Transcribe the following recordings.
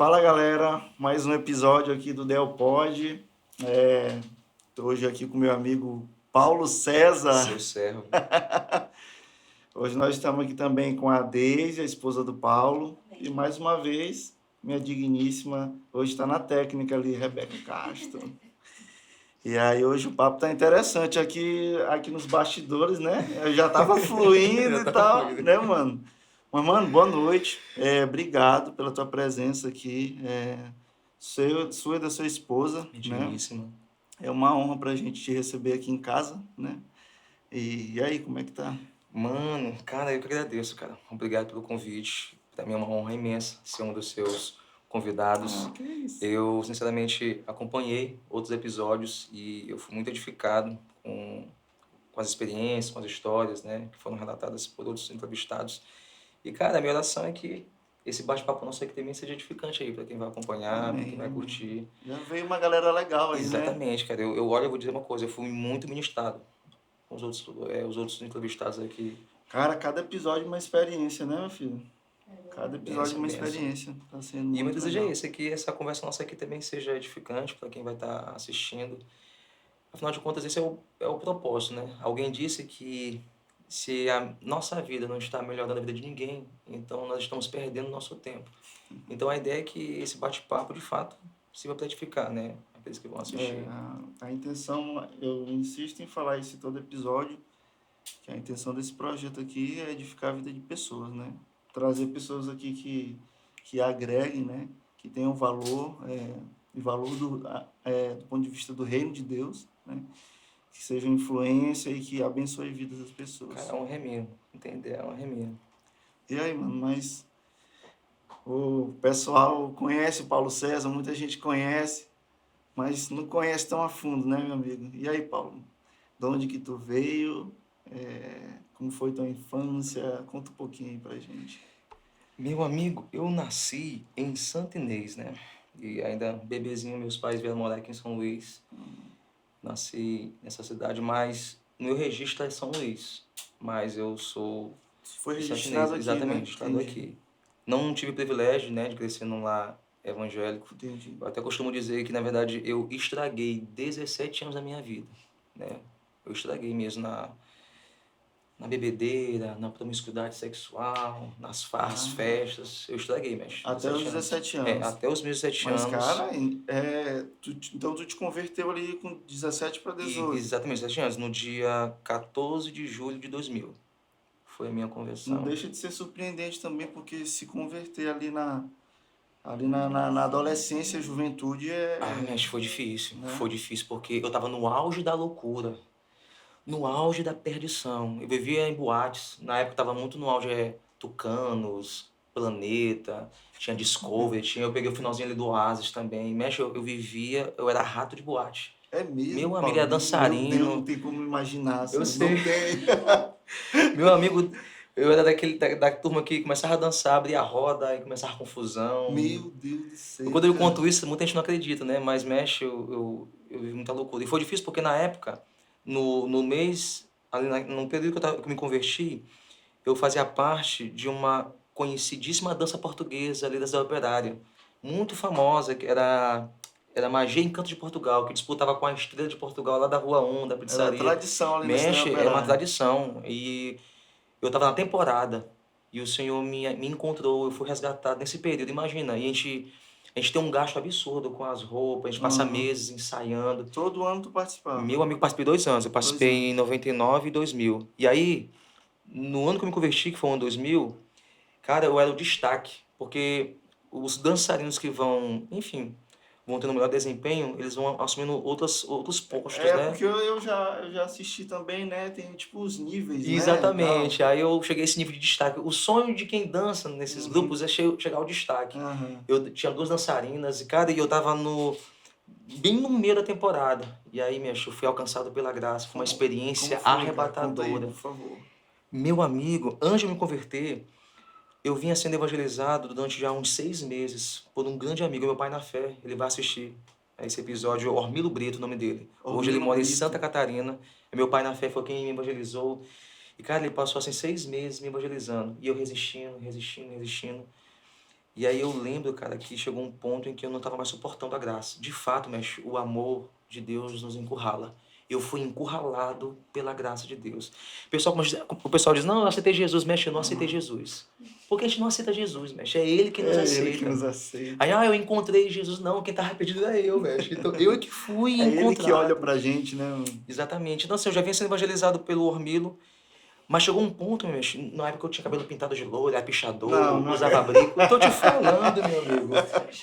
Fala galera, mais um episódio aqui do Del Pod. Tô hoje aqui com meu amigo Paulo César. Seu servo. Hoje nós estamos aqui também com a Deise, a esposa do Paulo. E mais uma vez, minha digníssima, hoje está na técnica ali, Rebeca Castro. E aí hoje o papo tá interessante aqui nos bastidores, né? Eu já tava fluindo e tal, né, mano? Mas, mano, boa noite. Obrigado pela tua presença aqui. Sua e da sua esposa, né? Digníssimo. É uma honra pra gente te receber aqui em casa, né? E aí, como é que tá? Mano, cara, eu que agradeço, cara. Obrigado pelo convite. Pra mim é uma honra imensa ser um dos seus convidados. Que isso. Eu, sinceramente, acompanhei outros episódios e eu fui muito edificado com as experiências, com as histórias, né, que foram relatadas por outros entrevistados. E, cara, a minha oração é que esse bate-papo nosso aqui também seja edificante aí pra quem vai acompanhar, pra quem vai curtir. Já veio uma galera legal aí, né? Exatamente, cara. Eu olho, eu vou dizer uma coisa, eu fui muito ministrado com os outros entrevistados aqui. Cara, cada episódio é uma experiência, né, meu filho? Cada episódio é uma experiência. Tá sendo E o meu muito desejo é legal. esse, é que essa conversa nossa aqui também seja edificante para quem vai estar assistindo. Afinal de contas, esse é o propósito, né? Alguém disse que se a nossa vida não está melhorando a vida de ninguém, então nós estamos perdendo nosso tempo. Então a ideia é que esse bate-papo, de fato, sirva para edificar, né? Aqueles que vão assistir. A intenção, eu insisto em falar isso em todo episódio, que a intenção desse projeto aqui é edificar a vida de pessoas, né? Trazer pessoas aqui que agreguem, né? Que tenham valor, e valor do ponto de vista do reino de Deus, né? Que sejam influência e que abençoe a vida das pessoas. Cara, é um reminho, entender? É um reminho. E aí, mano, mas o pessoal conhece o Paulo César, muita gente conhece, mas não conhece tão a fundo, né, meu amigo? E aí, Paulo, de onde que tu veio? Como foi tua infância? Conta um pouquinho aí pra gente. Meu amigo, eu nasci em Santa Inês, né? E ainda bebezinho, meus pais vieram morar aqui em São Luís. Nasci nessa cidade, mas o meu registro é São Luís. Mas eu sou Foi de Santa registrado Inês, aqui, né? exatamente, estado aqui. Não tive o privilégio, né, de crescer num lar evangélico. Entendi. Eu até costumo dizer que, na verdade, eu estraguei 17 anos da minha vida, né? Eu estraguei mesmo na bebedeira, na promiscuidade sexual, nas farras, festas. Eu estraguei, mas Até os 17 anos. até os meus 17 Mas, anos. cara, então tu te converteu ali com 17 para 18. Exatamente, 17 anos, no dia 14 de julho de 2000. Foi a minha conversão. Não deixa de ser surpreendente também, porque se converter ali na adolescência, juventude Mas foi difícil. Né? Foi difícil porque eu tava no auge da loucura. No auge da perdição. Eu vivia em boates. Na época tava muito no auge Tucanos, Planeta, tinha Discovery, eu peguei o finalzinho ali do Oasis também. Mexe, eu era rato de boate. É mesmo, Meu amigo Paulo? era dançarino. Meu Deus, não tem como imaginar. Eu sei. Não tem. Meu amigo, eu era da turma que começava a dançar, abria a roda e começava a confusão. Meu Deus do céu. Quando eu conto isso, muita gente não acredita, né? Mas mexe, eu vivi muita loucura. E foi difícil porque na época, no mês, no período que eu me converti, eu fazia parte de uma conhecidíssima dança portuguesa ali da cidade operária. Muito famosa, que era Magia Encanto de Portugal, que disputava com a Estrela de Portugal lá da Rua 1, da pizzaria. Era tradição ali na cidade Mexe, operária. é uma tradição. E eu estava na temporada e o Senhor me encontrou, eu fui resgatado nesse período. Imagina, e a gente tem um gasto absurdo com as roupas, a gente passa meses ensaiando. Todo ano tu participava? Meu amigo, participei 2 anos. Eu participei em 99 e 2000. E aí, no ano que eu me converti, que foi o ano 2000, cara, eu era o destaque. Porque os dançarinos que vão, enfim, vão tendo melhor desempenho, eles vão assumindo outros postos, né? Porque eu já assisti também, né? Tem tipo os níveis, Exatamente. Aí eu cheguei a esse nível de destaque. O sonho de quem dança nesses grupos é chegar ao destaque. Eu tinha 2 dançarinas e, cara, eu tava bem no meio da temporada. E aí, eu fui alcançado pela graça. Foi uma experiência arrebatadora. Conta aí, por favor. Meu amigo, antes de me converter, eu vinha sendo evangelizado durante já uns 6 meses por um grande amigo, meu pai na fé. Ele vai assistir esse episódio, Ormilo Brito, o nome dele. Hoje ele mora em Santa Catarina. Meu pai na fé foi quem me evangelizou. E, cara, ele passou assim 6 meses me evangelizando. E eu resistindo. E aí eu lembro, cara, que chegou um ponto em que eu não estava mais suportando a graça. De fato, mestre, o amor de Deus nos encurrala. Eu fui encurralado pela graça de Deus. O pessoal diz, não, eu aceitei Jesus, mestre, eu não aceitei Jesus. Porque a gente não aceita Jesus, mestre, é Ele que nos É Ele que aceita. nos aceita. Aí, eu encontrei Jesus. Não, quem tá arrependido é eu, mestre. Então, eu é que fui É Ele que olha encontrado. pra gente, né? Exatamente. Então, assim, eu já vinha sendo evangelizado pelo Ormilo, mas chegou um ponto, meu, na época eu tinha cabelo pintado de loiro, era pichador, Não usava abrigo. Tô te falando, meu amigo.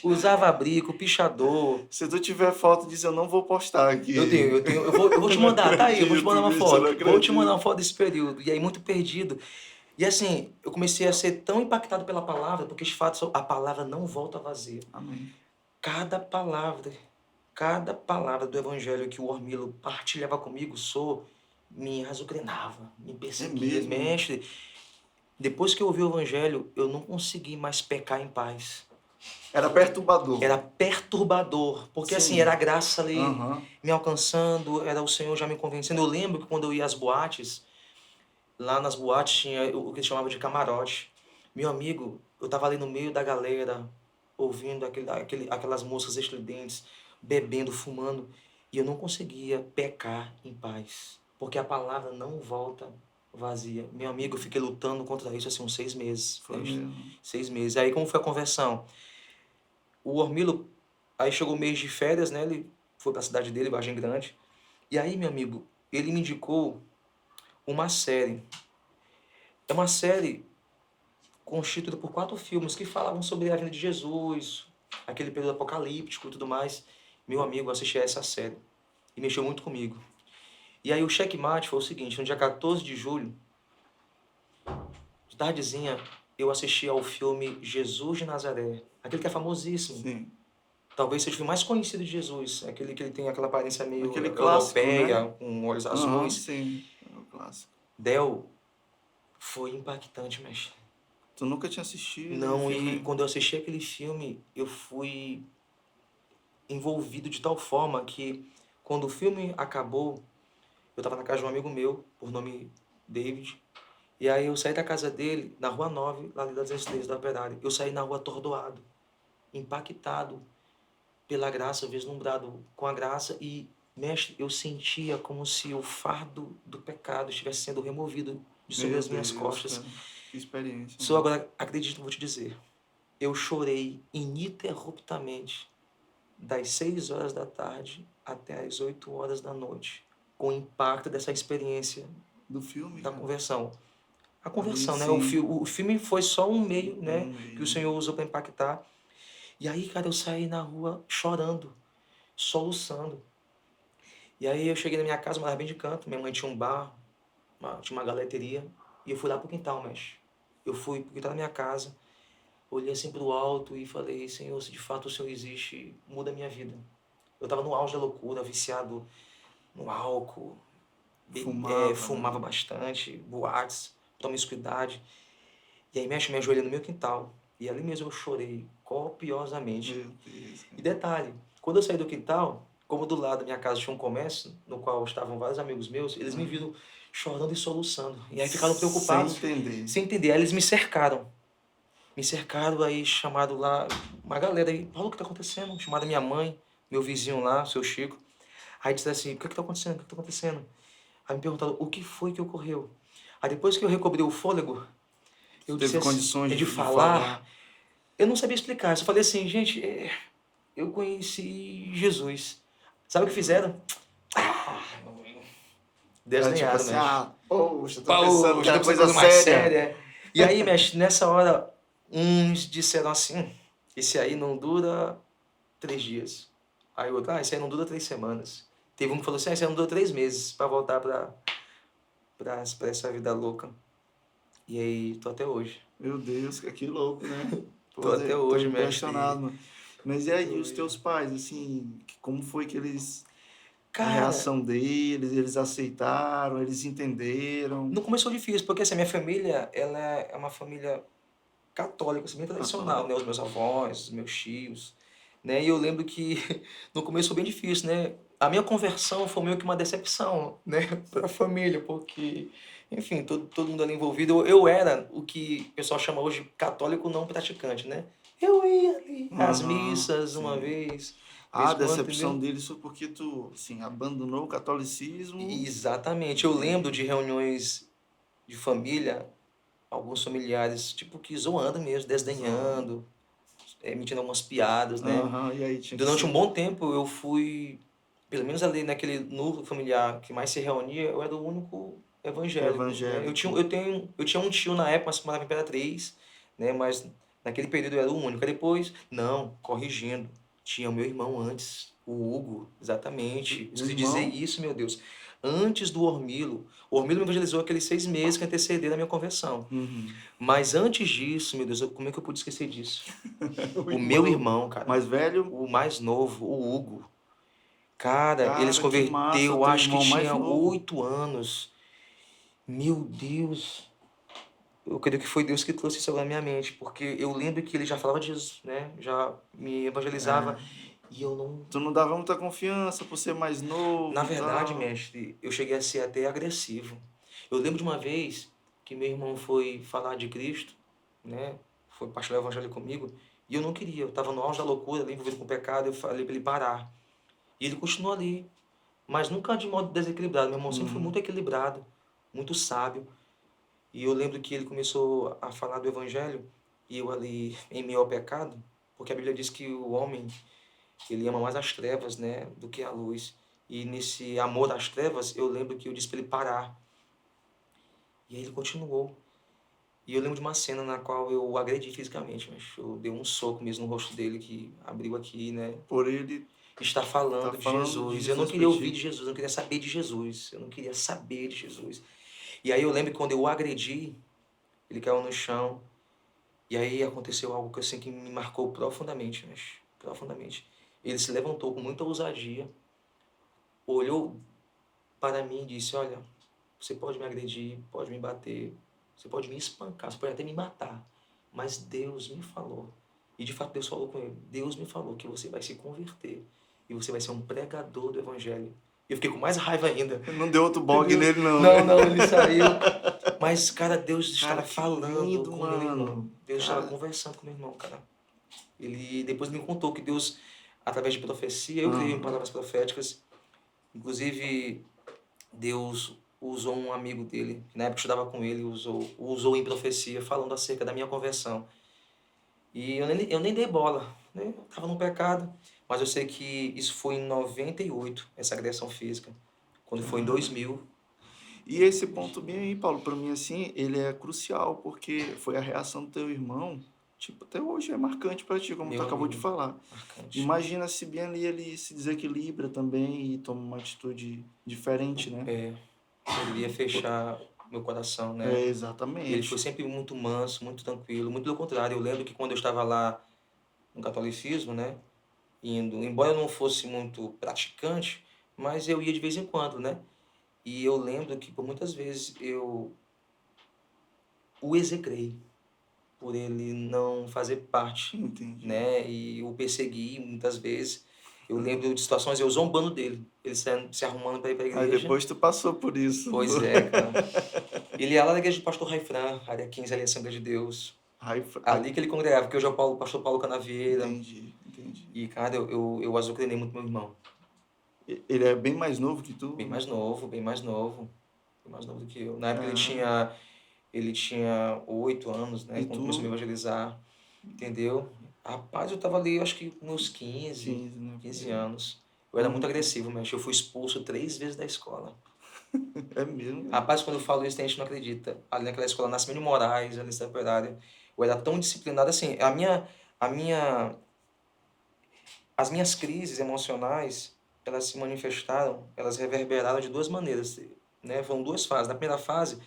Usava abrigo, pichador. Se tu tiver foto disso, eu não vou postar aqui. Eu vou te mandar, tá aí, eu vou te mandar uma Acredito, foto. não Vou te acredito. mandar uma foto desse período. E aí, muito perdido. E assim, eu comecei a ser tão impactado pela palavra, porque de fato a palavra não volta vazia. Amém. Cada palavra do evangelho que o Ormilo partilhava comigo, me azucrinava, me perseguia. mesmo? Mestre, depois que eu ouvi o evangelho, eu não consegui mais pecar em paz. Era perturbador. Era perturbador, porque Sim. assim, era a graça ali Aham. me alcançando, era o Senhor já me convencendo. Eu lembro que quando eu ia às boates, lá nas boates tinha o que eles chamavam de camarote. Meu amigo, eu tava ali no meio da galera, ouvindo aquelas músicas estridentes, bebendo, fumando, e eu não conseguia pecar em paz, porque a palavra não volta vazia. Meu amigo, eu fiquei lutando contra isso assim uns 6 meses. Foi mesmo. 6 meses. Aí como foi a conversão? O Ormilo, aí chegou o mês de férias, né? Ele foi pra cidade dele, Vargem Grande. E aí, meu amigo, ele me indicou uma série. É uma série constituída por 4 filmes que falavam sobre a vida de Jesus, aquele período apocalíptico e tudo mais. Meu amigo, eu assisti a essa série e mexeu muito comigo. E aí o checkmate foi o seguinte, no dia 14 de julho, de tardezinha, eu assisti ao filme Jesus de Nazaré, aquele que é famosíssimo. Sim. Talvez seja o filme mais conhecido de Jesus, aquele que ele tem aquela aparência meio Aquele clássico, europeia, né? com olhos Aham, azuis. sim. É o clássico. Del, foi impactante, mestre. Tu nunca tinha assistido? Não, o filme? e quando eu assisti aquele filme, eu fui envolvido de tal forma que, quando o filme acabou, eu estava na casa de um amigo meu, por nome David, e aí eu saí da casa dele, na Rua 9, lá das Estrelas da Operária. Eu saí na rua atordoado, impactado pela graça, vislumbrado com a graça, e, mestre, eu sentia como se o fardo do pecado estivesse sendo removido de sobre as minhas costas. Cara. Que experiência. Só agora, acredito, vou te dizer, eu chorei ininterruptamente das 6 horas da tarde até as 8 horas da noite, com o impacto dessa experiência Do filme? da Cara. conversão. A conversão, né? Sim. O filme foi só um meio, né, meio. que o Senhor usou para impactar. E aí, cara, eu saí na rua chorando, soluçando. E aí eu cheguei na minha casa, morava bem de canto, minha mãe tinha um bar, tinha uma galeteria, e eu fui lá pro quintal, mexe. Eu fui pro quintal da minha casa, olhei assim pro alto e falei, Senhor, se de fato o Senhor existe, muda a minha vida. Eu estava no auge da loucura, viciado no álcool, fumava bastante, boates, promiscuidade. E aí me ajoelhei no meu quintal, e ali mesmo eu chorei copiosamente. Meu Deus. E detalhe, quando eu saí do quintal, como do lado da minha casa tinha um comércio, no qual estavam vários amigos meus, eles me viram chorando e soluçando. E aí ficaram preocupados. Sem entender. Sem entender. Aí eles me cercaram. Aí chamado lá, uma galera aí, Paulo, o que tá acontecendo? Chamada minha mãe, meu vizinho lá, o seu Chico. Aí disse assim, o que tá acontecendo? O que tá acontecendo? Aí me perguntaram, o que foi que ocorreu? Aí depois que eu recobrei o fôlego, eu disse Teve assim, condições de falar. Eu não sabia explicar, eu só falei assim, gente, eu conheci Jesus. Sabe o que fizeram? Desenhado, tipo assim, mestre. poxa, tô pensando que era Poxa, coisa mais séria. E aí, mestre, nessa hora, uns disseram assim, esse aí não dura 3 dias. Aí o outro, esse aí não dura 3 semanas. Teve um que falou assim, esse aí não dura 3 meses pra voltar pra essa vida louca. E aí, tô até hoje. Meu Deus, que louco, né? Tô até hoje, tô impressionado, mestre. mano. Mas e aí, os teus pais, assim, como foi que eles... Cara, a reação deles, eles aceitaram, eles entenderam? no começo foi difícil, porque assim, a minha família, ela é uma família católica, assim, bem tradicional, né? Os meus avós, os meus tios, né? E eu lembro que no começo foi bem difícil, né? A minha conversão foi meio que uma decepção, né? Para a família, porque, enfim, todo mundo ali envolvido. Eu era o que o pessoal chama hoje de católico não praticante, né? Eu ia ali às Aham, missas uma sim. vez, A vez em quando, decepção entendeu? deles foi porque tu, assim, abandonou o catolicismo. Exatamente. Eu Entendi. lembro de reuniões de família, alguns familiares, tipo, que zoando mesmo, Zoando. desdenhando, emitindo algumas piadas, né? Aham, e aí tinha que Durante um ser bom tempo eu fui, pelo menos ali naquele núcleo familiar que mais se reunia, eu era o único evangélico, né? evangélico. Eu tinha um tio na época, mas que morava em Imperatriz, né? Mas naquele período eu era o único. Aí depois, não, corrigindo, tinha o meu irmão antes, o Hugo, exatamente. O Esqueci de dizer irmão. isso, meu Deus. Antes do Ormilo, o Ormilo me evangelizou aqueles 6 meses que antecederam a minha conversão. Uhum. Mas antes disso, meu Deus, como é que eu pude esquecer disso? O O meu irmão irmão, cara, mais velho. o mais novo, o Hugo, cara, ele se Cara, que massa, converteu, teu acho que irmão mais tinha novo. 8 anos. Meu Deus, eu creio que foi Deus que trouxe isso na minha mente, porque eu lembro que ele já falava de Jesus, né? Já me evangelizava É. e eu não. Tu não dava muita confiança por ser mais Na novo e verdade, tal. mestre, eu cheguei a ser até agressivo. Eu lembro de uma vez que meu irmão foi falar de Cristo, né? Foi partilhar o evangelho comigo e eu não queria. Eu estava no auge da loucura, ali, envolvido com o pecado. Eu falei para ele parar. E ele continuou ali, mas nunca de modo desequilibrado. Meu irmão sempre foi Uhum. muito equilibrado, muito sábio. E eu lembro que ele começou a falar do evangelho e eu ali em meio ao pecado, porque a Bíblia diz que o homem, ele ama mais as trevas, né, do que a luz. E nesse amor às trevas, eu lembro que eu disse para ele parar. E aí ele continuou. E eu lembro de uma cena na qual eu o agredi fisicamente, mas eu dei um soco mesmo no rosto dele que abriu aqui, né? Por ele Está tá falando de falando de Jesus. Eu não Jesus pra queria ouvir de ti. Jesus, eu não queria saber de Jesus. Eu não queria saber de Jesus. E aí eu lembro que quando eu o agredi, ele caiu no chão. E aí aconteceu algo que assim que me marcou profundamente, mas profundamente. Ele se levantou com muita ousadia, olhou para mim e disse: Olha, você pode me agredir, pode me bater, você pode me espancar, você pode até me matar, mas Deus me falou. E de fato Deus falou com ele: Deus me falou que você vai se converter e você vai ser um pregador do evangelho. E eu fiquei com mais raiva ainda, Não deu outro bog entendeu? nele, não, né? Não, não, ele saiu. Mas, cara, Deus Cara, estava que falando lindo, com o meu irmão. mano. Deus estava Cara. conversando com o meu irmão, cara. Ele depois me contou que Deus, através de profecia, eu creio em Aham. palavras proféticas, inclusive Deus usou um amigo dele, que na época estudava com ele, usou em profecia, falando acerca da minha conversão. E eu nem dei bola, né? Eu estava no pecado, mas eu sei que isso foi em 98, essa agressão física. Quando foi em Cara. 2000, E esse ponto bem aí, Paulo, pra mim, assim, ele é crucial, porque foi a reação do teu irmão, tipo, até hoje é marcante pra ti, como tu meu acabou de amigo, falar. marcante. Imagina se bem ali ele se desequilibra também e toma uma atitude diferente, né? É, eu iria fechar meu coração, É, né? E ele foi exatamente. sempre muito manso, muito tranquilo, muito pelo contrário. Eu lembro que quando eu estava lá no catolicismo, né? Indo, embora eu não fosse muito praticante, mas eu ia de vez em quando, né? E eu lembro que por muitas vezes eu o execrei por ele não fazer parte, Entendi. né? E o persegui muitas vezes. Eu lembro de situações eu zombando dele, ele se arrumando para ir para a Aí igreja. depois tu passou por isso. Pois é, cara. Ele ia lá na igreja do pastor Raifran, área 15 ali, Assembleia de Deus. Aí, Ali que ele congregava, que hoje é o pastor Paulo Canavieira. entendi, entendi. E, cara, eu azucrinei muito meu irmão. Ele é bem mais novo que tu, Bem né? mais novo, bem mais novo. Bem mais novo do que eu. Na época Caramba. ele tinha 8 anos, né? E Quando começou a me tu, evangelizar, entendeu? Rapaz, eu tava ali, eu acho que com meus 15, 15, né? Por 15 aí. anos. Eu era muito Uhum. agressivo, mas eu fui expulso 3 vezes da escola. É mesmo, né? Rapaz, quando eu falo isso, a gente não acredita. Ali naquela escola Nascimento de Moraes, ali na Operária, eu era tão disciplinado assim. A minha, as minhas crises emocionais, elas se manifestaram, elas reverberaram de duas maneiras, né? Foram duas fases. Na primeira fase,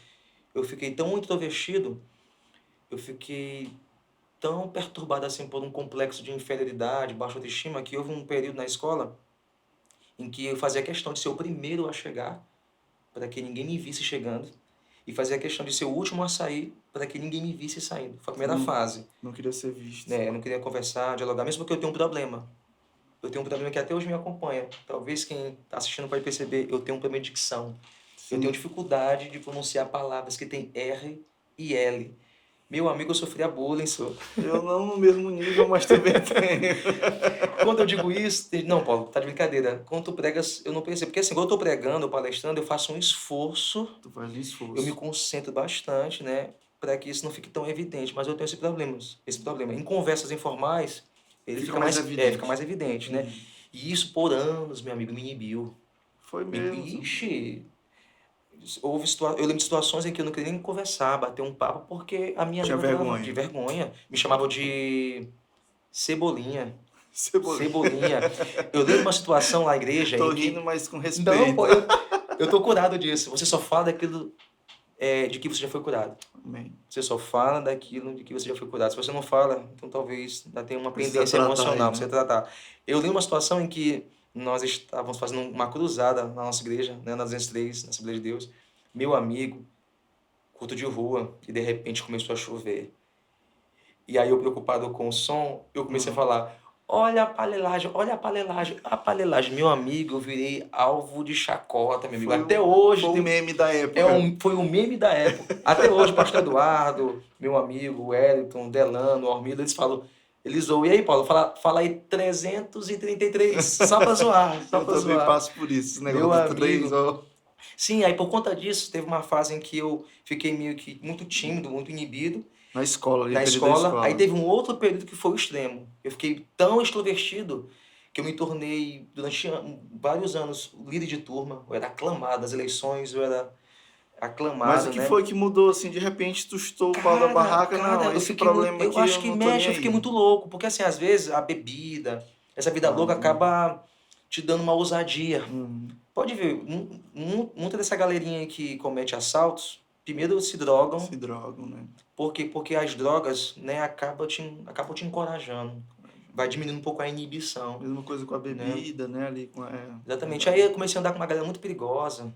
eu fiquei tão introvertido, eu fiquei tão perturbado assim por um complexo de inferioridade, baixa autoestima, que houve um período na escola em que eu fazia questão de ser o primeiro a chegar, para que ninguém me visse chegando, e fazia questão de ser o último a sair, para que ninguém me visse saindo. Foi a Tu primeira fase, não queria ser visto. né? Eu não queria conversar, dialogar, mesmo porque eu tenho um problema. Eu tenho um problema que até hoje me acompanha. Talvez quem está assistindo pode perceber, eu tenho um problema de dicção. Eu tenho Sim. dificuldade de pronunciar palavras que têm R e L. Meu amigo, eu sofria bullying, só. Eu não no mesmo nível, mas também tenho. Quando eu digo isso, não, Paulo, tá de brincadeira. Quando tu pregas, eu não pensei. Porque assim, quando eu tô pregando ou palestrando, eu faço um esforço, Tu faz um eu me esforço. concentro bastante, né? Para que isso não fique tão evidente. Mas eu tenho esse problema. Em conversas informais, ele Fica fica mais fica mais evidente. evidente, né? E isso por anos, meu amigo, me inibiu. Foi mesmo. Ixi, eu lembro de situações em que eu não queria nem conversar, bater um papo, porque a minha Tinha língua trava de vergonha. vergonha. Me chamavam de cebolinha. Cebolinha. Cebolinha. Eu lembro de uma situação lá na igreja Tô em rindo, que. mas com Não, respeito. pô, eu tô curado disso. Você só fala daquilo de que você já foi curado. Amém. Você só fala daquilo de que você já foi curado. Se você não fala, então talvez ainda tenha uma Precisa pendência tratar aí, emocional para você né? tratar. Eu lembro uma situação em que nós estávamos fazendo uma cruzada na nossa igreja, né, na 203, na Assembleia de Deus. Meu amigo, culto de rua, e de repente começou a chover. E aí eu preocupado com o som, eu comecei a falar, olha a palelagem, olha a palelagem, a palelagem. Meu amigo, eu virei alvo de chacota, meu amigo. Até hoje Foi o tem, meme da época. foi o meme da época. Até hoje, pastor Eduardo, meu amigo, o Wellington, Delano, o Ormilo, eles falam, eles zoam. E aí, Paulo, fala aí 333, só pra zoar, só Eu pra também zoar. passo por isso, esse Meu negócio do 3, amigo. ó. Sim, aí por conta disso, teve uma fase em que eu fiquei meio que muito tímido, muito inibido Na escola, ali, na período da escola. Aí escola. teve um outro período que foi o extremo. Eu fiquei tão extrovertido que eu me tornei, durante vários anos, líder de turma. Eu era aclamado nas eleições, eu era Mas o aclamado, que né? foi que mudou, assim, de repente tu chutou o pau da Cara, barraca? Não, eu esse fiquei muito. problema Eu aqui acho eu que não tô nem mexe, eu fiquei aí. muito louco, porque assim, às vezes a bebida, essa vida Ah, louca entendi. acaba te dando uma ousadia. Uhum. Pode ver, muita dessa galerinha aí que comete assaltos, primeiro se drogam, Se drogam, né? porque as drogas, né, acabam te encorajando. Vai diminuindo um pouco a inibição, Mesma coisa com a né? bebida, né? Ali com Exatamente. Aí verdade. eu comecei a andar com uma galera muito perigosa.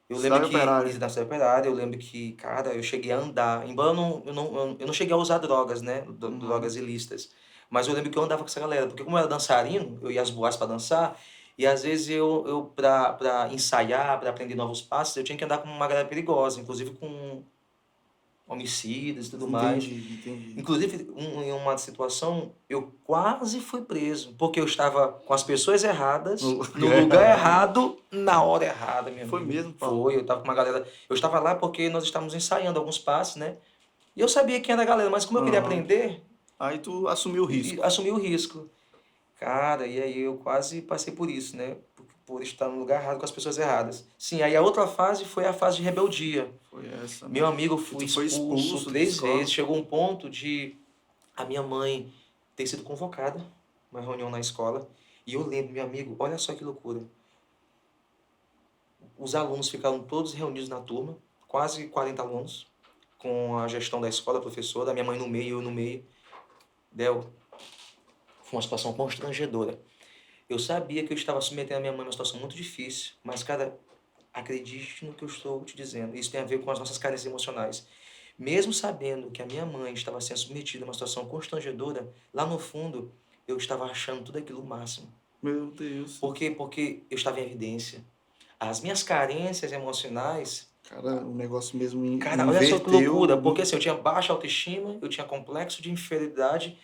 Eu lembro Cidade que, Operária. isso da cidade operária, eu lembro que, cara, eu cheguei a andar, embora eu não cheguei a usar drogas, né? Uhum. Drogas ilícitas. Mas eu lembro que eu andava com essa galera, porque como eu era dançarino, eu ia às boates para dançar, e às vezes eu pra ensaiar, para aprender novos passos, eu tinha que andar com uma galera perigosa, inclusive com homicidas e tudo mais. Entendi, entendi. Inclusive, em uma situação, eu quase fui preso, porque eu estava com as pessoas No erradas, no lugar lugar errado. errado, na hora errada, meu Foi amigo. mesmo, Paulo? Foi, eu estava com uma galera. Eu estava lá porque nós estávamos ensaiando alguns passos, né? E eu sabia quem era a galera, mas como eu queria Aham. aprender, Aí tu assumiu o e risco. assumi o risco. Cara, e aí eu quase passei por isso, né? Por estar no lugar errado com as pessoas erradas. Sim, aí a outra fase foi a fase de rebeldia. Foi essa, Meu né? amigo, eu Que fui tu foi expulso expulso da 3 vezes. escola. Chegou um ponto de a minha mãe ter sido convocada, uma reunião na escola, e eu lembro, meu amigo, olha só que loucura. Os alunos ficaram todos reunidos na turma, quase 40 alunos, com a gestão da escola, a professora, a minha mãe no meio, eu no meio. Del, foi uma situação constrangedora. Eu sabia que eu estava submetendo a minha mãe a uma situação muito difícil, mas, cara, acredite no que eu estou te dizendo. Isso tem a ver com as nossas carências emocionais. Mesmo sabendo que a minha mãe estava sendo submetida a uma situação constrangedora, lá no fundo eu estava achando tudo aquilo o máximo. Meu Deus. Por quê? Porque eu estava em evidência. As minhas carências emocionais, Cara, o negócio mesmo cara, olha só que loucura, inverteu. porque assim, eu tinha baixa autoestima, eu tinha complexo de inferioridade,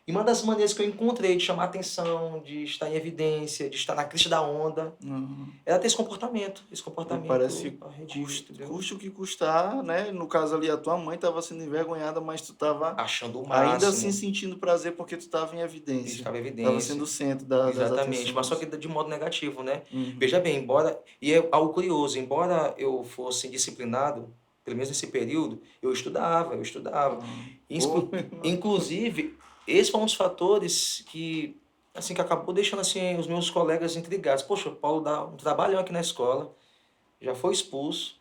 e uma das maneiras que eu encontrei de chamar atenção, de estar em evidência, de estar na crista da onda, Aham. era ter esse Parece comportamento que arredio, entendeu? custe o que custar, né? No caso ali, a tua mãe estava sendo envergonhada, mas tu estava Achando o ainda assim máximo. sentindo prazer porque tu estava em evidência. Estava em Estava sendo evidência. o centro das Exatamente, mas só que atenções. de modo negativo, né? Uhum. Veja bem, e é algo curioso, embora eu fosse disciplinado, pelo menos nesse período, eu estudava. Ah, pô, Inclu- Inclusive, esses foram os fatores que acabou deixando, assim, os meus colegas intrigados. Poxa, o Paulo dá um trabalhão aqui na escola, já foi expulso,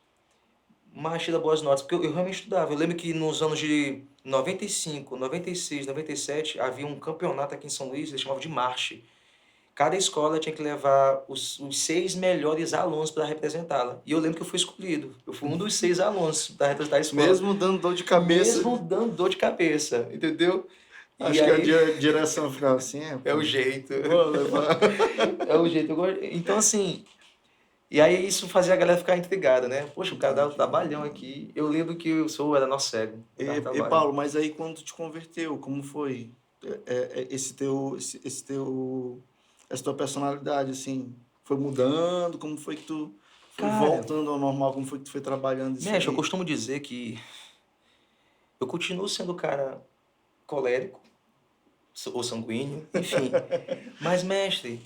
mas tira boas notas, porque eu realmente estudava. Eu lembro que nos anos de 95, 96, 97, havia um campeonato aqui em São Luís, eles chamavam de marche. Cada escola tinha que levar os 6 melhores alunos para representá-la. E eu lembro que eu fui escolhido. Eu fui um dos 6 alunos para representar a escola. mesmo dando dor de cabeça, Mesmo dando dor de cabeça, entendeu? E acho que a aí, direção ficava assim, é o pô, jeito. vou levar. É o jeito. Então, assim, E aí isso fazia a galera ficar intrigada, né? Poxa, o cara dá um trabalhão aqui. Eu lembro que eu sou, era nosso cego. Dava E trabalho. Paulo, mas aí quando tu te converteu, como foi essa tua personalidade, assim, foi mudando? Como foi que tu foi Cara, voltando ao normal? Como foi que tu foi trabalhando isso mexe, eu aí? costumo dizer que eu continuo sendo o cara colérico, ou sanguíneo, enfim. Mas, mestre,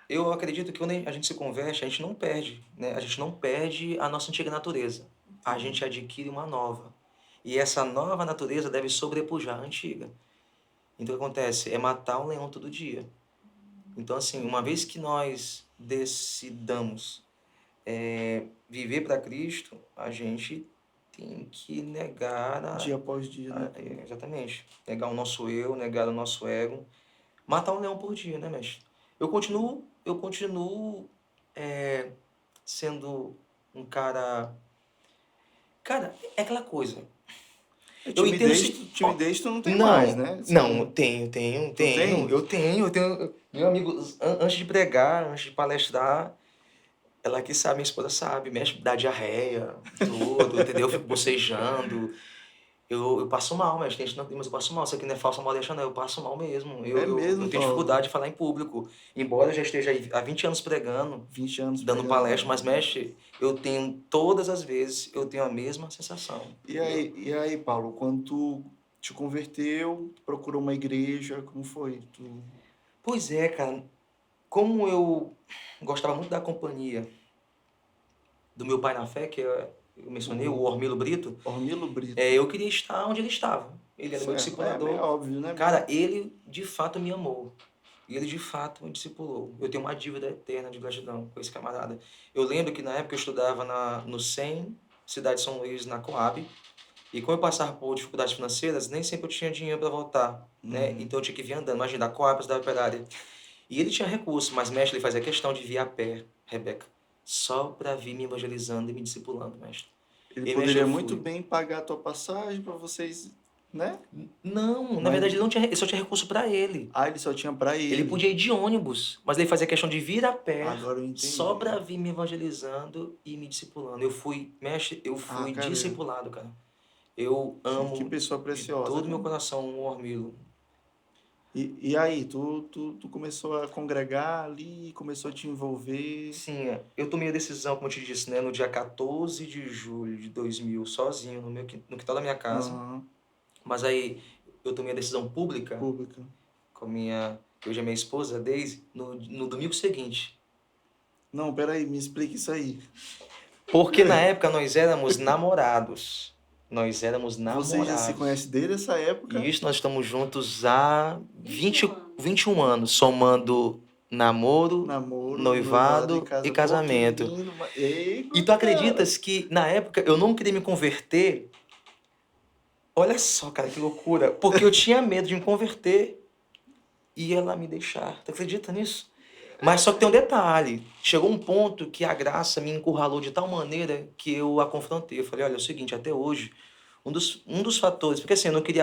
eu acredito que quando a gente se converte, a gente não perde, né? A gente não perde a nossa antiga natureza. A gente adquire uma nova. E essa nova natureza deve sobrepujar a antiga. Então, o que acontece? É matar um leão todo dia. Então, assim, uma vez que nós decidamos viver para Cristo, a gente tem que negar Dia após dia, né? exatamente, negar o nosso eu, negar o nosso ego, matar um leão por dia, né, mestre? Eu continuo sendo um cara. Cara, é aquela coisa. Eu entendo se. Ó, Timidez tu não tem mais, não, né? não, Assim, tenho, tu tem? eu tenho. Meu amigo, antes de pregar, antes de palestrar, ela que sabe, minha esposa sabe, mexe, dá diarreia, tudo, entendeu? Eu fico bocejando. Eu passo mal, mas tem gente não tem, mas eu passo mal. Isso aqui não é falsa modéstia, não. Eu passo mal mesmo. Eu, É eu, mesmo, eu tenho Paulo? dificuldade de falar em público. Embora eu já esteja aí há 20 anos pregando, 20 anos dando pregando. palestra, mas mexe, eu tenho, todas as vezes, eu tenho a mesma sensação. E aí, Paulo, quando tu te converteu, tu procurou uma igreja, como foi? Pois é, cara. Como eu gostava muito da companhia do meu pai na fé, que eu mencionei, o O Ormilo Brito, Ormilo Brito. eu queria estar onde ele estava. Ele era meu Certo. É discipulador. óbvio, né? Cara, ele de fato me amou. E ele de fato me discipulou. Eu tenho uma dívida eterna de gratidão com esse camarada. Eu lembro que na época eu estudava no SEM, Cidade de São Luís, na Coab. E como eu passava por dificuldades financeiras, nem sempre eu tinha dinheiro para voltar, né? Uhum. Então eu tinha que vir andando. Imagina, da Coab para a Cidade Operária. E ele tinha recurso, mas mestre, ele fazia questão de vir a pé, Rebeca. Só para vir me evangelizando e me discipulando, mestre. Ele E mestre, poderia eu muito fui. bem pagar a tua passagem para vocês, né? Não, na Mas verdade ele não tinha, ele só tinha recurso para ele. ele só tinha para Ele ele. podia ir de ônibus, mas ele fazia questão de vir a pé Agora eu só entendi. para vir me evangelizando e me discipulando. Eu fui, mestre, eu Ah, fui cara, discipulado, cara. Eu que amo pessoa de preciosa, todo o meu viu? coração o Ormilo. E aí, tu começou a congregar ali, começou a te envolver. Sim, eu tomei a decisão, como eu te disse, né, no dia 14 de julho de 2000, sozinho, no quintal da minha casa. Aham, Mas aí eu tomei a decisão pública pública. com que hoje é minha esposa, Deise, no domingo seguinte. Não, peraí, me explica isso aí. Porque na época nós éramos namorados. Nós éramos Vocês já se namorados. conhecem desde essa E época? isso nós estamos juntos há 21 anos, somando namoro, Namoro, noivado noivado e Pô, que casamento. lindo. Ei, E tu cara. acreditas que na época eu não queria me converter? Olha só, cara, que loucura. Porque eu tinha medo de me converter e ela me deixar. Tu acredita nisso? Mas só que tem um detalhe. Chegou um ponto que a graça me encurralou de tal maneira que eu a confrontei. Eu falei, olha, é o seguinte, até hoje, um dos fatores, porque assim, eu não queria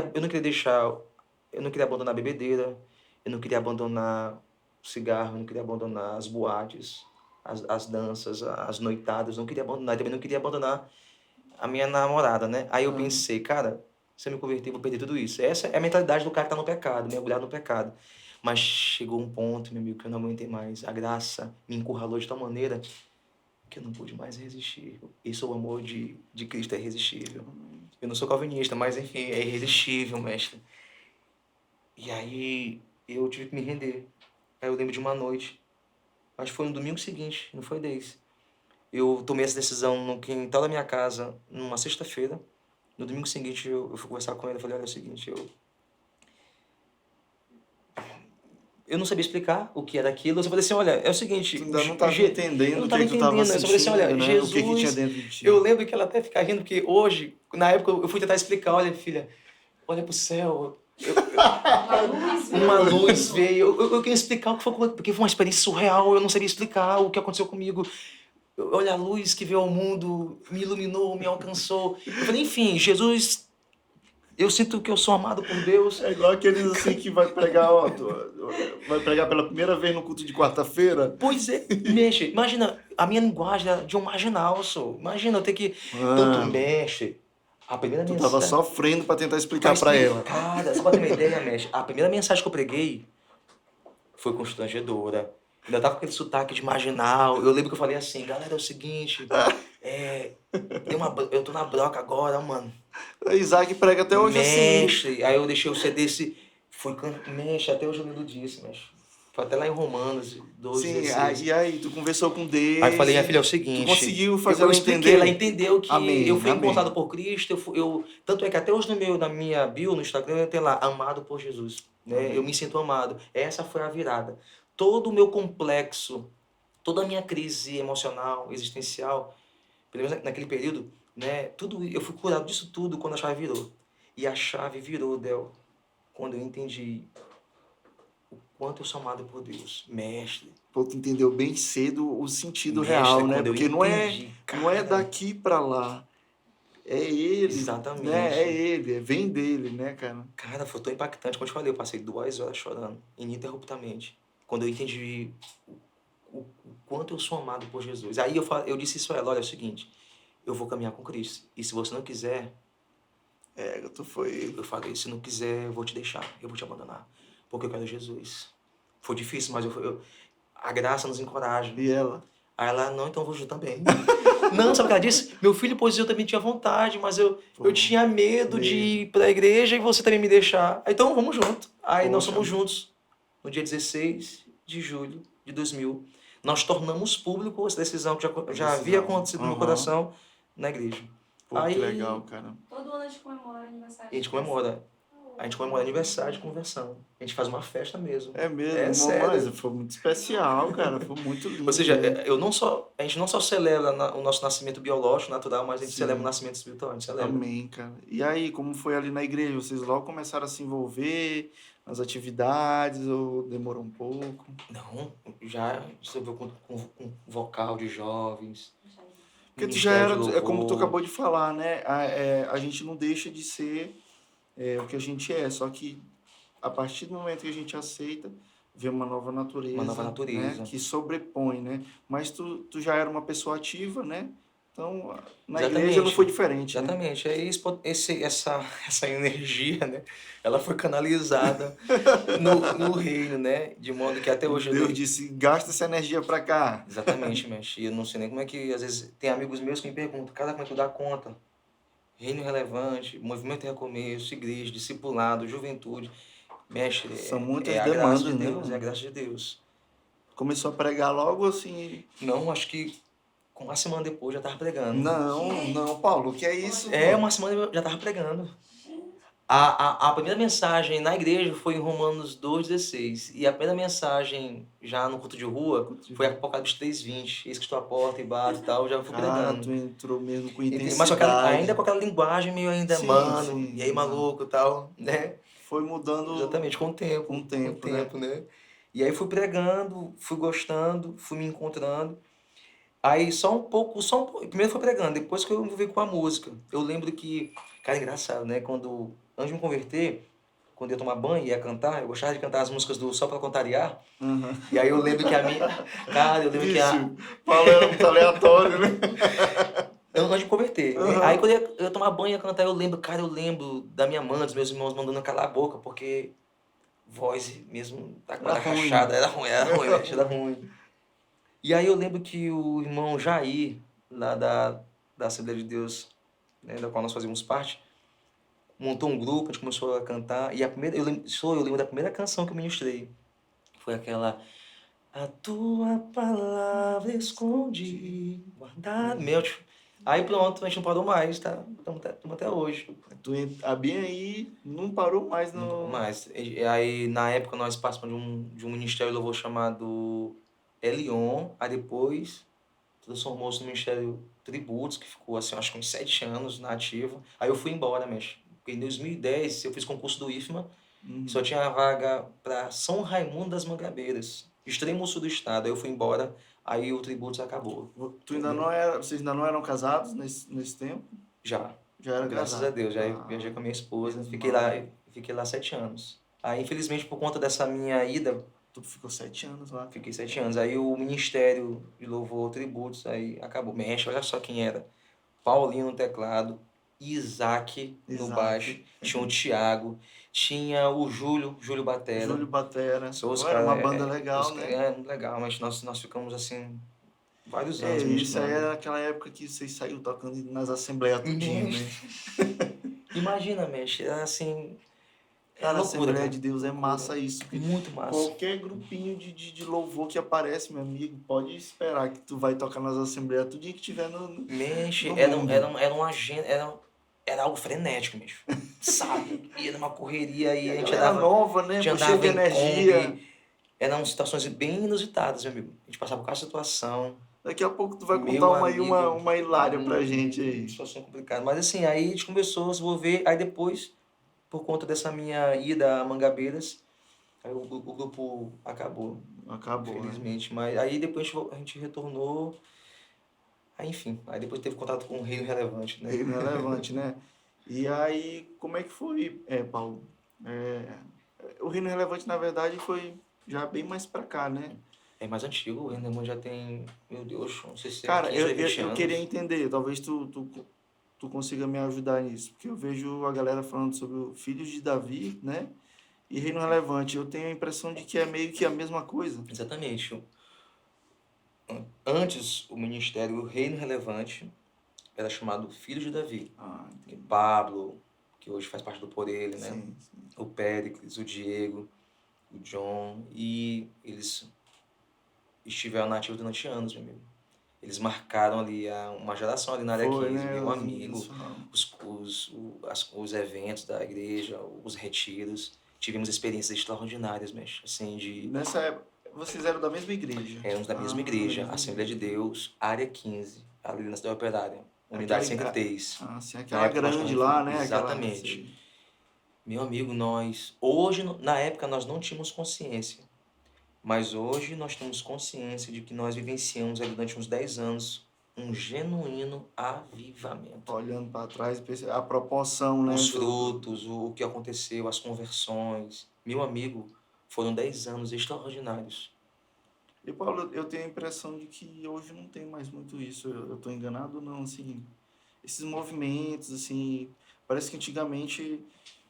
abandonar a bebedeira, eu não queria abandonar o cigarro, eu não queria abandonar as boates, as danças, as noitadas, eu não queria abandonar, eu também não queria abandonar a minha namorada, né? Aí eu Aham. pensei, cara, se eu me converter, eu vou perder tudo isso. Essa é a mentalidade do cara que tá no pecado, mergulhado no pecado. Mas chegou um ponto, meu amigo, que eu não aguentei mais. A graça me encurralou de tal maneira que eu não pude mais resistir. Isso, o amor de Cristo é irresistível. Eu não sou calvinista, mas enfim, é irresistível, mestre. E aí eu tive que me render. Aí eu lembro de uma noite, acho que foi no domingo seguinte, não foi desse. Eu tomei essa decisão no quintal da minha casa, numa sexta-feira. No domingo seguinte eu fui conversar com ele, eu falei, olha, é o seguinte, eu não sabia explicar o que era aquilo. Eu só falei assim, olha, é o Tu seguinte, ainda não estava Eu entendendo não o que estava é que tu estava entendendo. Eu só falei assim, olha, sentindo, né? O que é que tinha Jesus... dentro de Eu ti. lembro que ela até fica rindo, porque hoje, na época, eu fui tentar explicar, olha, filha, olha pro céu, uma luz veio. Eu queria explicar o que foi, porque foi uma experiência surreal, eu não sabia explicar o que aconteceu comigo. Olha a luz que veio ao mundo, me iluminou, me alcançou. Eu falei, enfim, Jesus Eu sinto que eu sou amado por Deus. É igual aqueles assim que vai pregar, ó, vai pregar pela primeira vez no culto de quarta-feira. Pois é, mexe. Imagina, a minha linguagem é de um marginal, sou. Imagina eu ter que. Tanto Mano, mexe. A primeira tu tava mensagem. sofrendo pra tentar Pra explicar pra ela. explicar, só pra ter uma ideia, mexe. A primeira mensagem que eu preguei foi constrangedora. Ainda tava com aquele sotaque de marginal. Eu lembro que eu falei assim, galera, é o seguinte. É, eu tô na broca agora, mano. Isaac prega até hoje assim. Mestre. Aí eu deixei o CD se. Mexe, até hoje eu lembro disso, mexe. Foi até lá em Romanos Sim, 2,16. e aí, tu conversou com Aí eu falei, minha Daisy, filha, é o tu seguinte, conseguiu fazer eu ela expliquei, ela entender? entendeu que eu Amém, fui encontrado amém. por Cristo, tanto é que até hoje na minha bio, no Instagram, eu tenho lá, amado por Jesus, né? Eu Amém. me sinto amado. Essa foi a virada. Todo o meu complexo, toda a minha crise emocional, existencial, pelo menos naquele período, né? Eu fui curado disso tudo quando a chave virou. E a chave virou, Del, quando eu entendi o quanto eu sou amado por Deus, mestre. Pô, tu entendeu bem cedo o sentido Mestre, real, né? quando eu Porque entendi, não é cara, daqui pra lá. É ele, né? É exatamente. ele, vem dele, né, cara? Cara, foi tão impactante. Como eu te falei, eu passei 2 horas chorando, ininterruptamente. Quando eu entendi o quanto eu sou amado por Jesus. Aí eu disse isso a ela, olha, é o seguinte, eu vou caminhar com Cristo. E se você não quiser, É, tu foi. eu falei, se não quiser, eu vou te deixar, eu vou te abandonar. Porque eu quero Jesus. Foi difícil, mas a graça nos encoraja. E ela? Aí ela, não, então eu vou junto também. Não, sabe o que ela disse? Meu filho, pois eu também tinha vontade, mas eu Pô, tinha medo de medo. ir pra igreja e você também me deixar. Aí, então vamos junto. Aí nós Poxa, fomos juntos no dia 16 de julho de 2000. Nós tornamos público essa decisão que a já havia decisão. acontecido no meu Aham. coração na igreja. Pô, que legal, Aí cara. Todo ano a gente comemora o aniversário a gente de comemora. A gente comemora conversão. aniversário de conversão. A gente faz uma festa mesmo. É mesmo, É mas sério. foi muito especial, cara. Foi muito Ou lindo seja, mesmo. a gente não só celebra o nosso nascimento biológico, natural, mas a gente celebra o Sim. nascimento espiritual, a gente celebra. Amém, cara. E aí, como foi ali na igreja? Vocês logo começaram a se envolver nas atividades ou demorou um pouco? Não, já sobre com vocal de jovens, Porque tu já ministério de era, é como tu louvor. acabou de falar, né? A gente não deixa de ser o que a gente é, só que a partir do momento que a gente aceita, vê uma nova Uma nova natureza, né? natureza. Que sobrepõe, né? Mas tu já era uma pessoa ativa, né? Então, na igreja não foi Exatamente. diferente, né? Exatamente. Aí essa energia, né? Ela foi canalizada no reino, né? De modo que até hoje eu Deus disse, gasta essa energia pra cá. exatamente, mexe. Eu não sei nem como é que, às vezes, tem amigos meus que me perguntam, cara, como é que tu dá conta? Reino relevante, movimento de recomeço, igreja, discipulado, juventude. Mestre, São é muitas a graça de demandas, né, Deus, é a mano? graça de Deus. Começou a pregar logo assim. Não, acho que com uma semana depois já tava pregando. Não, não, Paulo, que é isso, É, pô? uma semana eu já tava pregando. A primeira mensagem na igreja foi em Romanos 2,16. E a primeira mensagem já no culto de rua foi Apocalipse 3,20. Eis que estou à porta e bato e tal, já fui Ah, pregando. tu entrou mesmo com Mas só que ainda intensidade. com aquela linguagem meio ainda, Sim, mano, e sim, aí exato. maluco e tal, né? Foi mudando Exatamente, com o com o tempo, né? tempo, né? E aí fui pregando, fui gostando, fui me encontrando. Aí só um pouco, primeiro foi pregando, depois que eu me envolvi com a música. Eu lembro que, cara, engraçado, né? Antes de me converter, quando eu ia tomar banho e ia cantar, eu gostava de cantar as músicas do Só Pra Contrariar. Aham. E aí eu lembro que a minha, cara, eu lembro que Vixe, Paulo era muito aleatório, né? antes de me converter, né? Aí Aham. quando eu ia tomar banho e ia cantar, eu lembro da minha mãe, dos meus irmãos mandando calar a boca, porque voz mesmo, tá com Era ela ruim. rachada, era ruim, né? Era ruim. E aí eu lembro que o irmão Jair, lá da Assembleia de Deus, né, da qual nós fazíamos parte, montou um grupo, a gente começou a cantar, e eu lembro da primeira canção que eu ministrei. Foi aquela, a tua palavra escondi, guardada, meu, tio. Aí pronto, a gente não parou mais, tá? Estamos até hoje. A Bia aí não parou mais Não parou no. mais. E aí, na época, nós participamos de um ministério de louvor chamado Elion, aí depois transformou-se no Ministério Tributos, que ficou, assim, acho que uns 7 anos na ativa. Aí eu fui embora, mas porque em 2010 eu fiz concurso do IFMA, só Uhum. tinha vaga para São Raimundo das Mangabeiras, extremo sul do estado. Aí eu fui embora, aí o Tributos acabou, Tu ainda não entendeu? era, vocês ainda não eram casados nesse tempo? Já. Já era Graças casado. a Deus, já Ah, viajei com a minha esposa, menos fiquei lá 7 anos. Aí, infelizmente, por conta dessa minha ida, Tu ficou 7 anos lá. fiquei 7 anos. Aí o Ministério de Louvor, Tributos, aí acabou. Mexe, olha só quem era. Paulinho no teclado, Isaac no baixo, Isaac. tinha o Thiago, tinha o Júlio Batera. Júlio Batera. São os Era caras, uma banda legal, né? é muito legal, mas nós ficamos assim, vários É, anos isso aí ministrando. era aquela época que vocês saíram tocando nas assembleias tudinho, né? Imagina, mexe, era assim, era Cara, a loucura, Assembleia cara. de Deus é Loucura. massa isso. Porque Muito massa. qualquer grupinho de louvor que aparece, meu amigo, pode esperar que tu vai tocar nas assembleias tudinho que tiver Mexe, no era, mundo. era uma agenda, era algo frenético, mesmo. Sabe? Ia numa correria E e a a gente galera nova, né? Pô, cheia andava de em energia. Kombi. Eram situações bem inusitadas, meu amigo. A gente passava por cada situação. Daqui a pouco tu vai contar Meu uma aí, amigo, uma hilária pra gente uma aí. situação complicada. Mas assim, aí a gente começou a se envolver. Aí depois, por conta dessa minha ida a Mangabeiras, aí o grupo acabou, Acabou, né? infelizmente. Mas aí depois a gente retornou. Aí enfim, aí depois teve contato com o Reino Relevante, né? Reino relevante, né? E aí, como é que foi, Paulo? É, o Reino Relevante, na verdade, foi já bem mais pra cá, né? É mais antigo, o Reino Relevante já tem, meu Deus, não sei se é Cara, 15 ou 20 eu queria anos. entender, talvez tu consiga me ajudar nisso, porque eu vejo a galera falando sobre o Filhos de Davi, né? E Reino Relevante. Eu tenho a impressão de que é meio que a mesma coisa. Exatamente. Antes, o ministério o Reino Relevante era chamado Filho de Davi. Ah, O entendi. Pablo, que hoje faz parte do Por Ele, né? Sim, sim. O Péricles, o Diego, o John, e eles estiveram nativos durante anos, meu amigo. Eles marcaram ali uma geração ali na área Foi, 15, né? meu Eu vi amigo, isso. os eventos da igreja, os retiros. Tivemos experiências extraordinárias, mas assim, Nessa época, vocês eram da mesma igreja? éramos da mesma Ah, da igreja, mesma Assembleia de igreja. Deus, área 15, ali na cidade operária, Aquela, unidade 103. assim, Na aquela época nós grande estávamos lá, né? Aquela, exatamente. Meu amigo, hoje, na época, nós não tínhamos consciência, mas hoje nós temos consciência de que nós vivenciamos ali durante uns 10 anos um genuíno avivamento. olhando para trás, a proporção, né? Os frutos, o que aconteceu, as conversões. Meu amigo, foram 10 anos extraordinários. E, Paulo, eu tenho a impressão de que hoje não tem mais muito isso. Eu estou enganado ou não? Assim, esses movimentos, assim, parece que antigamente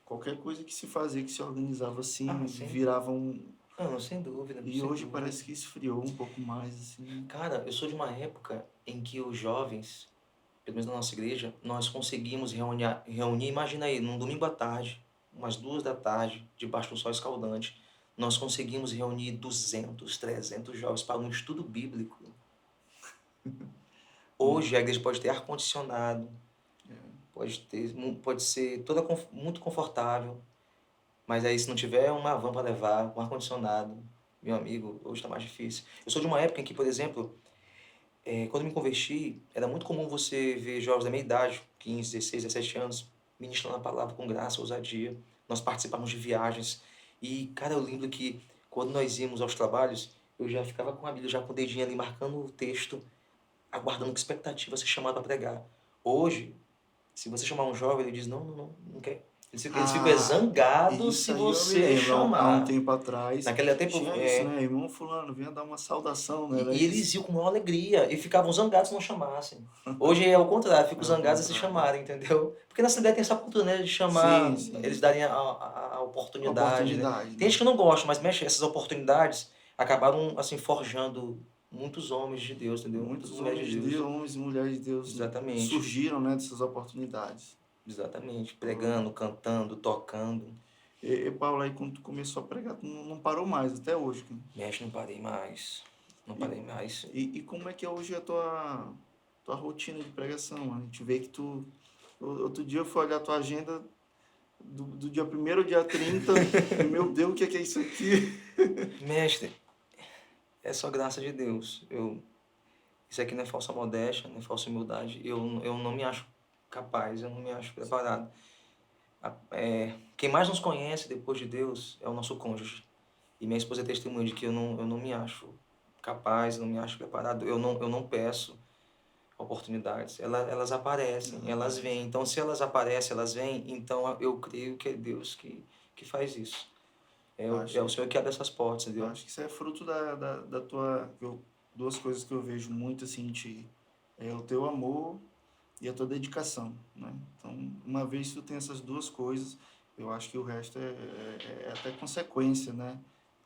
qualquer coisa que se fazia, que se organizava assim, Sim. virava um. Não, sem dúvida. E sem hoje dúvida. parece que esfriou um pouco mais, assim. Cara, eu sou de uma época em que os jovens, pelo menos na nossa igreja, nós conseguimos reunir, imagina aí, num domingo à tarde, umas 2 da tarde, debaixo do sol escaldante, nós conseguimos reunir 200, 300 jovens para um estudo bíblico. Hoje a igreja pode ter ar-condicionado, pode ser toda muito confortável, mas aí se não tiver uma van para levar, um ar-condicionado, meu amigo, hoje está mais difícil. Eu sou de uma época em que, por exemplo, quando eu me converti, era muito comum você ver jovens da minha idade, 15, 16, 17 anos, ministrando a palavra com graça, ousadia. Nós participávamos de viagens. E, cara, eu lembro que quando nós íamos aos trabalhos, eu já ficava com a Bíblia, já com o dedinho ali, marcando o texto, aguardando com expectativa ser chamado para pregar. Hoje, se você chamar um jovem, ele diz, não quer. Eles ficam zangados Isso se aí eu me você lembro. Há um chamar. tempo atrás, Naquele tempo, tinha isso, né? Irmão fulano, venha dar uma saudação, né? Era E isso. eles iam com maior alegria e ficavam zangados se não chamassem. Hoje é o contrário, ficam É o zangados se contrário. chamarem, entendeu? Porque na Assembleia tem essa cultura, né, de chamar, Sim, sim. eles darem a oportunidade, né? Oportunidade, Tem né? gente que não gosta, mas mexe, essas oportunidades acabaram, assim, forjando muitos homens de Deus, entendeu? Muitas Muitos mulheres homens de de Deus. Deus, homens e mulheres de Deus Exatamente. surgiram, né, dessas oportunidades. Exatamente. Pregando, cantando, tocando. E Paulo, aí quando tu começou a pregar, tu não parou mais, até hoje. Cara. Mexe, não parei mais. Não E, parei mais. e como é que é hoje a tua rotina de pregação? A gente vê que tu... Outro dia eu fui olhar a tua agenda do dia 1º ao dia 30. E, meu Deus, o que é isso aqui? Mestre, é só graça de Deus. Isso aqui não é falsa modéstia, não é falsa humildade. Eu não me acho capaz, eu não me acho preparado. Quem mais nos conhece depois de Deus é o nosso cônjuge. E minha esposa é testemunha de que eu não me acho capaz, eu não me acho preparado. Eu não peço oportunidades. Elas aparecem, elas vêm. Então, se elas aparecem, elas vêm, então eu creio que é Deus que faz isso. É o Senhor que abre essas portas, Eu entendeu? acho que isso é fruto da tua... duas coisas que eu vejo muito assim em ti. É o teu amor e a tua dedicação, né? Então, uma vez que tu tem essas duas coisas, eu acho que o resto é até consequência, né?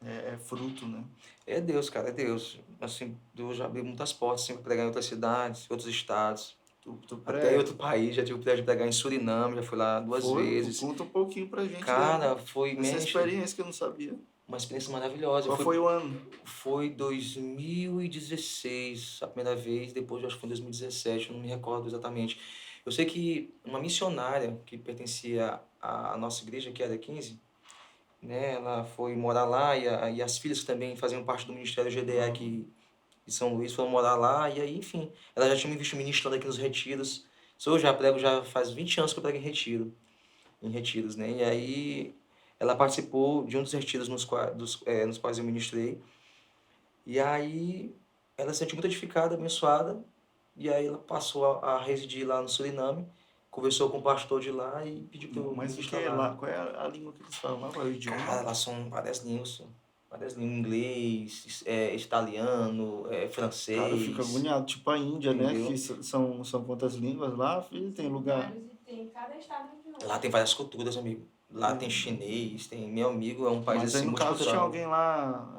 É fruto, né? É Deus, cara, é Deus. Assim, Deus já abriu muitas portas, assim, para pregar em outras cidades, outros estados, Tu até em outro país. Já tive o privilégio de pregar em Suriname, já fui lá duas vezes. conta um pouquinho pra gente Cara, foi, dessa mexe, experiência que eu não sabia. uma experiência maravilhosa. Qual foi o ano? Foi 2016 a primeira vez, depois eu acho que foi 2017, eu não me recordo exatamente. Eu sei que uma missionária que pertencia à nossa igreja, que era 15, né, ela foi morar lá e as filhas que também faziam parte do Ministério GDE aqui de São Luís foram morar lá e aí, enfim, ela já tinha me visto ministrando aqui nos retiros. Eu já prego, já faz 20 anos que eu prego em retiros, né? E aí ela participou de um dos retiros nos quais eu ministrei. E aí ela se sentiu muito edificada, abençoada, e aí ela passou a residir lá no Suriname, conversou com o pastor de lá e pediu para eu Mas o que ministrar é lá. lá? Qual é a língua que eles falam lá? Qual é o idioma? Cara, lá são várias línguas, só. Várias línguas, inglês, italiano, Cara, eu fico francês, agoniado. Tipo a Índia, né? Que entendeu? são quantas línguas lá, filho? Tem lugar. Vários e tem cada estado de um. Lá tem várias culturas, amigo. Lá tem chinês, tem... Meu amigo é um país Mas aí, assim no caso, tinha multicultural. alguém lá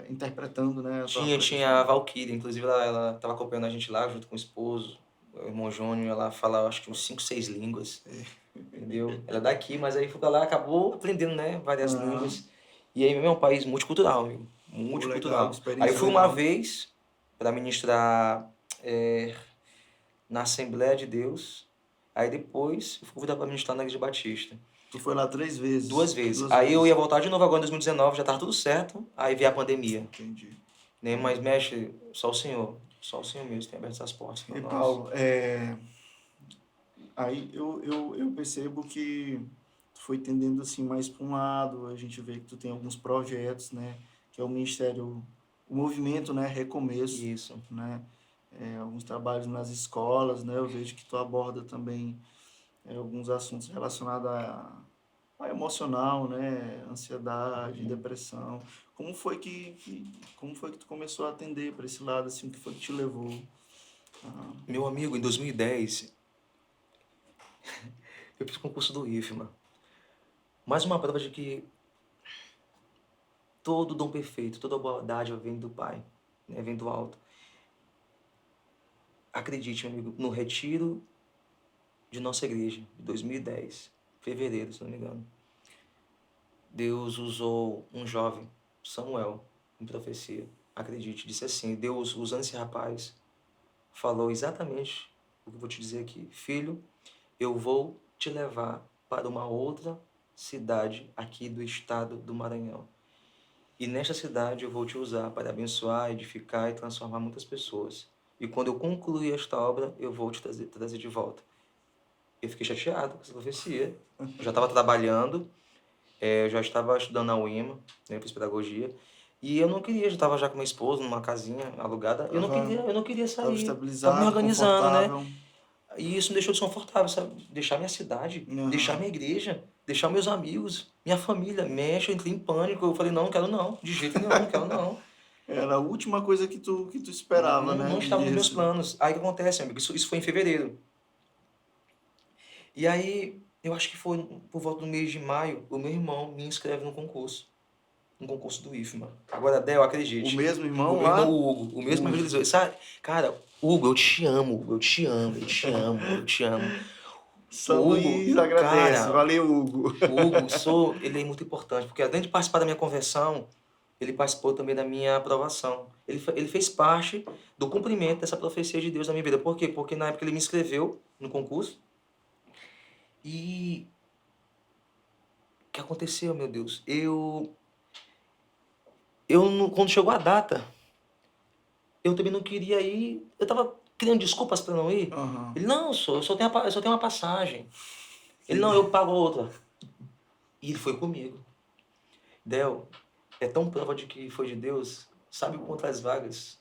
interpretando, né? A tua Tinha a pregação. Valkyria, inclusive ela estava acompanhando a gente lá junto com o esposo, o irmão Jônio, ela fala acho que uns 5, 6 línguas, entendeu? Ela é daqui, mas aí foi pra lá, acabou aprendendo, né, várias Aham. línguas. E aí mesmo é um país multicultural, amigo, Pô, legal, multicultural. Aí eu experiência fui uma legal. vez para ministrar na Assembleia de Deus, aí depois eu fui convidado para ministrar na Igreja Batista. Tu foi lá 3 vezes. 2 vezes. Duas Aí eu ia vezes. voltar de novo agora em 2019, já tava tudo certo, aí veio a pandemia. Entendi. Né? Mas mexe, só o Senhor mesmo tem aberto essas portas para E nós. Paulo, aí eu percebo que tu foi tendendo assim mais para um lado, a gente vê que tu tem alguns projetos, né? Que é o Ministério, o movimento, né? Recomeço, Isso. né? Alguns trabalhos nas escolas, né? Eu vejo que tu aborda também alguns assuntos relacionados a emocional, né? Ansiedade, depressão. Como foi que tu começou a atender para esse lado, assim, o que foi que te levou? Meu amigo, em 2010, eu fiz concurso do IFMA. Mais uma prova de que todo dom perfeito, toda boa dádiva vem do Pai, né? Vem do alto. Acredite, meu amigo, no retiro de nossa igreja, de 2010, fevereiro, se não me engano, Deus usou um jovem, Samuel, em profecia. Acredite, disse assim, Deus, usando esse rapaz, falou exatamente o que eu vou te dizer aqui. Filho, eu vou te levar para uma outra cidade aqui do estado do Maranhão. E nesta cidade eu vou te usar para abençoar, edificar e transformar muitas pessoas. E quando eu concluir esta obra, eu vou te trazer de volta. Eu fiquei chateado com essa profecia. Eu já estava trabalhando, eu já estava estudando na UEMA, né, eu fiz pedagogia. E eu não queria, já estava já com minha esposa numa casinha alugada. Eu não queria Tava sair. Estava me estabilizado, organizando, né? confortável. E isso me deixou desconfortável, sabe? Deixar minha cidade, deixar Aham. minha igreja, deixar meus amigos, minha família. Mexe, eu entrei em pânico. Eu falei, não quero não. De jeito nenhum, não quero não. Era a última coisa que tu Não, esperava, não, né? não estava nos meus planos. Aí o que acontece, amigo? Isso foi em fevereiro. E aí, eu acho que foi por volta do mês de maio, o meu irmão me inscreve no concurso. Um concurso do IFMA. Agora, Del, O acredite. mesmo O irmão meu irmão lá, Hugo, o mesmo o realizou. Sabe? Cara, Hugo, eu te amo, eu te amo, eu te amo, eu te amo. São O Hugo, Luís agradece. cara, Valeu, Hugo. o Hugo, ele é muito importante, porque além de participar da minha conversão, ele participou também da minha aprovação. Ele fez parte do cumprimento dessa profecia de Deus na minha vida. Por quê? Porque na época ele me inscreveu no concurso e o que aconteceu, meu Deus? Quando chegou a data, eu também não queria ir, eu tava criando desculpas para não ir. Aham. Ele, não, eu só tenho uma passagem. Ele, não, eu pago a outra. E ele foi comigo. Del, é tão prova de que foi de Deus. Sabe quantas vagas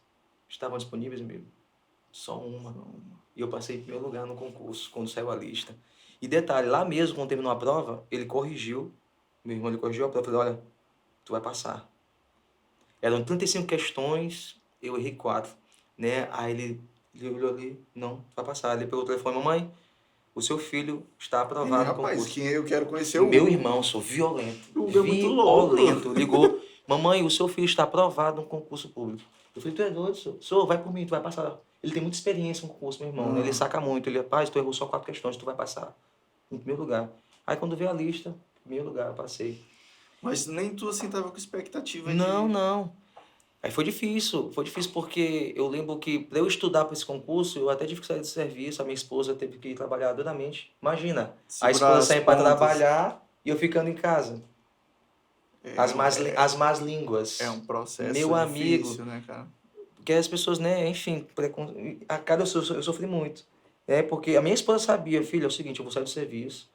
estavam disponíveis, amigo? Só uma. E eu passei em primeiro lugar no concurso, quando saiu a lista. E detalhe, lá mesmo, quando terminou a prova, ele corrigiu. Meu irmão, ele corrigiu a prova. Eu falei, olha, tu vai passar. Eram 35 questões, eu errei 4. Né? Aí ele olhou ali, não, tu vai passar. Ele pegou o telefone, mamãe, o seu filho está aprovado no Rapaz, concurso. quem eu quero conhecer o Meu Hugo. irmão, sou violento. O Hugo é muito louco. Violento. Ligou, mamãe, o seu filho está aprovado no concurso público. Eu falei, tu é doido, senhor? Senhor, vai por mim, tu vai passar. Ele tem muita experiência no concurso, meu irmão. Né? Ele saca muito. Ele, rapaz, tu errou só 4 questões, tu vai passar. Em primeiro lugar. Aí quando veio a lista, em primeiro lugar, eu passei. Mas nem tu assim tava com expectativa Não, de... não. Aí foi difícil porque eu lembro que para eu estudar para esse concurso, eu até tive que sair do serviço, a minha esposa teve que ir trabalhar duramente. Imagina, a segurar esposa as saindo para pontas. trabalhar e eu ficando em casa. As más línguas. É um processo Meu amigo, difícil, né, cara? porque as pessoas, né, enfim, a cada eu sofri muito. É porque a minha esposa sabia, filha, é o seguinte, eu vou sair do serviço,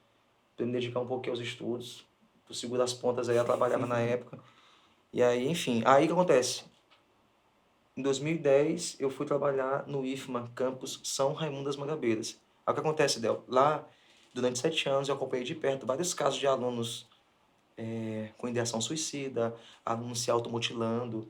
para me dedicar um pouquinho aos estudos, tu segura as pontas aí, ela trabalhava na época. E aí, enfim, aí o que acontece? Em 2010, eu fui trabalhar no IFMA, campus São Raimundo das Mangabeiras. Aí o que acontece, Del? Lá, durante 7 anos, eu acompanhei de perto vários casos de alunos com ideação suicida, alunos se automutilando,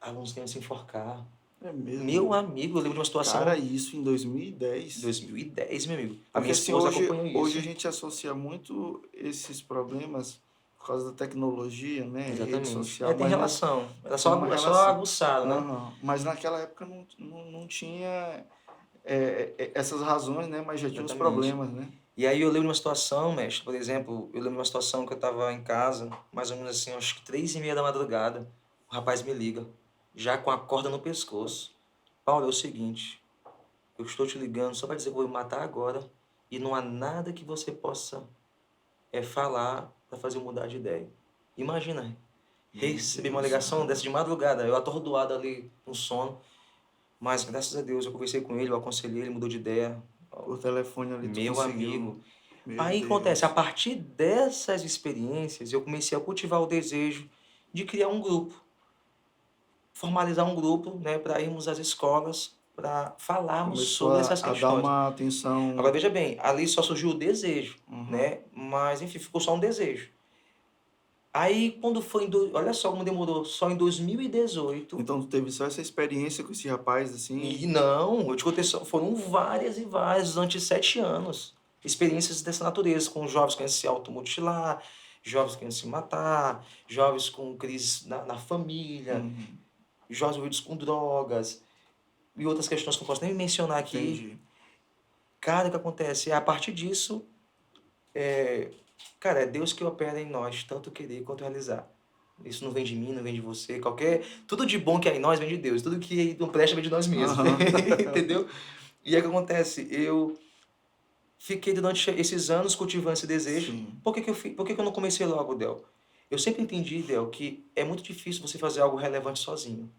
alunos querendo se enforcar. É mesmo. Meu amigo, eu lembro de uma situação... Cara, isso em 2010. 2010, meu amigo. A Porque minha assim, esposa acompanhou isso. hoje a gente associa muito esses problemas por causa da tecnologia, né? Rede Exatamente. social. Tem mas relação. Era tem só, uma é só relação. aguçado, né? Aham. Mas naquela época não tinha essas razões, né? Mas já tinha os Exatamente. problemas, né? E aí eu lembro de uma situação, mestre, por exemplo, eu lembro de uma situação que eu estava em casa, mais ou menos assim, acho que 3h30 da madrugada, o rapaz me liga, já com a corda no pescoço. Paulo, é o seguinte, eu estou te ligando só para dizer que eu vou me matar agora e não há nada que você possa falar para fazer eu mudar de ideia. Imagina, recebi uma ligação dessa de madrugada, eu atordoado ali no sono, mas graças a Deus eu conversei com ele, eu aconselhei, ele mudou de ideia. Por telefone ali tu Meu conseguiu. amigo. Meu Aí Deus. acontece, a partir dessas experiências, eu comecei a cultivar o desejo de criar um grupo, formalizar um grupo, né, para irmos às escolas, para falarmos Começou sobre essas a dar questões. uma atenção. Agora veja bem, ali só surgiu o desejo, Uhum. né? Mas enfim, ficou só um desejo. Aí quando foi olha só como demorou, só em 2018. Então tu teve só essa experiência com esse rapaz, E assim? não, eu te contei, foram várias e várias durante 7 anos. Experiências dessa natureza, com jovens querendo se automutilar, jovens querendo se matar, jovens com crises na família, Uhum. jovens envolvidos com drogas e outras questões que eu não posso nem mencionar aqui. Entendi. Cara, o que acontece? A partir disso, cara, é Deus que opera em nós, tanto querer quanto realizar. Isso não vem de mim, não vem de você. Tudo de bom que há em nós vem de Deus. Tudo que não presta vem de nós mesmos. Aham. Entendeu? E aí o que acontece? Eu fiquei durante esses anos cultivando esse desejo. Sim. Por que que eu não comecei logo, Del? Eu sempre entendi, Del, que é muito difícil você fazer algo relevante sozinho.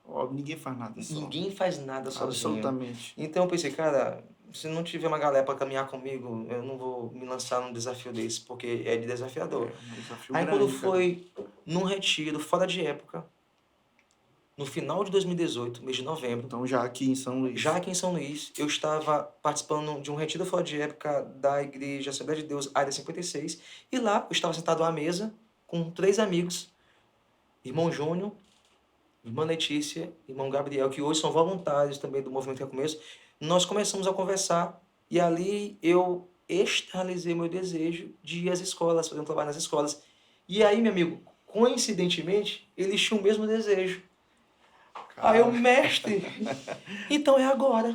Óbvio, ninguém faz nada só. Ninguém faz nada sozinho. Absolutamente. Então eu pensei, cara, se não tiver uma galera para caminhar comigo, eu não vou me lançar num desafio desse, porque é de desafiador. É um desafio Aí grande, quando foi num retiro, fora de época, no final de 2018, mês de novembro, Então já aqui em São Luís. já aqui em São Luís, eu estava participando de um retiro fora de época da Igreja Assembleia de Deus, Área 56, e lá eu estava sentado à mesa com 3 amigos, irmão Júnior, irmã Letícia, irmão Gabriel, que hoje são voluntários também do Movimento Recomeço. Nós começamos a conversar e ali eu externalizei meu desejo de ir às escolas, fazer um trabalho nas escolas. E aí, meu amigo, coincidentemente, eles tinham o mesmo desejo. Aí eu, mestre, então é agora.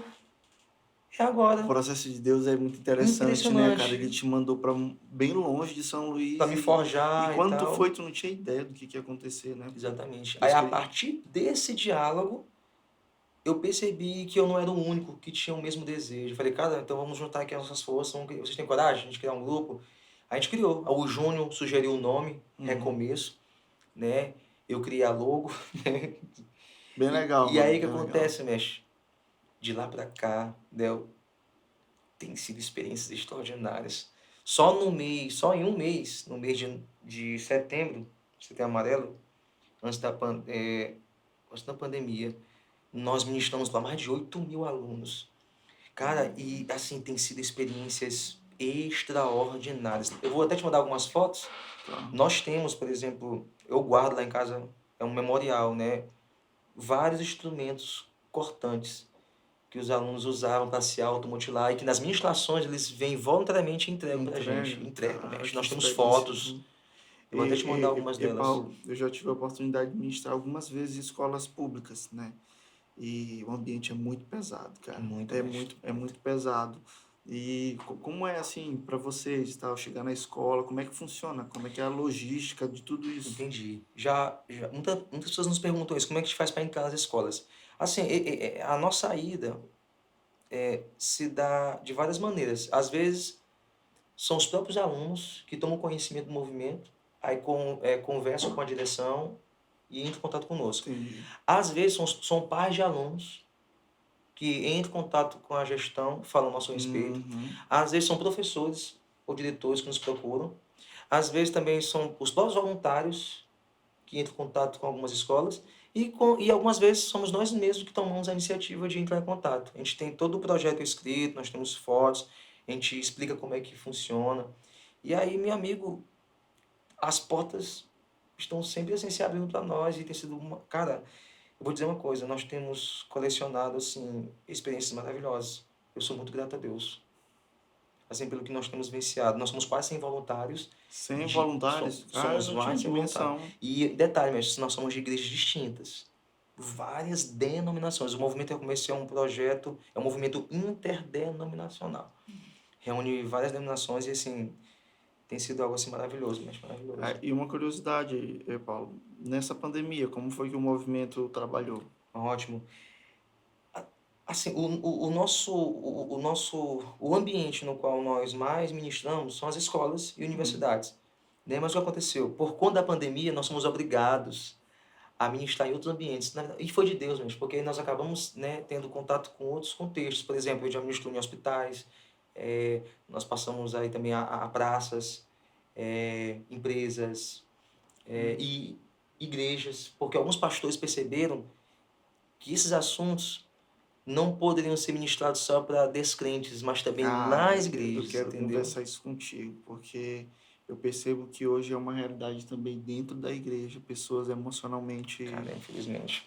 É agora. O processo de Deus é muito interessante, né, Impressionante. cara? Ele te mandou para bem longe de São Luís. Pra me forjar E quando e tu tal. foi, tu não tinha ideia do que ia acontecer, né? Exatamente. Deus Aí, a queria- partir desse diálogo, eu percebi que eu não era o único que tinha o mesmo desejo. Eu falei, cara, então vamos juntar aqui as nossas forças. Vocês têm coragem de a gente criar um grupo? A gente criou. O Júnior sugeriu o nome, Recomeço, né? Eu criei a logo. Né? Bem legal, E aí o que mano, bem acontece, mestre? De lá pra cá, Del, tem sido experiências extraordinárias. Só em um mês, no mês de setembro amarelo, antes da pandemia, Nós ministramos para mais de 8.000 alunos. Cara, e assim, tem sido experiências extraordinárias. Eu vou até te mandar algumas fotos. Tá. Nós temos, por exemplo, eu guardo lá em casa, é um memorial, né? Vários instrumentos cortantes que os alunos usavam para se automutilar e que nas ministrações eles vêm voluntariamente e entregam pra gente. Entrega? Entregam, Cara, mestre. que Nós temos experiência. fotos. Eu vou até te mandar algumas delas. Paulo, eu já tive a oportunidade de ministrar algumas vezes em escolas públicas, né? E o ambiente é muito pesado, cara. Muito, mestre. É muito pesado. E como é assim para vocês, tal, chegar na escola, como é que funciona? Como é que é a logística de tudo isso? Entendi. Muitas pessoas nos perguntam isso, como é que a gente faz para entrar nas escolas? Assim, a nossa ida se dá de várias maneiras. Às vezes, são os próprios alunos que tomam conhecimento do movimento, aí conversam com a direção e entram em contato conosco. Entendi. Às vezes, são pais de alunos que entram em contato com a gestão, falam a nosso respeito. Uhum. Às vezes, são professores ou diretores que nos procuram. Às vezes, também são os próprios voluntários que entram em contato com algumas escolas. E algumas vezes somos nós mesmos que tomamos a iniciativa de entrar em contato. A gente tem todo o projeto escrito, nós temos fotos, a gente explica como é que funciona. E aí, meu amigo, as portas estão sempre assim se abrindo para nós e tem sido uma... Cara, eu vou dizer uma coisa, nós temos colecionado assim experiências maravilhosas. Eu sou muito grato a Deus. Assim, pelo que nós temos vivenciado. Nós somos quase 100 voluntários. 100 voluntários? Cara, eu Somos não tinha mais de 100 voluntários. dimensão. E detalhe, mestre, nós somos de igrejas distintas. Várias denominações. O Movimento Recomeço é um projeto, é um movimento interdenominacional. Reúne várias denominações e assim, tem sido algo assim maravilhoso, mas maravilhoso. E uma curiosidade, Paulo, nessa pandemia, como foi que o movimento trabalhou? Ótimo. Assim, o ambiente no qual nós mais ministramos são as escolas e universidades. Né? Mas o que aconteceu? Por conta da pandemia, nós somos obrigados a ministrar em outros ambientes. E foi de Deus mesmo, porque nós acabamos, né, tendo contato com outros contextos. Por exemplo, eu já ministro em hospitais, nós passamos aí também a praças, empresas e igrejas, porque alguns pastores perceberam que esses assuntos não poderiam ser ministrados só para descrentes, mas também Cara, nas eu igrejas, quero entendeu? conversar isso contigo, porque eu percebo que hoje é uma realidade também dentro da igreja, pessoas emocionalmente Cara, infelizmente.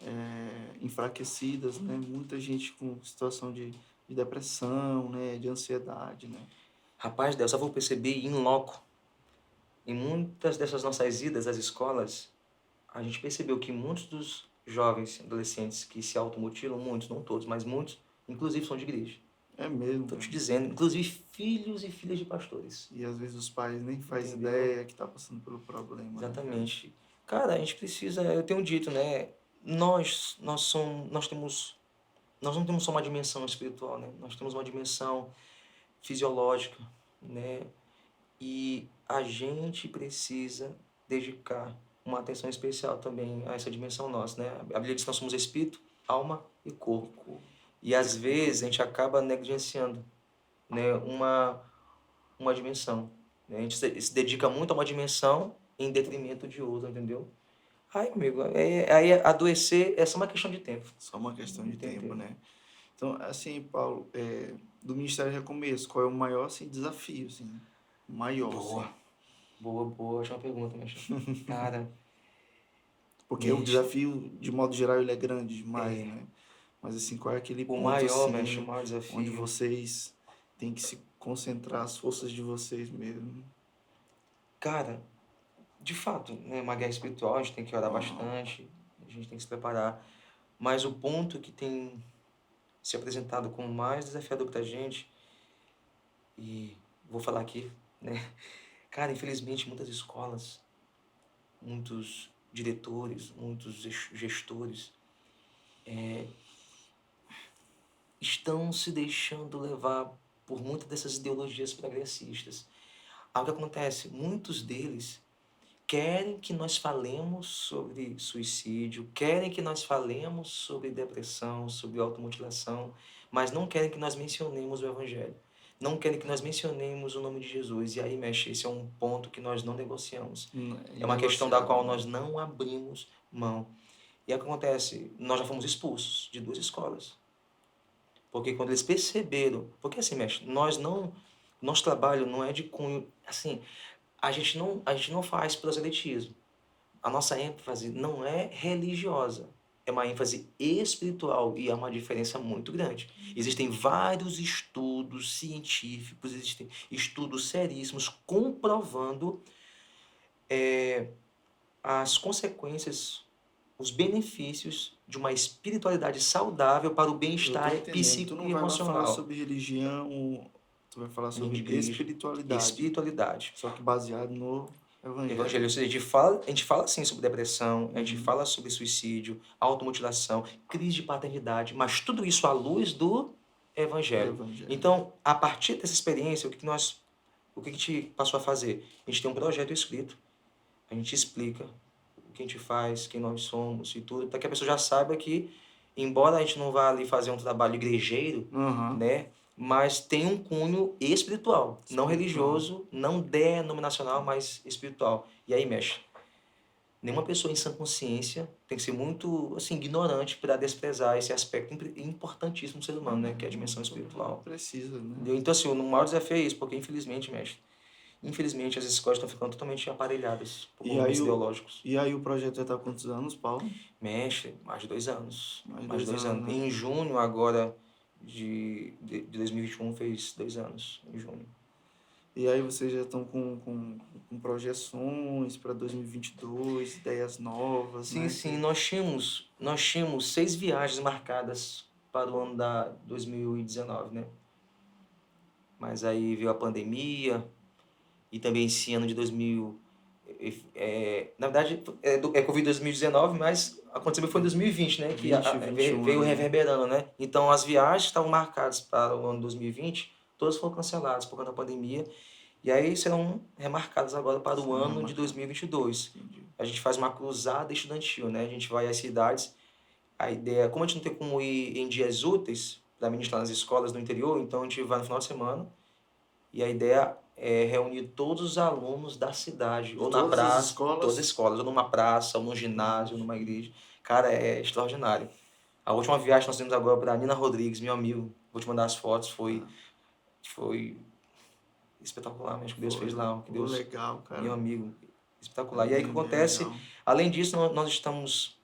enfraquecidas, né? Muita gente com situação de depressão, né? De ansiedade, né? Rapaz, Deus, só vou perceber em loco. Em muitas dessas nossas idas às escolas, a gente percebeu que muitos dos jovens, adolescentes que se automutilam, muitos, não todos, mas muitos, inclusive são de igreja. É mesmo, Estou te cara. dizendo, inclusive filhos e filhas de pastores. E às vezes os pais nem fazem Entendeu? ideia que tá passando pelo problema, né, cara? Exatamente. Cara, a gente precisa, eu tenho dito, né? Nós não temos só uma dimensão espiritual, né? Nós temos uma dimensão fisiológica, né? E a gente precisa dedicar uma atenção especial também a essa dimensão nossa, né? A Bíblia diz que nós somos espírito, alma e corpo. E às vezes a gente acaba negligenciando, né, uma dimensão. Né? A gente se dedica muito a uma dimensão em detrimento de outra, entendeu? Ai, amigo, aí adoecer é só uma questão de tempo. Só uma questão de Entendeu? tempo, né? Então, assim, Paulo, do Ministério Recomeço, qual é o maior, assim, desafio, assim? O maior, Boa. assim? Boa, ótima pergunta, Mestre. Cara, Porque o Mestre, desafio, de modo geral, ele é grande demais, né? Mas, assim, qual é aquele o ponto, maior, assim, Mestre, o maior onde desafio. vocês têm que se concentrar as forças de vocês mesmo? Cara, de fato, né, uma guerra espiritual, a gente tem que orar bastante, a gente tem que se preparar. Mas o ponto que tem se apresentado como mais desafiador pra gente, e vou falar aqui, né? Cara, infelizmente, muitas escolas, muitos diretores, muitos gestores estão se deixando levar por muitas dessas ideologias progressistas. Aí o que acontece? Muitos deles querem que nós falemos sobre suicídio, querem que nós falemos sobre depressão, sobre automutilação, mas não querem que nós mencionemos o Evangelho. Não querem que nós mencionemos o nome de Jesus. E aí, mexe, esse é um ponto que nós não negociamos. É uma questão da qual nós não abrimos mão. E aí o que acontece? Nós já fomos expulsos de 2 escolas. Porque quando eles perceberam... Porque assim, mestre, nosso trabalho não é de cunho... Assim, a gente não faz proselitismo. A nossa ênfase não é religiosa. É uma ênfase espiritual e é uma diferença muito grande. Existem vários estudos científicos, existem estudos seríssimos comprovando as consequências, os benefícios de uma espiritualidade saudável para o Eu tô bem-estar entendendo. Tu psíquico não e vai lá falar emocional. sobre religião, tu vai falar sobre Igreja, espiritualidade. espiritualidade. Só que baseado no evangelho. Evangelho, ou seja, a gente fala sim sobre depressão, a gente fala sobre suicídio, automutilação, crise de paternidade, mas tudo isso à luz do evangelho. Evangelho. Então, a partir dessa experiência, o que a gente passou a fazer? A gente tem um projeto escrito, a gente explica o que a gente faz, quem nós somos e tudo, para que a pessoa já saiba que, embora a gente não vá ali fazer um trabalho igrejeiro, Aham. né? Mas tem um cunho espiritual, não Espiritual. religioso, não denominacional, mas espiritual. E aí, mexe. Nenhuma pessoa em sã consciência tem que ser muito assim ignorante para desprezar esse aspecto importantíssimo do ser humano, né? Que é a dimensão espiritual. Precisa, né? Entendeu? Então, assim, o maior desafio é isso, porque infelizmente, mestre, infelizmente as escolas estão ficando totalmente aparelhadas por E movimentos aí, ideológicos. e aí o projeto já está há quantos anos, Paulo? Mestre, mais de 2 anos. Mais de 2 anos, né? Em junho agora de 2021 fez 2 anos, em junho. E aí vocês já estão com projeções para 2022, ideias novas, Sim, né? sim, nós tínhamos 6 viagens marcadas para o ano da 2019, né? Mas aí veio a pandemia e também esse ano de 2000, na verdade é Covid 2019, mas aconteceu foi em 2020, né? Que 20, 21, veio né? reverberando, né? Então as viagens que estavam marcadas para o ano 2020, todas foram canceladas por causa da pandemia. E aí serão remarcadas agora para o Serão ano de remarcadas. 2022. Entendi. A gente faz uma cruzada estudantil, né? A gente vai às cidades. A ideia, como a gente não tem como ir em dias úteis para ministrar nas escolas do interior, então a gente vai no final de semana. E a ideia é reunir todos os alunos da cidade, ou na Todas as praça, escolas? todas as escolas, ou numa praça, ou num ginásio, ou numa igreja. Cara, é extraordinário. A última viagem que nós fizemos agora para Nina Rodrigues, meu amigo, vou te mandar as fotos, foi espetacular mesmo, o que Deus fez lá, o que Deus, Legal, cara. meu amigo, espetacular. E aí o que Bem acontece, legal. além disso, nós estamos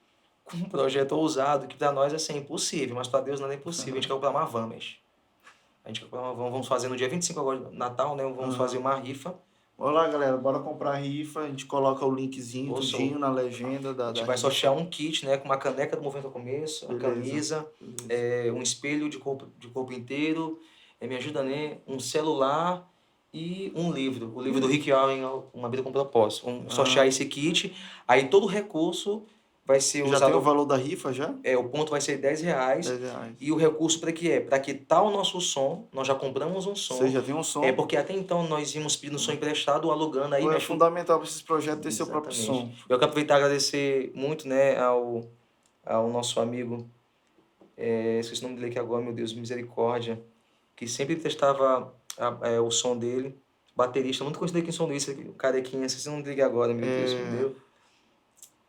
com um projeto ousado, que para nós é assim, impossível, mas para Deus nada é impossível. A gente quer comprar uma van, mas a gente quer comprar uma van, vamos fazer no dia 25 agora, Natal, né? Vamos fazer uma rifa. Olha lá, galera, bora comprar rifa. A gente coloca o linkzinho, Ouça, tudinho na legenda A da gente vai rifa. sortear um kit, né, com uma caneca do Movimento ao Começo, a Beleza, camisa, beleza. um espelho de corpo inteiro, Me Ajuda, né, um celular e um livro. O livro do Rick Warren, Uma Vida com Propósito. Vamos sortear esse kit. Aí todo o recurso vai ser Já usado. tem o valor da rifa já? O ponto vai ser R$10. R$10. E o recurso para que é? Para quitar o nosso som. Nós já compramos um som. Você já tem um som? Porque até então nós íamos pedindo som emprestado ou alugando aí. É fundamental para esses projetos ter seu próprio som. Eu quero aproveitar e agradecer muito, né, ao nosso amigo, esqueci o nome dele aqui agora, meu Deus, misericórdia, que sempre testava o som dele, baterista, muito conhecido aqui em São Luís, o carequinha, esqueci o nome dele agora, meu Deus, meu Deus.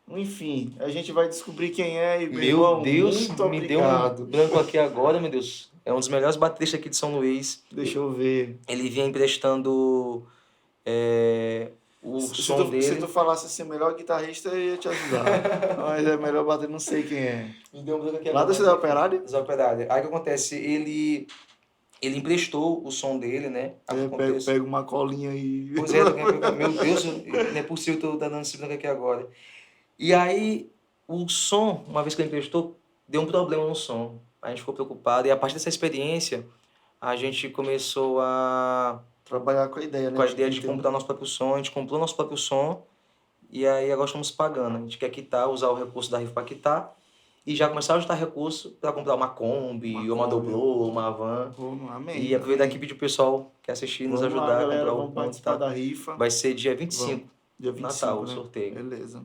Enfim, a gente vai descobrir quem é e, Meu irmão, Deus, muito me deu obrigado. um branco aqui agora, meu Deus. É um dos melhores bateristas aqui de São Luís. Deixa eu ver. Ele vinha emprestando o som dele. Se tu falasse ser melhor guitarrista, eu ia te ajudar. Mas é melhor bater, não sei quem é. Me deu um branco aqui Lá agora. da Cidade Operária? Da Operária. Aí o que acontece? Ele emprestou o som dele, né? Pega uma colinha aí. Pois é, meu Deus, não é possível eu estar dando esse branco aqui agora. E aí, o som, uma vez que ele emprestou, deu um problema no som. A gente ficou preocupado. E a partir dessa experiência, a gente começou a... Trabalhar com a ideia, né? Com a ideia de comprar nosso próprio som. A gente comprou nosso próprio som. E aí, agora estamos pagando. A gente quer quitar, usar o recurso da rifa para quitar. E já começar a juntar recurso para comprar uma Kombi, uma Doblô, uma van. Amém. E aproveitar aqui e pedir o pessoal que assistir nos ajudar lá, galera, a comprar o vamos participar da rifa. Vai ser dia 25. Dia 25, Natal, né? o sorteio. Beleza.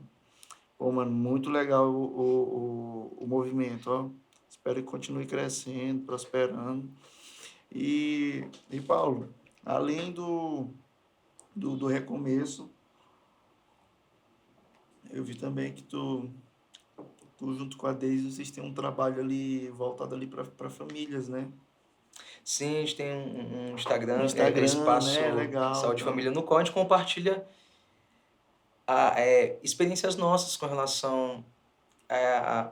Pô, mano, muito legal o movimento, ó. Espero que continue crescendo, prosperando. E Paulo, além do recomeço, eu vi também que tu tu junto com a Deise, vocês têm um trabalho ali voltado ali para famílias, né? Sim, a gente tem um No Instagram, Instagram, Espaço né? Legal, Saúde e então. Família, no qual a gente compartilha experiências nossas com relação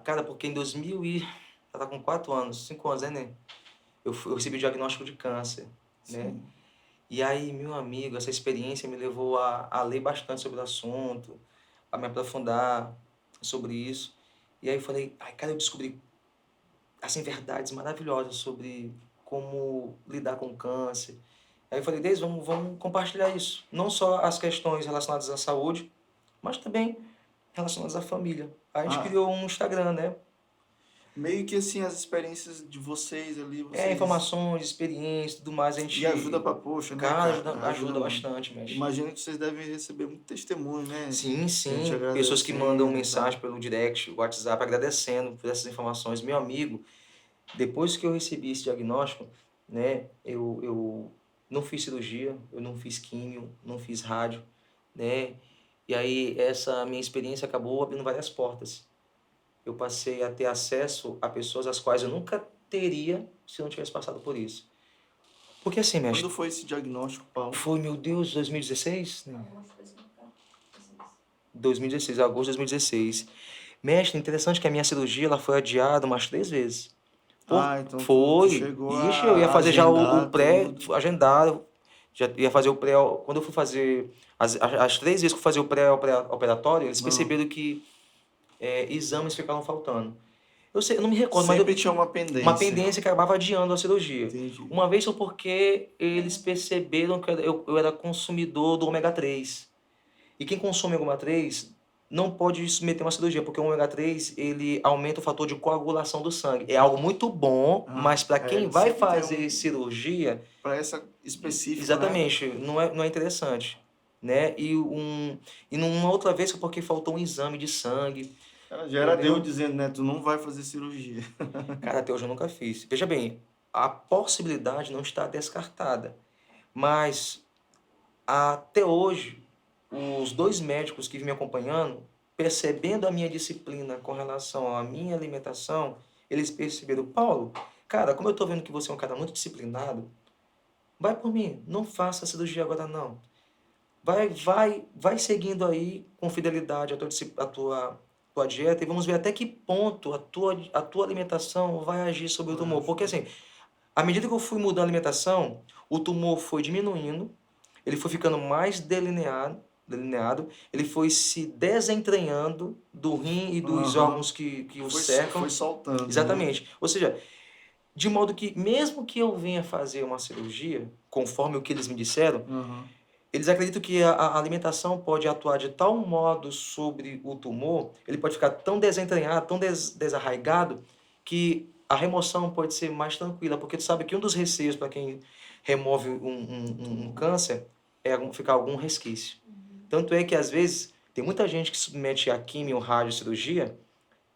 cara, porque em 2000 e... Ela tá com 4 anos, 5 anos, né, Nê? Eu recebi o diagnóstico de câncer, né? Sim. E aí, meu amigo, essa experiência me levou a ler bastante sobre o assunto, a me aprofundar sobre isso. E aí eu falei, ai, cara, eu descobri, assim, verdades maravilhosas sobre como lidar com o câncer. Aí eu falei, Deise, vamos compartilhar isso. Não só as questões relacionadas à saúde, mas também relacionadas à família. Aí a gente Ah, criou um Instagram, né? meio que assim, as experiências de vocês ali, vocês. Informações, experiências, tudo mais, a E ajuda gente, pra poxa, né, cara, cara? ajuda Ajuda muito. bastante, mestre. Imagino que vocês devem receber muito testemunho, né? Sim, Gente sim. Pessoas que mandam agradecendo e mensagem tal. pelo direct, WhatsApp, agradecendo por essas informações. Meu amigo, depois que eu recebi esse diagnóstico, né, eu não fiz cirurgia, eu não fiz químio, não fiz rádio, né? E aí essa minha experiência acabou abrindo várias portas. Eu passei a ter acesso a pessoas às quais eu nunca teria se eu não tivesse passado por isso. Porque assim, Quando mestre, foi esse diagnóstico, Paulo? foi, meu Deus, 2016? Não. Algumas coisas nunca fiz. 2016, agosto de 2016. Mestre, interessante que a minha cirurgia ela foi adiada umas 3 vezes. Ah, então tu Foi. chegou Ixi, eu ia a fazer já o agendar pré, tudo. agendado. Já ia fazer o pré. Quando eu fui fazer. As 3 vezes que eu fazia o pré-operatório, eles Não. perceberam que exames ficavam faltando. Eu sei, eu não me recordo, mas Sempre tinha uma uma pendência. pendência que acabava adiando a cirurgia. Entendi. Uma vez foi porque eles perceberam que eu era consumidor do ômega 3. E quem consome ômega 3 não pode submeter uma cirurgia, porque o ômega 3 ele aumenta o fator de coagulação do sangue. É algo muito bom, Ah, mas para quem vai sempre tem fazer cirurgia, para essa específico, né? exatamente, não é interessante. Né? E numa outra vez foi porque faltou um exame de sangue, Cara, já era Deus entendeu? dizendo, né? Tu não vai fazer cirurgia. Cara, até hoje eu nunca fiz. Veja bem, a possibilidade não está descartada, mas até hoje, os 2 médicos que vêm me acompanhando, percebendo a minha disciplina com relação à minha alimentação, eles perceberam, Paulo, cara, como eu estou vendo que você é um cara muito disciplinado, vai por mim, não faça a cirurgia agora não. Vai seguindo aí com fidelidade a tua dieta e vamos ver até que ponto a tua alimentação vai agir sobre o Vai tumor. Porque ajudar. assim, à medida que eu fui mudando a alimentação, o tumor foi diminuindo, ele foi ficando mais delineado, ele foi se desentranhando do rim e dos Aham. órgãos que o Foi cercam. soltando, né? Exatamente. Ou seja, de modo que mesmo que eu venha fazer uma cirurgia, conforme o que eles me disseram, Aham. eles acreditam que a alimentação pode atuar de tal modo sobre o tumor, ele pode ficar tão desentranhado, tão desarraigado, que a remoção pode ser mais tranquila, porque tu sabe que um dos receios para quem remove um câncer é ficar algum resquício. Tanto é que, às vezes, tem muita gente que submete a quimio ou radiocirurgia,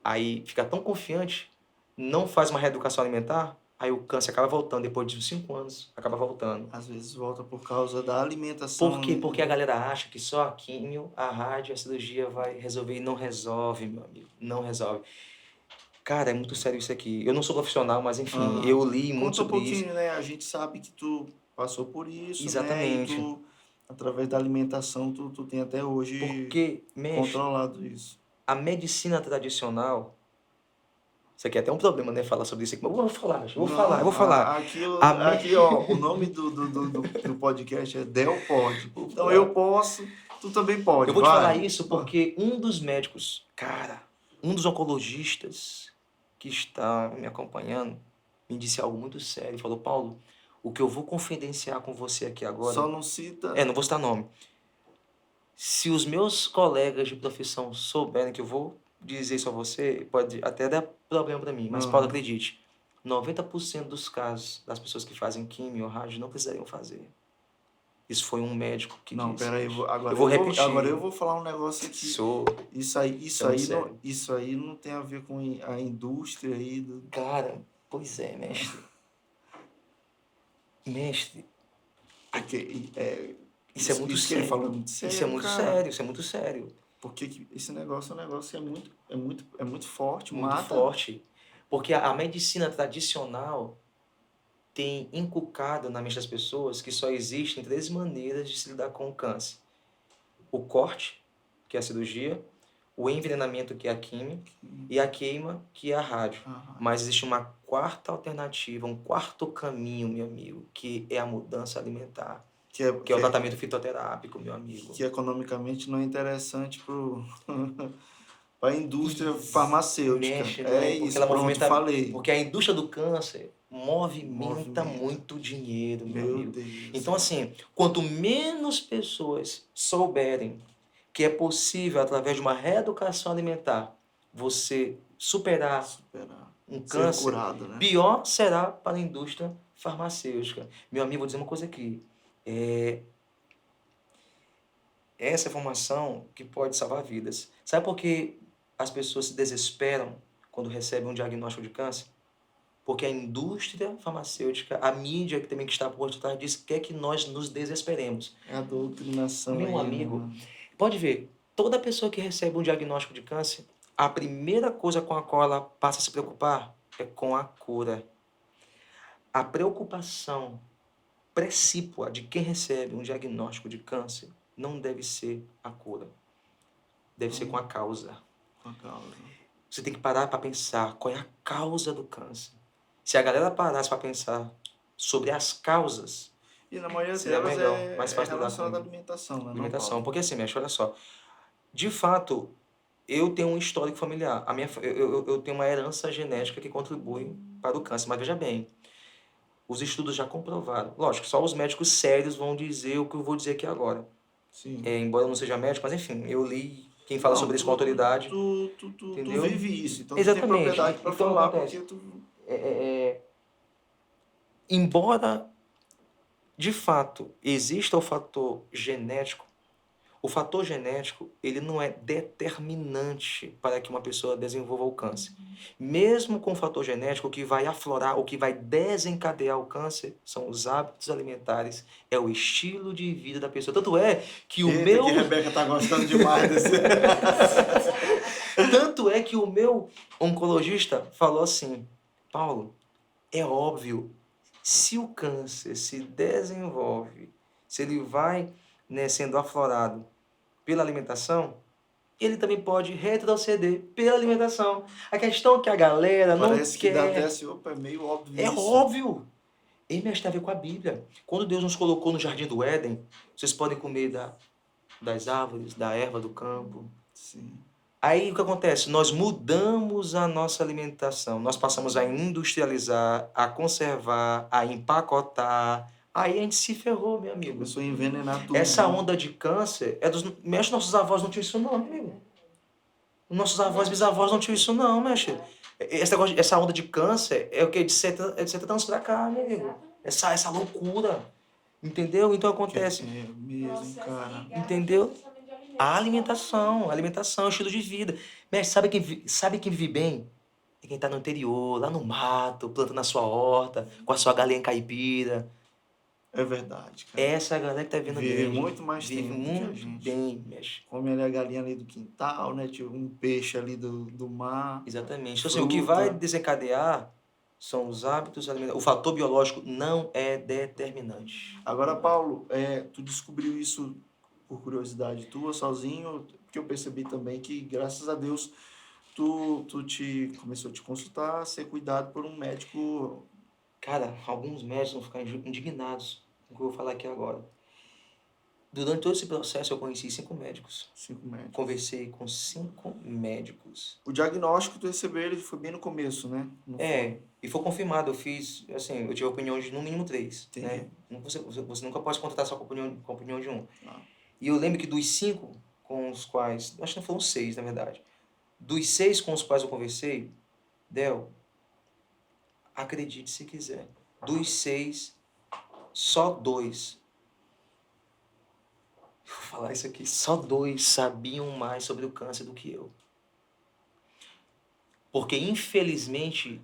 aí fica tão confiante, não faz uma reeducação alimentar, aí o câncer acaba voltando, depois de 5 anos, acaba voltando. Às vezes volta por causa da Por alimentação. quê? Porque a galera acha que só a químio, a rádio, a cirurgia vai resolver e não resolve, meu amigo. Não resolve. Cara, é muito sério isso aqui. Eu não sou profissional, mas enfim, Aham. eu li muito Conta um sobre isso. pouquinho, né? A gente sabe que tu passou por isso, né? E Exatamente. tu, através da alimentação, tu tem até hoje Porque, mestre, controlado isso. a medicina tradicional, isso aqui é até um problema, né? Falar sobre isso aqui, mas eu vou falar, eu vou falar, eu Não, vou falar. aqui, A me... aqui, ó, o nome do podcast é Del Pode. Então eu posso, tu também pode, Eu vou te falar vai. isso porque um dos médicos, cara, um dos oncologistas que está me acompanhando, me disse algo muito sério. Falou, Paulo, o que eu vou confidenciar com você aqui agora, Só não cita. não vou citar nome. Se os meus colegas de profissão souberem que eu vou dizer isso a você, pode até dar problema para mim. Mas, Paulo, Aham. acredite, 90% dos casos das pessoas que fazem químio ou rádio não precisariam fazer. Isso foi um médico que Não, disse. peraí, Eu vou repetir. agora eu vou falar um negócio aqui. Sou. Isso É muito aí, não, sério. isso aí não tem a ver com a indústria aí do. Cara, pois é, mestre. Mestre, Porque, isso é muito isso que ele sério. falou é muito Isso é sério, muito cara. sério, isso é muito sério. Porque esse negócio é um negócio que é muito forte, Muito mata. forte. Porque a medicina tradicional tem inculcado na mente das pessoas que só existem 3 maneiras de se lidar com o câncer. O corte, que é a cirurgia, o envenenamento, que é a químio, e a queima, que é a rádio. Ah, Mas existe uma quarta alternativa, um quarto caminho, meu amigo, que é a mudança alimentar, que é, que é que o é, tratamento fitoterápico, meu amigo. que economicamente não é interessante para a indústria Isso farmacêutica. mexe, não É é? Porque isso, ela pronto, movimenta, falei. porque a indústria do câncer movimenta Movimento. muito dinheiro, meu Meu amigo. Deus. Então, assim, quanto menos pessoas souberem que é possível, através de uma reeducação alimentar, você superar Superar. um Ser câncer, curado, né? pior será para a indústria farmacêutica. Meu amigo, vou dizer uma coisa aqui. Essa é a informação que pode salvar vidas. Sabe por que as pessoas se desesperam quando recebem um diagnóstico de câncer? Porque a indústria farmacêutica, a mídia que também que está por trás disso, quer que nós nos desesperemos. É a doutrinação Meu aí, né, amigo, mano? pode ver, toda pessoa que recebe um diagnóstico de câncer, a primeira coisa com a qual ela passa a se preocupar é com a cura. A preocupação precípua de quem recebe um diagnóstico de câncer não deve ser a cura, deve ser com a causa. Com a causa. Você tem que parar para pensar qual é a causa do câncer. Se a galera parasse para pensar sobre as causas, E na maioria seria delas melhor, mais é fácil lidar relacionada à com alimentação, né, não, alimentação. Paulo? Porque assim, mexe, olha só. De fato, eu tenho um histórico familiar. Eu tenho uma herança genética que contribui para o câncer. Mas veja bem, os estudos já comprovaram. Lógico, só os médicos sérios vão dizer o que eu vou dizer aqui agora. Sim. Embora eu não seja médico, mas enfim, eu li quem fala Não, sobre isso com autoridade. tu Entendeu? vive isso, então tu tem Exatamente. propriedade para Então, falar, acontece. porque tu... Embora, de fato, exista o fator genético, ele não é determinante para que uma pessoa desenvolva o câncer. Mesmo com o fator genético, o que vai aflorar, o que vai desencadear o câncer são os hábitos alimentares, é o estilo de vida da pessoa. Tanto é que o Eita, meu... que Rebeca tá gostando demais desse... Tanto é que o meu oncologista falou assim, Paulo, é óbvio, se o câncer se desenvolve, se ele vai, né, sendo aflorado pela alimentação, ele também pode retroceder pela alimentação. A questão é que a galera não Parece que dá até quer. assim, opa, é meio óbvio É isso. óbvio. E mexe tem a ver com a Bíblia. Quando Deus nos colocou no jardim do Éden, vocês podem comer das árvores, da erva do campo. Sim. Aí o que acontece? Nós mudamos a nossa alimentação. Nós passamos a industrializar, a conservar, a empacotar. Aí a gente se ferrou, meu amigo. Começou a envenenar tudo. Essa né? onda de câncer é dos. Mexe, nossos avós não tinham isso, não, meu amigo. Nossos avós, bisavós não tinham isso, não, mexe. Essa onda de câncer é o que? De 70 anos pra cá, meu amigo. Essa loucura. Entendeu? Então acontece. É mesmo, cara. Entendeu? A alimentação, o estilo de vida. Mestre, sabe quem vive bem? É quem tá no interior, lá no mato, plantando a sua horta, com a sua galinha caipira. É verdade, cara. Essa galera que tá vendo Vive bem. muito mais Vive tempo do que a muito gente. bem, mexe. Come ali a galinha ali do quintal, né? Tipo, um peixe ali do mar. Exatamente. Então, assim, o que vai desencadear são os hábitos alimentares. O fator biológico não é determinante. Agora, Paulo, tu descobriu isso por curiosidade tua, sozinho? Porque eu percebi também que, graças a Deus, tu começou a te consultar, a ser cuidado por um médico. Cara, alguns médicos vão ficar indignados com o que eu vou falar aqui agora. Durante todo esse processo, eu conheci 5 médicos. 5 médicos. Conversei com 5 médicos. O diagnóstico que tu recebeu, ele foi bem no começo, né? Não foi? E foi confirmado. Eu fiz, assim, eu tive opinião de no mínimo 3. Entendi. Né? Você nunca pode contratar só com a opinião de um. Não. E eu lembro que dos 5 com os quais, acho que não foram 6, na verdade. Dos 6 com os quais eu conversei, Del, acredite se quiser, dos 6, só 2, vou falar isso aqui, só 2 sabiam mais sobre o câncer do que eu. Porque, infelizmente,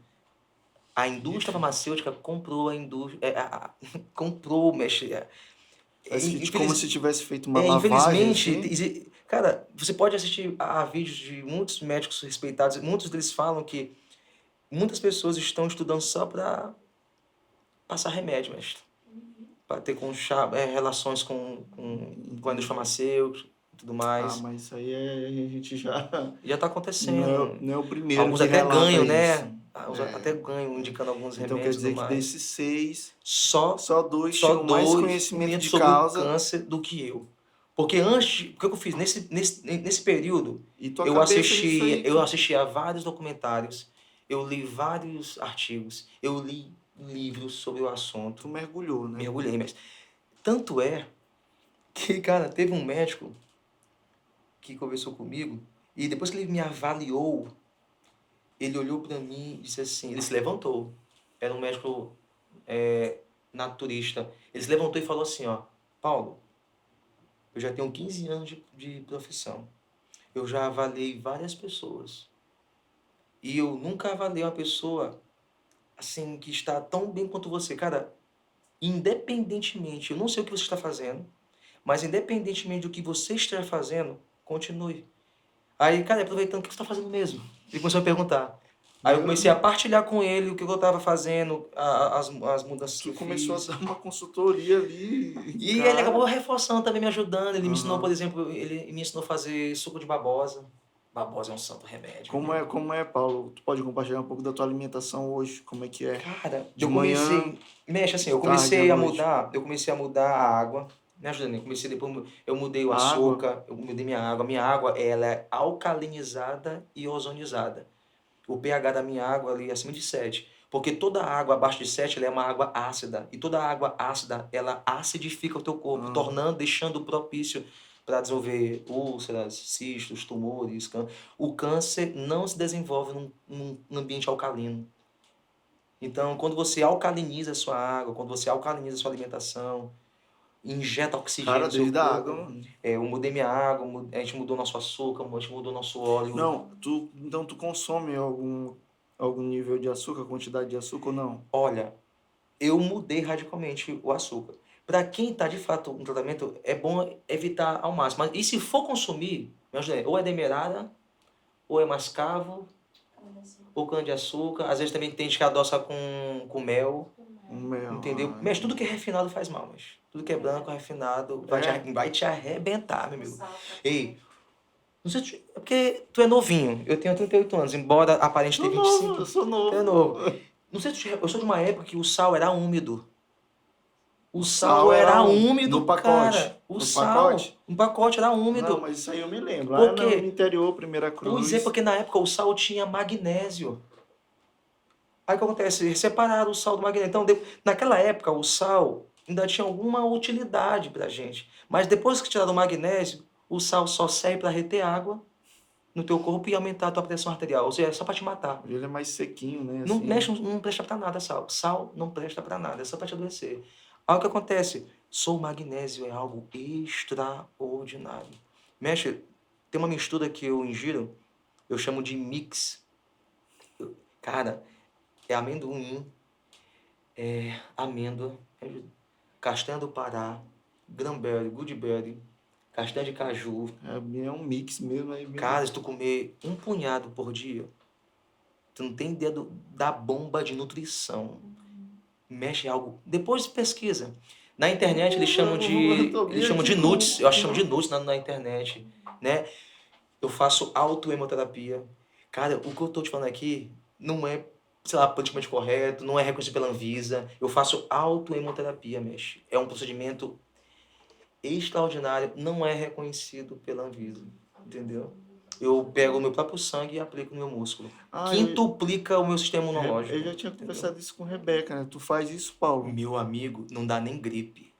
a indústria farmacêutica comprou comprou, mexe. Parece que como se tivesse feito uma lavagem. Infelizmente, Assim. Cara, você pode assistir a vídeos de muitos médicos respeitados, muitos deles falam que muitas pessoas estão estudando só para passar remédio, mestre. Para ter relações com a indústria farmacêutica e tudo Ah, mais. mas isso aí a gente já Já está acontecendo. não é o primeiro Alguns que até relata ganham, isso. né? Alguns até ganham indicando alguns Então quer remédios e dizer tudo que mais. desses 6, Só só 2 só tinham mais dois conhecimento de sobre o causa câncer do que eu. Porque antes, o que eu fiz? Nesse período, e tua cabeça nisso aí. eu assisti a vários documentários, eu li vários artigos, eu li livros sobre o assunto, Tu mergulhou, né? mergulhei, mas tanto é que, cara, teve um médico que conversou comigo e depois que ele me avaliou, ele olhou para mim e disse assim, ele se levantou, era um médico naturista, ele se levantou e falou assim, ó, Paulo, eu já tenho 15 anos de profissão, eu já avaliei várias pessoas e eu nunca avaliei uma pessoa assim que está tão bem quanto você, cara, independentemente, eu não sei o que você está fazendo, mas independentemente do que você esteja fazendo, continue. Aí, cara, aproveitando, o que você está fazendo mesmo? Ele começou a perguntar. Aí eu comecei a partilhar com ele o que eu estava fazendo, as mudanças que Tu eu começou a fiz. dar uma consultoria ali. E ele acabou reforçando também, me ajudando. Ele me ensinou, por exemplo, ele me ensinou a fazer suco de babosa. Babosa é um santo remédio. Como é, Paulo? Tu pode compartilhar um pouco da tua alimentação hoje? Como é que é? Cara, De eu manhã, comecei... Mexe assim, eu tarde, comecei à a noite. mudar, a água. Me ajuda, né? Comecei depois, eu mudei o A água? açúcar, eu mudei minha água. Minha água, ela é alcalinizada e ozonizada. O pH da minha água ali é acima de 7. Porque toda água abaixo de 7 ela é uma água ácida. E toda água ácida, ela acidifica o teu corpo, deixando propício para desenvolver úlceras, cistos, tumores, câncer. O câncer não se desenvolve num ambiente alcalino. Então, quando você alcaliniza a sua água, quando você alcaliniza a sua alimentação, injeta oxigênio Cara, no seu desde a corpo. água, mano. Eu mudei minha água, a gente mudou nosso açúcar, a gente mudou nosso óleo. Não, então tu consome algum nível de açúcar, quantidade de açúcar ou não? Olha, eu mudei radicalmente o açúcar. Para quem está de fato no tratamento, é bom evitar ao máximo. Mas, e se for consumir, me ajuda aí, ou é demerara, ou é mascavo, ou cana-de-açúcar. Às vezes também tem gente que adoça com mel, entendeu? Mas tudo que é refinado faz mal, mas tudo que é branco, refinado, vai te arrebentar, meu amigo. Ei, não sei é porque tu é novinho, eu tenho 38 anos, embora aparente ter 25. Eu sou novo. Tu é novo. Não sei se eu sou de uma época que o sal era úmido. O sal era úmido, no pacote. cara. No pacote? O pacote era úmido. Não, mas isso aí eu me lembro. Por Lá quê? no interior, Primeira Cruz. Pois é, porque na época o sal tinha magnésio. Aí o que acontece? Separaram o sal do magnésio. Então, naquela época, o sal ainda tinha alguma utilidade pra gente. Mas depois que tiraram o magnésio, o sal só serve para reter água no teu corpo e aumentar a tua pressão arterial. Ou seja, é só para te matar. Ele é mais sequinho, né? Não Assim. mexe, não presta pra nada sal. Sal não presta pra nada, é só pra te adoecer. Aí o que acontece? Só o magnésio é algo extraordinário. Mexe, tem uma mistura que eu ingiro, eu chamo de mix. Cara, é amendoim, é amêndoa, castanha do Pará, cranberry, goodberry, castanha de caju. É um mix mesmo. Aí Cara, se tu comer um punhado por dia, tu não tem ideia da bomba de nutrição. Mexe em algo. Depois pesquisa. Na internet eles chamam de nuts. Eu acho que chamam de nuts na internet, né? Eu faço autohemoterapia. Cara, o que eu tô te falando aqui não é, sei lá, politicamente correto, não é reconhecido pela Anvisa. Eu faço autohemoterapia, mexe. É um procedimento extraordinário, não é reconhecido pela Anvisa, entendeu? Eu pego o meu próprio sangue e aplico no meu músculo. Quintuplica o meu sistema imunológico. Eu já tinha conversado isso com a Rebeca, né? Tu faz isso, Paulo? Meu amigo, não dá nem gripe.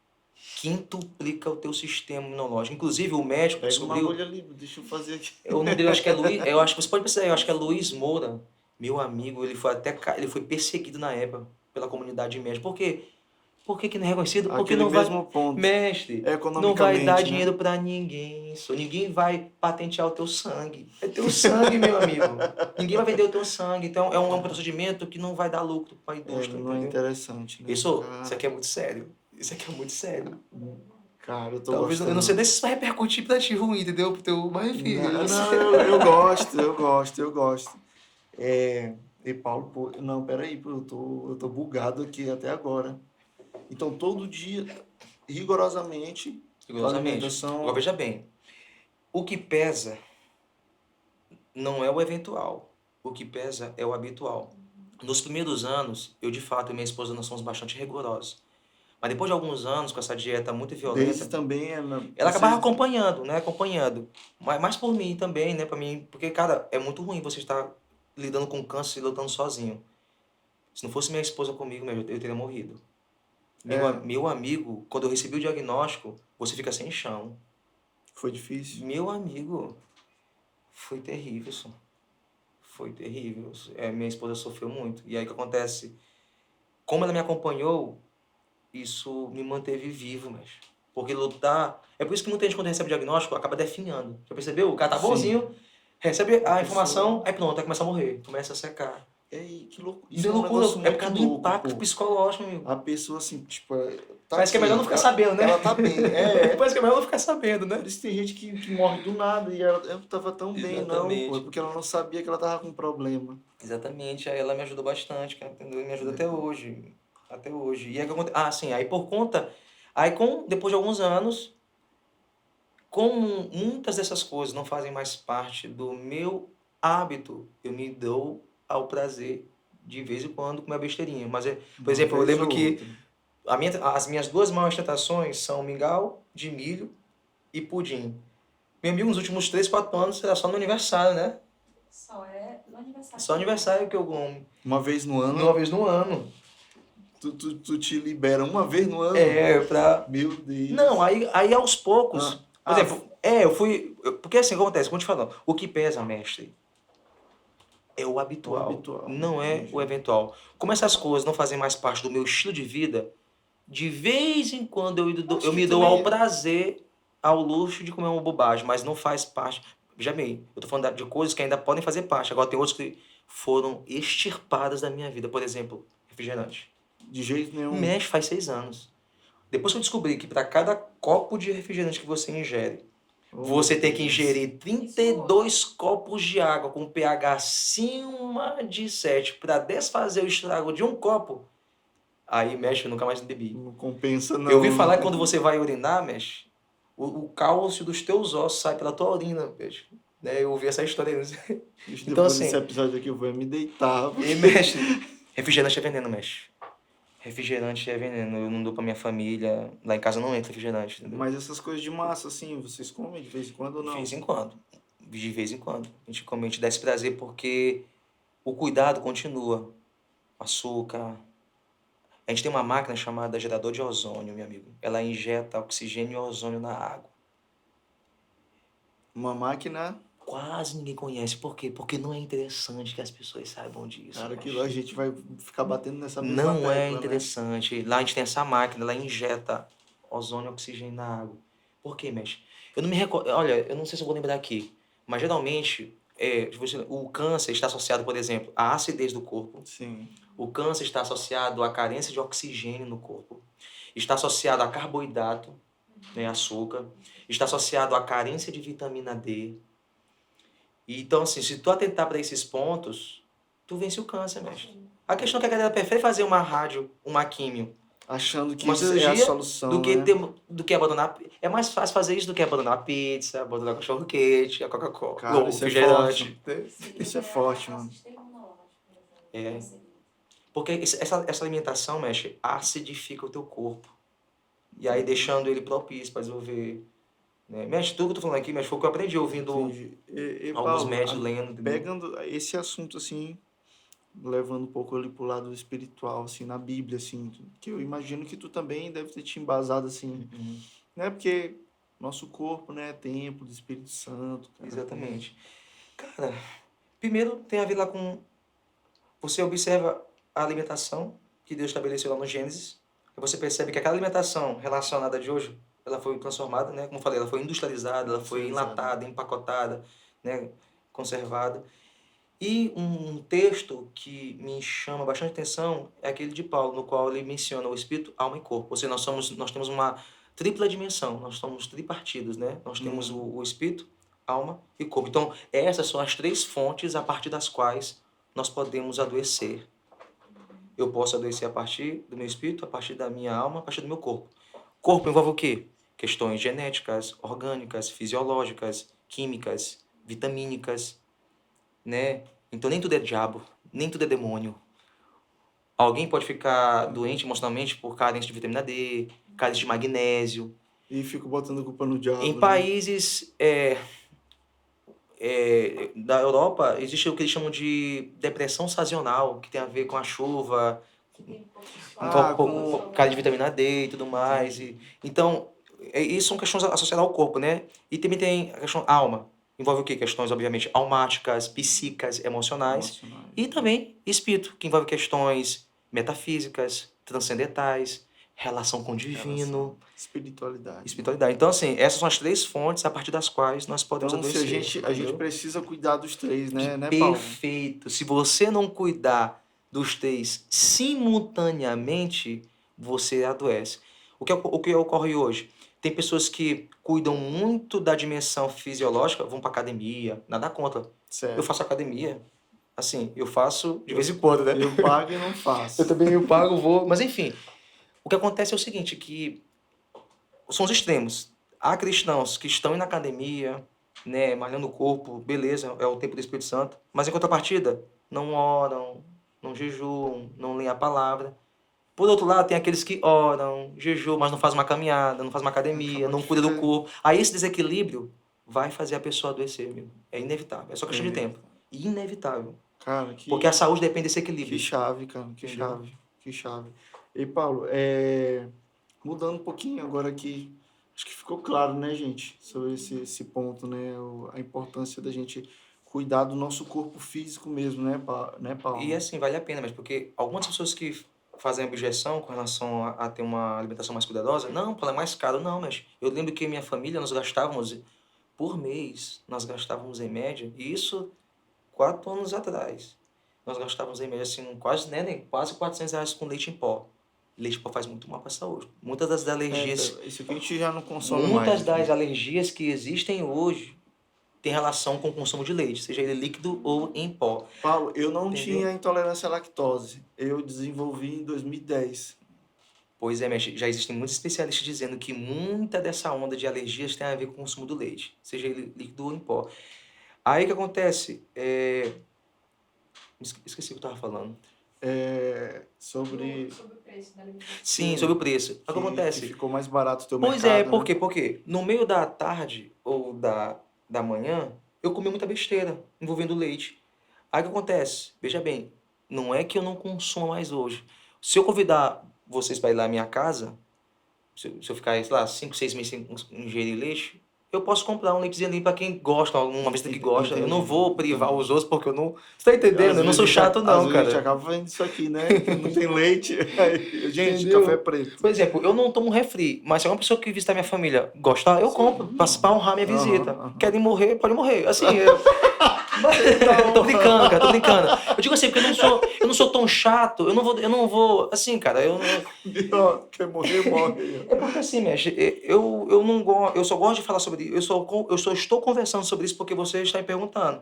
Quintuplica o teu sistema imunológico. Inclusive, o médico Pega descobriu... uma agulha ali, deixa eu fazer aqui. O nome dele, acho que é Luiz... Eu acho que você pode pensar, eu acho que é Luiz Moura. Meu amigo, ele foi perseguido na época pela comunidade médica. Por quê? Por que não é reconhecido? Porque Aquele não vai... mesmo ponto. Mestre, não vai dar dinheiro pra ninguém. Ninguém vai patentear o teu sangue. É teu sangue, meu amigo. Ninguém vai vender o teu sangue. Então, é um procedimento que não vai dar lucro pra indústria. Não é interessante, né? Isso aqui é muito sério. Isso aqui é muito sério. Cara, eu tô Talvez, eu não gostando. sei nem se isso vai repercutir pra ti ruim, entendeu? Pro teu, mas enfim, eu Não, não não, sei. eu gosto. E Paulo, pô, não, peraí, pô, eu tô bugado aqui até agora. Então, todo dia, rigorosamente, tua Rigorosamente. Agora alimentação veja bem, o que pesa não é o eventual. O que pesa é o habitual. Nos primeiros anos, eu de fato e minha esposa nós somos bastante rigorosos. Mas depois de alguns anos, com essa dieta muito desde violenta, também, ela acabava vocês, acompanhando, né? Acompanhando. Mas mais por mim também, né? Pra mim, porque, cara, é muito ruim você estar lidando com câncer e lutando sozinho. Se não fosse minha esposa comigo, eu teria morrido. é, Meu amigo, quando eu recebi o diagnóstico, você fica sem chão. foi difícil. Meu amigo, foi terrível isso. Foi terrível. Minha esposa sofreu muito. E aí o que acontece? Como ela me acompanhou, isso me manteve vivo, mas. Porque lutar. É por isso que muita gente, quando recebe o diagnóstico, acaba definhando. Já percebeu? O cara tá Sim, bonzinho, recebe a a pessoa, informação, aí pronto, aí começa a morrer, começa a secar. que louco, Isso isso é é um loucura, negócio é por muito causa do louco, impacto pô. psicológico, meu amigo. A pessoa, assim, tipo, tá Parece que é melhor não aqui, ficar sabendo, né? ela tá bem, Parece que é melhor não ficar sabendo, por né? isso tem gente que morre do nada e ela tava tão bem, não, pô, é Exatamente. porque ela não sabia que ela tava com problema. Exatamente, aí ela me ajudou bastante, cara, entendeu? E me ajuda É, até hoje. Até hoje. E aí, sim, aí por conta. Aí, depois de alguns anos, como muitas dessas coisas não fazem mais parte do meu hábito, eu me dou ao prazer de vez em quando comer besteirinha. Mas, por uma exemplo, eu vez lembro ou que outra. as minhas duas maiores tentações são mingau de milho e pudim. Meu amigo, nos últimos 3, 4 anos era só no aniversário, né? Só é no aniversário Só que come. aniversário que eu como. Uma vez no Uma ano, vez no ano. tu te libera uma vez no ano? É, pra. Meu Não, Deus. aí aos poucos. Ah, Por exemplo, eu fui. Porque assim, acontece, como eu te falando, o que pesa, mestre, é o o habitual, habitual, não é o entendi. eventual. Como essas coisas não fazem mais parte do meu estilo de vida, de vez em quando Acho eu que me dou ao também, prazer, ao luxo de comer uma bobagem, mas não faz parte. Já bem, eu tô falando de coisas que ainda podem fazer parte. Agora tem outras que foram extirpadas da minha vida. Por exemplo, refrigerante. de jeito nenhum. Mexe faz 6 anos. Depois que eu descobri que para cada copo de refrigerante que você ingere, Oh, meu você tem que Deus. ingerir 32 copos de água com pH acima de 7 para desfazer o estrago de um copo, aí, mexe, eu nunca mais bebi. Não compensa, Eu ouvi não. falar que quando você vai urinar, mexe, o cálcio dos teus ossos sai pela tua urina, mexe. Né? Eu ouvi essa história. Bicho, Então, depois desse assim, episódio aqui eu vou me deitar. e mexe, refrigerante é veneno, mexe. Refrigerante é veneno, eu não dou pra minha família, lá em casa não entra refrigerante, entendeu? Mas essas coisas de massa, assim, vocês comem de vez em quando ou De vez não? em quando. De vez em quando. A gente come, a gente dá esse prazer porque o cuidado continua. Açúcar. A gente tem uma máquina chamada gerador de ozônio, meu amigo. Ela injeta oxigênio e ozônio na água. Uma máquina, Quase ninguém conhece. Por quê? Porque não é interessante que as pessoas saibam disso, cara, mas que a gente vai ficar batendo nessa mesma não é tecla, né? interessante. Lá a gente tem essa máquina, ela injeta ozônio e oxigênio na água. Por quê, mexe? Eu não me recordo. Olha, eu não sei se eu vou lembrar aqui, mas geralmente o câncer está associado, por exemplo, à acidez do corpo. Sim. O câncer está associado à carência de oxigênio no corpo. Está associado a carboidrato, né, açúcar. Está associado à carência de vitamina D. E, então, assim, se tu atentar para esses pontos, tu vence o câncer, mestre. A questão é que a galera prefere fazer uma rádio, uma químio, Achando que uma isso é a cirurgia, solução, né? do que abandonar. É mais fácil fazer isso do que abandonar a pizza, abandonar o cachorro-quente, a Coca-Cola, Cara, o isso é forte. refrigerante. Se Isso é liberar forte, o mano. sistema imunológico, por exemplo. É. Vai ser. Porque essa alimentação, mexe, acidifica o teu corpo. E aí deixando ele propício para desenvolver. Né? Mexe, tudo que eu tô falando aqui, mexe, foi o que eu aprendi ouvindo Entendi. alguns Paulo, médicos lendo, entendeu? pegando esse assunto, assim, levando um pouco ali pro lado espiritual, assim, na Bíblia, assim, que eu imagino que tu também deve ter te embasado, assim, Uhum. né? Porque nosso corpo, né, é templo do Espírito Santo, cara. Exatamente. Cara, primeiro tem a ver lá com. Você observa a alimentação que Deus estabeleceu lá no Gênesis. E você percebe que aquela alimentação relacionada de hoje, ela foi transformada, né? Como eu falei, ela foi industrializada, ela foi Industrializado. enlatada, empacotada, né? Conservada. E um texto que me chama bastante atenção é aquele de Paulo, no qual ele menciona o espírito, alma e corpo. Ou seja, nós temos uma tripla dimensão, nós somos tripartidos, né? Nós temos o espírito, alma e corpo. Então, essas são as três fontes a partir das quais nós podemos adoecer. Eu posso adoecer a partir do meu espírito, a partir da minha alma, a partir do meu corpo. Corpo envolve o quê? Questões genéticas, orgânicas, fisiológicas, químicas, vitamínicas, né? Então nem tudo é diabo, nem tudo é demônio. Alguém pode ficar doente emocionalmente por carência de vitamina D, carência de magnésio. E fico botando culpa no diabo, Em né? países da Europa, existe o que eles chamam de depressão sazonal, que tem a ver com a chuva, carência de vitamina D e tudo mais. Então, isso são questões associadas ao corpo, né? E também tem a questão alma. Envolve o quê? Questões, obviamente, almáticas, psíquicas, emocionais. E também espírito, que envolve questões metafísicas, transcendentais, relação com o divino. Espiritualidade. Espiritualidade. Então, assim, essas são as três fontes a partir das quais nós podemos Então, adoecer. a gente precisa cuidar dos três, né, Paulo? Perfeito. Se você não cuidar dos três simultaneamente, você adoece. O que ocorre hoje? Tem pessoas que cuidam muito da dimensão fisiológica, vão para academia, nada contra. Certo. Eu faço academia. Assim, eu faço de vez em quando, né? Eu pago e não faço. Eu também eu pago, vou. Mas enfim, o que acontece é o seguinte, que são os extremos. Há cristãos que estão indo na academia, né, malhando o corpo, beleza, é o tempo do Espírito Santo. Mas em contrapartida, não oram, não jejuam, não leem a palavra. Por outro lado, tem aqueles que oram, jejuam, mas não fazem uma caminhada, não fazem uma academia, não cuidam do corpo. Aí esse desequilíbrio vai fazer a pessoa adoecer, amigo. É inevitável, é só questão de tempo. Inevitável. Cara, Porque a saúde depende desse equilíbrio. Que chave, cara, que Entendeu? chave, que chave. E Paulo, mudando um pouquinho agora aqui, acho que ficou claro, né, gente, sobre esse ponto, né, a importância da gente cuidar do nosso corpo físico mesmo, né, Paulo? E assim, vale a pena, mas porque algumas pessoas que fazem objeção com relação a ter uma alimentação mais cuidadosa, não, pô, é mais caro, não, mas eu lembro que minha família, nós gastávamos, por mês, nós gastávamos em média, e isso 4 anos atrás, nós gastávamos em média, assim, quase, né, quase R$ 400 com leite em pó. Leite em pó faz muito mal para a saúde. Muitas das alergias, Isso aqui a gente já não consome muitas mais. das alergias que existem hoje têm relação com o consumo de leite, seja ele líquido ou em pó. Paulo, eu não Entendeu? tinha intolerância à lactose. Eu desenvolvi em 2010. Pois é, mas já existem muitos especialistas dizendo que muita dessa onda de alergias tem a ver com o consumo do leite, seja ele líquido ou em pó. Aí o que acontece? Esqueci o que eu estava falando. Sobre Sobre o preço da alimentação. Sim, sobre o preço. O que que acontece? ficou mais barato o teu Pois mercado, é, por né? quê? Porque no meio da tarde ou da manhã, eu comi muita besteira envolvendo leite. Aí o que acontece? Veja bem, não é que eu não consumo mais hoje. Se eu convidar vocês para ir lá à minha casa, se eu ficar, sei lá, 5, 6 meses sem ingerir leite, eu posso comprar um leitezinho ali para quem gosta, uma vez que gosta. Eu não vou privar os outros porque eu não... Você tá entendendo? Eu não sou chato não, Às vezes a gente cara. acaba fazendo isso aqui, né? Não tem leite. Aí, gente, Entendeu? café preto. Por exemplo, eu não tomo refri, mas se alguma pessoa que visitar minha família gostar, eu compro, pra honrar minha visita. Querem morrer, pode morrer. Assim, tô brincando, cara, tô brincando. Eu digo assim, porque eu não sou tão chato, eu não vou, assim, cara, Quer morrer, morre. é porque assim, mestre, eu não gosto, eu só gosto de falar sobre isso, eu só estou conversando sobre isso porque você está me perguntando.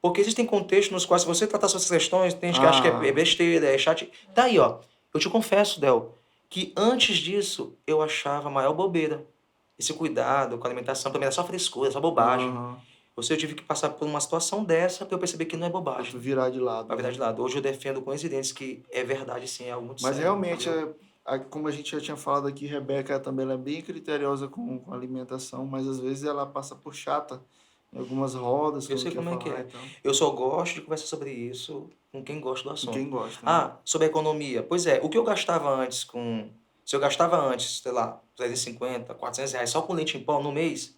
Porque existem contextos nos quais, se você tratar essas questões, tem gente que acha que é besteira, é chato. Tá aí, ó. Eu te confesso, Del, que antes disso eu achava a maior bobeira. Esse cuidado com a alimentação, pra mim era só frescura, é só bobagem. Eu tive que passar por uma situação dessa pra eu perceber que não é Pra bobagem. tu virar de lado. Pra virar de lado. Hoje eu defendo com evidência que é verdade sim, é algo muito Mas sério. realmente, entendeu? como a gente já tinha falado aqui, Rebeca também ela é bem criteriosa com a alimentação, mas às vezes ela passa por chata em algumas rodas. Eu sei quer como é que falar é. e tal. Eu só gosto de conversar sobre isso com quem gosta do Com assunto. quem gosta. né? Ah, sobre a economia. Pois é, o que eu gastava antes com... Se eu gastava antes, sei lá, 350, R$ 400 só com leite em pó no mês,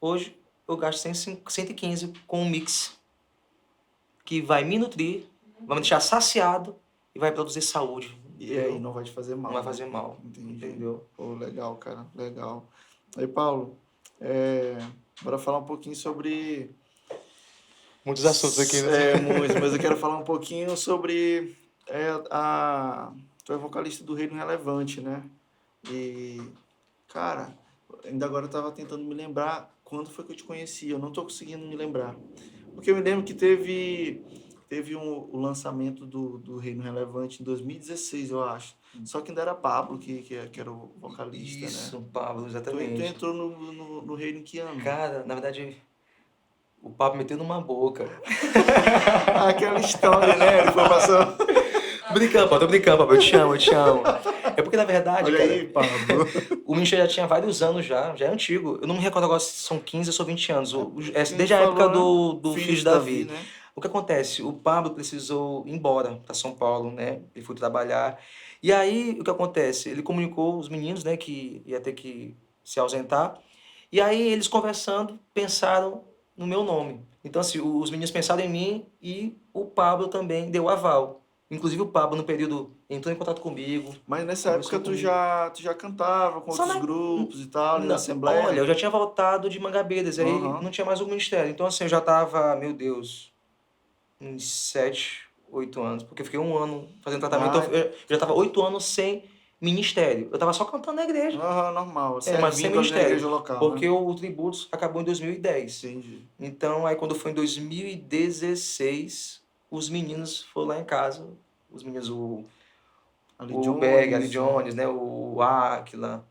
hoje eu gasto 115 com um mix que vai me nutrir, vai me deixar saciado e vai produzir saúde. E aí não vai te fazer mal. Não vai né? fazer mal. Entendi. Entendeu? Pô, legal, cara. Legal. Aí, Paulo, bora falar um pouquinho sobre... Muitos assuntos aqui, né? Muitos, mas eu quero falar um pouquinho sobre tu é vocalista do Reino Relevante, né? E Cara, ainda agora eu tava tentando me lembrar quando foi que eu te conheci. Eu não tô conseguindo me lembrar. Porque eu me lembro que teve o lançamento do Reino Relevante em 2016, eu acho. Só que ainda era Pablo que era o vocalista, né? Isso, Pablo, Tu exatamente. entrou no Reino em que ano? Cara, na verdade, o Pablo meteu numa boca. Aquela história, né? Ele foi passando. Tô brincando, Pablo, eu te amo, eu te amo. É porque, na verdade, Olha cara, aí, Pablo. o Ministério já tinha vários anos já é antigo. Eu não me recordo agora se são 15 ou são 20 anos. A gente Desde a época falou, né? do Filho de Filhos de Davi, Davi. né? O que acontece? O Pablo precisou ir embora para São Paulo, né? Ele foi trabalhar. E aí, o que acontece? Ele comunicou os meninos, né, que ia ter que se ausentar. E aí, eles conversando, pensaram no meu nome. Então, assim, os meninos pensaram em mim e o Pablo também deu aval. Inclusive, o Pablo, no período, entrou em contato comigo, Mas nessa época conversou tu comigo. já cantava com Só outros na... grupos e tal, ali na Olha, Assembleia? eu já tinha voltado de Mangabeiras, aí Aham. não tinha mais o ministério. Então, assim, eu já tava, meu Deus, uns 7, 8 anos. Porque eu fiquei um ano fazendo tratamento. Ah, Eu já tava 8 anos sem ministério. Eu tava só cantando na igreja. aham, normal. Mas sem Servindo ali na ministério. igreja local, né? Porque o Tributos acabou em 2010. Entendi. Então, aí quando foi em 2016, os meninos foram lá em casa. Os meninos, Ali o Berg, Ali Jones, Jones, né? O Aquila,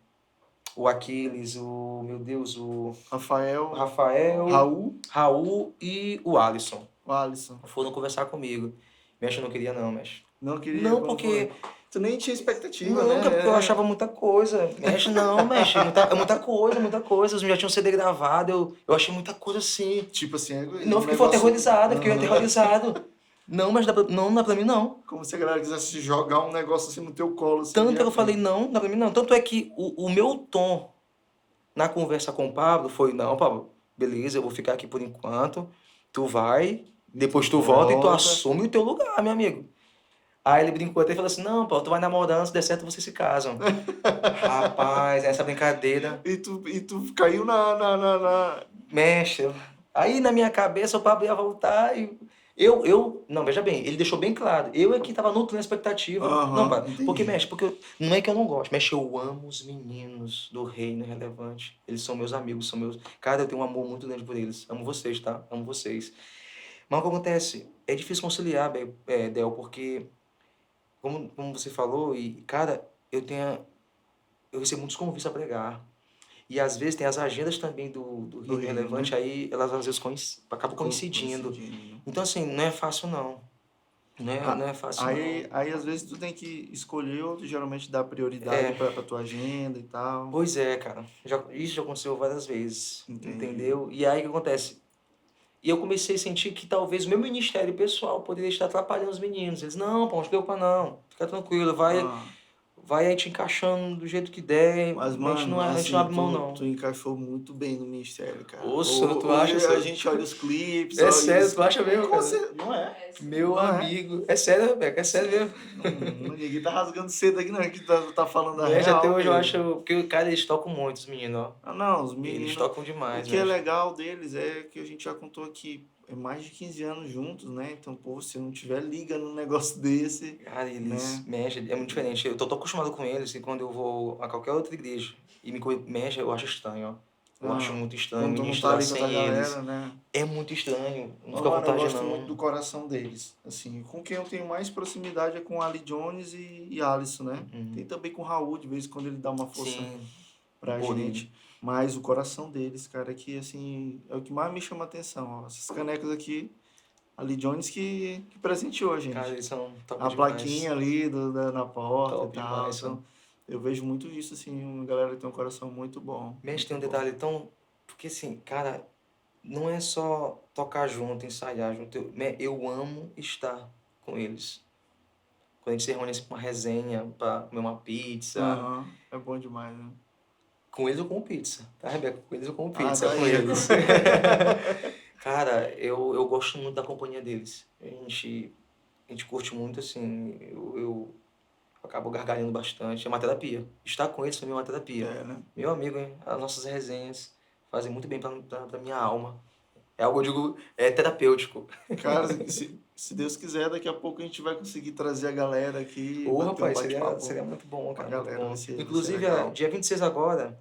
o Aquiles, meu Deus, o Rafael, Rafael, Raul, Raul e o Alisson o Alisson. foram conversar comigo. Mexe, eu não queria não, mexe. Não queria, Não, como foi? porque... Tu nem tinha expectativa, Não, cara, porque eu né? achava muita coisa. Mexe, não, mexe. Muita coisa, muita coisa. Os meninos já tinham CD gravado, eu achei muita coisa assim. Tipo assim, Não, um fiquei negócio... aterrorizado, fiquei Aham. aterrorizado. Não, mas não dá pra mim não. Como se a galera quisesse jogar um negócio assim no teu colo, assim, de Tanto que eu falei, repente. não dá pra mim não. Tanto é que o meu tom na conversa com o Pablo foi, não, Pablo, beleza, eu vou ficar aqui por enquanto, tu vai, depois tu volta e tu Volta. assume o teu lugar, meu amigo. Aí ele brincou até e falou assim, não, Paulo, tu vai namorando, se der certo vocês se casam. Rapaz, essa brincadeira E tu caiu na... mexe. Aí na minha cabeça o Pablo ia voltar e... Não, veja bem, ele deixou bem claro, eu é que tava nutrindo a expectativa. Não, Aham, pá, porque entendi. mexe, porque não é que eu não gosto, mexe, eu amo os meninos do Reino Relevante. Eles são meus amigos, são meus... Cara, eu tenho um amor muito grande por eles. Amo vocês, tá? Amo vocês. Mas o que acontece? É difícil conciliar, Del, porque, como você falou, e, cara, eu recebo muitos convites a pregar. E às vezes tem as agendas também do Do Reino reino, Relevante, né? aí elas às vezes acabam coincidindo. Coincidindo, né? Então, assim, não é fácil não. Ah, Não é fácil não. aí às vezes tu tem que escolher ou tu geralmente dá prioridade É, pra tua agenda e tal. pois é, cara. Isso já aconteceu várias vezes, Entendi. entendeu? E aí o que acontece? E eu comecei a sentir que talvez o meu ministério pessoal poderia estar atrapalhando os meninos. Eles, não, pô, não se preocupa não. Fica tranquilo, Ah, vai aí te encaixando do jeito que der. mas, A mano, gente não assim, abre mão tu não. encaixou muito bem no ministério, cara. Osso, tu Hoje acha, a senhor? gente olha os clipes, É olha sério, os... tu acha mesmo, cara? Não é? É, sim. Meu Não é? amigo. É sério, Rebeca, é sério mesmo. Ninguém tá rasgando cedo aqui, não. Aqui tá falando a Mexe, até real hoje eu mesmo. acho. Porque, cara, eles tocam muito, os meninos, ó. Ah, não, os Eles meninos. tocam O demais, que é mexe. legal deles é que a gente já contou aqui, é mais de 15 anos juntos, né? Então, pô, se não tiver liga num negócio desse, Cara, eles né? mexem, é muito diferente. Eu tô tão acostumado com eles que quando eu vou a qualquer outra igreja e mexe, eu acho estranho, ó. Eu acho Ah, muito estranho quando tu não tá ministrar ali com essa sem eles. galera, né? É muito estranho. Não Mas, fica à mano, eu vontade, gosto muito do não. coração deles. Assim, com quem eu tenho mais proximidade é com Ali Jones e Alisson, né? Tem também com o Raul, de vez em quando ele dá uma força Sim, o pra Borini. gente. Mas o coração deles, cara, que assim, é o que mais me chama a atenção. Ó. Essas canecas aqui, Ali Jones que presenteou a Cara, gente. eles são top A demais. plaquinha ali na porta e Top tal. demais, ó. Então, eu vejo muito isso, assim, uma galera que tem um coração muito bom. Mexe, Muito tem um bom. detalhe tão. Porque assim, cara, não é só tocar junto, ensaiar junto. Eu amo estar com eles. Quando a gente se reúne assim, pra uma resenha, pra comer uma pizza. Aham, é bom demais, né? Com eles eu como pizza, tá, Rebeca? Com eles eu como Ah, pizza, tá com aí. eles. Cara, eu gosto muito da companhia deles. A gente curte muito, assim. Eu acabo gargalhando bastante. É uma terapia. Estar com eles pra mim é uma terapia. É, né? Meu amigo, hein? As nossas resenhas fazem muito bem pra minha alma. É algo, eu digo, é terapêutico. Cara, se Deus quiser, daqui a pouco a gente vai conseguir trazer a galera aqui e Ô, bater um rapaz, seria bate-papo muito bom, com a cara, muito galera. bom. Vai ser Inclusive, legal. dia 26 agora,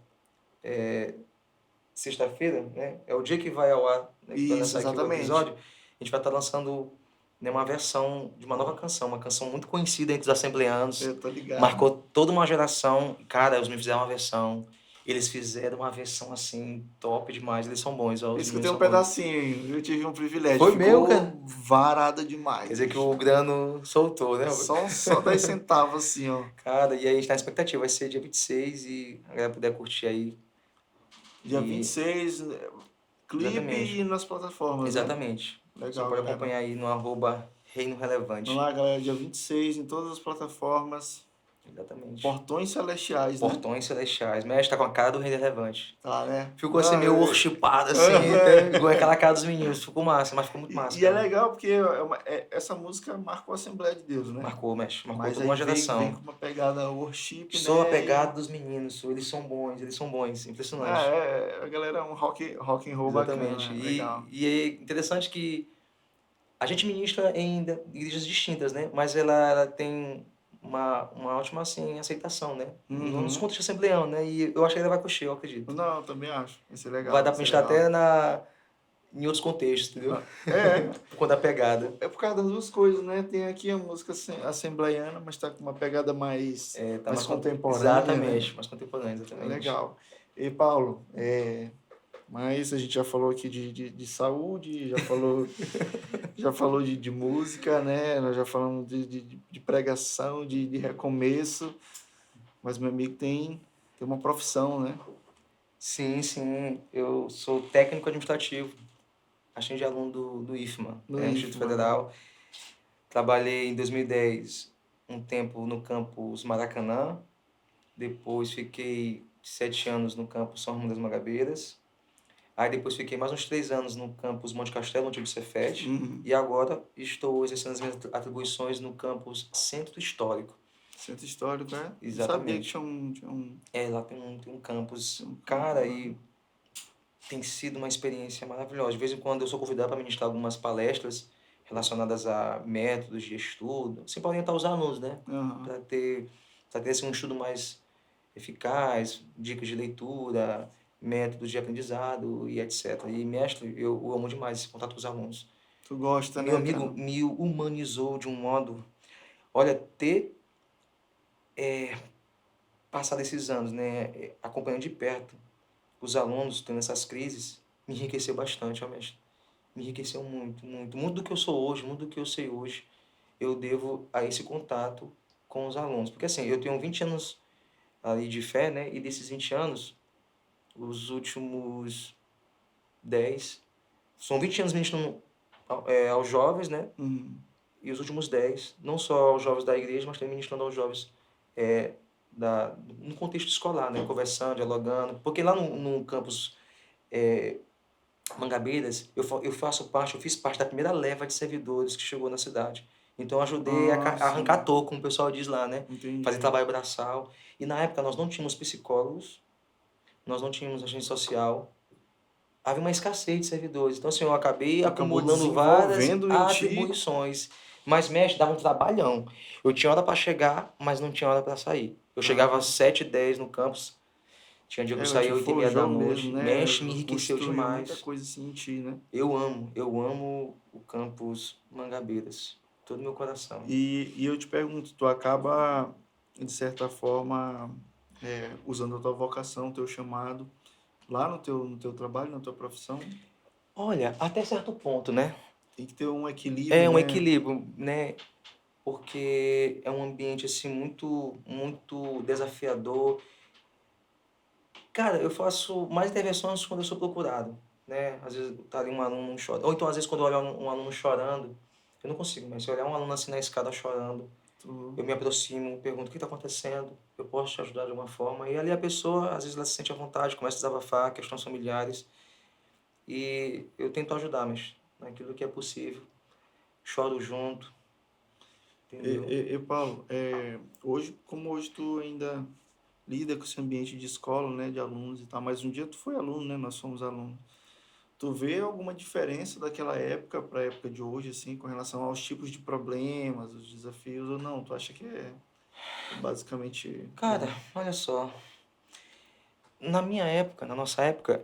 sexta-feira, né? É o dia que vai ao ar, né? Que vai Isso, lançar aqui o exatamente. episódio. A gente vai estar lançando, né, uma versão de uma nova canção, uma canção muito conhecida entre os assembleanos. Eu tô ligado. Marcou toda uma geração. Cara, os meninos fizeram uma versão. Eles fizeram uma versão assim, top demais. Eles são bons, ó, Eu os escutei meninos um são bons. pedacinho, eu tive um privilégio. Foi Ficou meu, cara. varada demais. Quer dizer que o grano soltou, né? Só 10 centavos assim, ó. Cara, e aí a gente tá na expectativa. Vai ser dia 26 e a galera puder curtir aí. Dia E- 26, clipe Exatamente. e nas plataformas, né? Exatamente. Você Legal, pode galera. acompanhar aí no @Reino Relevante. Vamos lá, galera, dia 26 em todas as plataformas. Exatamente. Portões Celestiais, né? Portões Celestiais. Mestre tá com a cara do Reino Relevante. Tá, né? Ficou assim Não, meio worshipado, assim, né? Igual aquela cara dos meninos. Ficou massa, mas ficou muito massa. E é cara. legal porque essa música marcou a Assembleia de Deus, né? Marcou, mestre. Marcou Mas toda aí uma vem geração. com uma pegada worship, Sou né? apegado dos meninos. Eles são bons, eles são bons. Impressionante. A galera é um rock and roll Exatamente. bacana, legal. E é interessante que a gente ministra em igrejas distintas, né? Mas ela tem uma ótima, assim, aceitação, né? Nos Uhum. contextos assembleanos, né? E eu acho que ela vai curtir, eu acredito. Não, eu também acho. Vai ser legal. Vai dar vai pra ser ministrar legal. até em outros contextos, entendeu? É, Por conta da pegada. é por causa das duas coisas, né? Tem aqui a música assembleiana, mas tá com uma pegada mais, Tá mais con- contemporânea, né? Exatamente, mais contemporâneo, É exatamente. legal. E, Paulo, mas a gente já falou aqui de saúde, já falou de música, né? Nós já falamos de pregação, de recomeço, mas meu amigo tem uma profissão, né? Sim, sim. Eu sou técnico administrativo, agente de aluno do IFMA, No né? Instituto IFMA, né? Federal. Trabalhei em 2010 um tempo no campus Maracanã, depois fiquei 7 anos no campus São Ramon das Magabeiras, aí depois fiquei mais uns 3 anos no campus Monte Castelo, no antigo Cefet, Uhum. e agora estou exercendo as minhas atribuições no campus Centro Histórico. Centro histórico, né? Não sabia que Exatamente. tinha um... Lá tem um campus, Tem um cara, campo lá. e tem sido uma experiência maravilhosa. De vez em quando eu sou convidado para ministrar algumas palestras relacionadas a métodos de estudo, sempre para orientar os alunos, né? Aham. Para ter assim, um estudo mais eficaz, dicas de leitura, métodos de aprendizado e etc. E, mestre, eu amo demais esse contato com os alunos. Tu gosta, Meu né, amigo cara? me humanizou de um modo... Olha, ter passado esses anos, né, acompanhando de perto os alunos tendo essas crises, me enriqueceu bastante, ó, mestre. Me enriqueceu muito, muito. Muito do que eu sou hoje, muito do que eu sei hoje, eu devo a esse contato com os alunos. Porque assim, eu tenho 20 anos ali de fé, né? E desses 20 anos, os últimos 10 são 20 anos ministrando aos jovens, né? Uhum. E os últimos 10 não só aos jovens da igreja, mas também ministrando aos jovens no contexto escolar, né? Conversando, dialogando. Porque lá no campus Mangabeiras, eu fiz parte da primeira leva de servidores que chegou na cidade. Então eu ajudei a Ah, arrancar sim. toco, como o pessoal diz lá, né? Entendi. Fazer trabalho braçal. E na época nós não tínhamos psicólogos, nós não tínhamos agente social. Havia uma escassez de servidores. Então assim, eu acabei Acabou acumulando várias desenvolvendo em ti. atribuições. Mas, mestre, dava um trabalhão. Eu tinha hora para chegar, mas não tinha hora para sair. Eu chegava às 7h10 no campus, tinha dia que eu Ela te saía 8h30 da forjou mesmo, noite. né? Mexe, me enriqueceu Construiu muita demais. coisa assim em ti, né? Eu amo o campus Mangabeiras, todo meu coração. E eu te pergunto, tu acaba, de certa forma, usando a tua vocação, o teu chamado, lá no teu trabalho, na tua profissão, Olha, até certo ponto, né? tem que ter um equilíbrio, É um né? equilíbrio, né? Porque é um ambiente assim muito, muito desafiador. Cara, eu faço mais intervenções quando eu sou procurado, né? Às vezes tá ali um aluno chorando, ou então às vezes quando eu olho um aluno chorando, eu não consigo, mas se eu olhar um aluno assim na escada chorando, eu me aproximo, pergunto o que está acontecendo, eu posso te ajudar de alguma forma. E ali a pessoa, às vezes ela se sente à vontade, começa a desabafar, questões familiares, e eu tento ajudar, mas naquilo que é possível, choro junto, entendeu? Paulo, como hoje tu ainda lida com esse ambiente de escola, né, de alunos e tal, mas um dia tu foi aluno, né, nós somos alunos. Tu vê alguma diferença daquela época para a época de hoje, assim, com relação aos tipos de problemas, os desafios, ou não? Tu acha que é basicamente... Cara, olha só, Na minha época, na nossa época,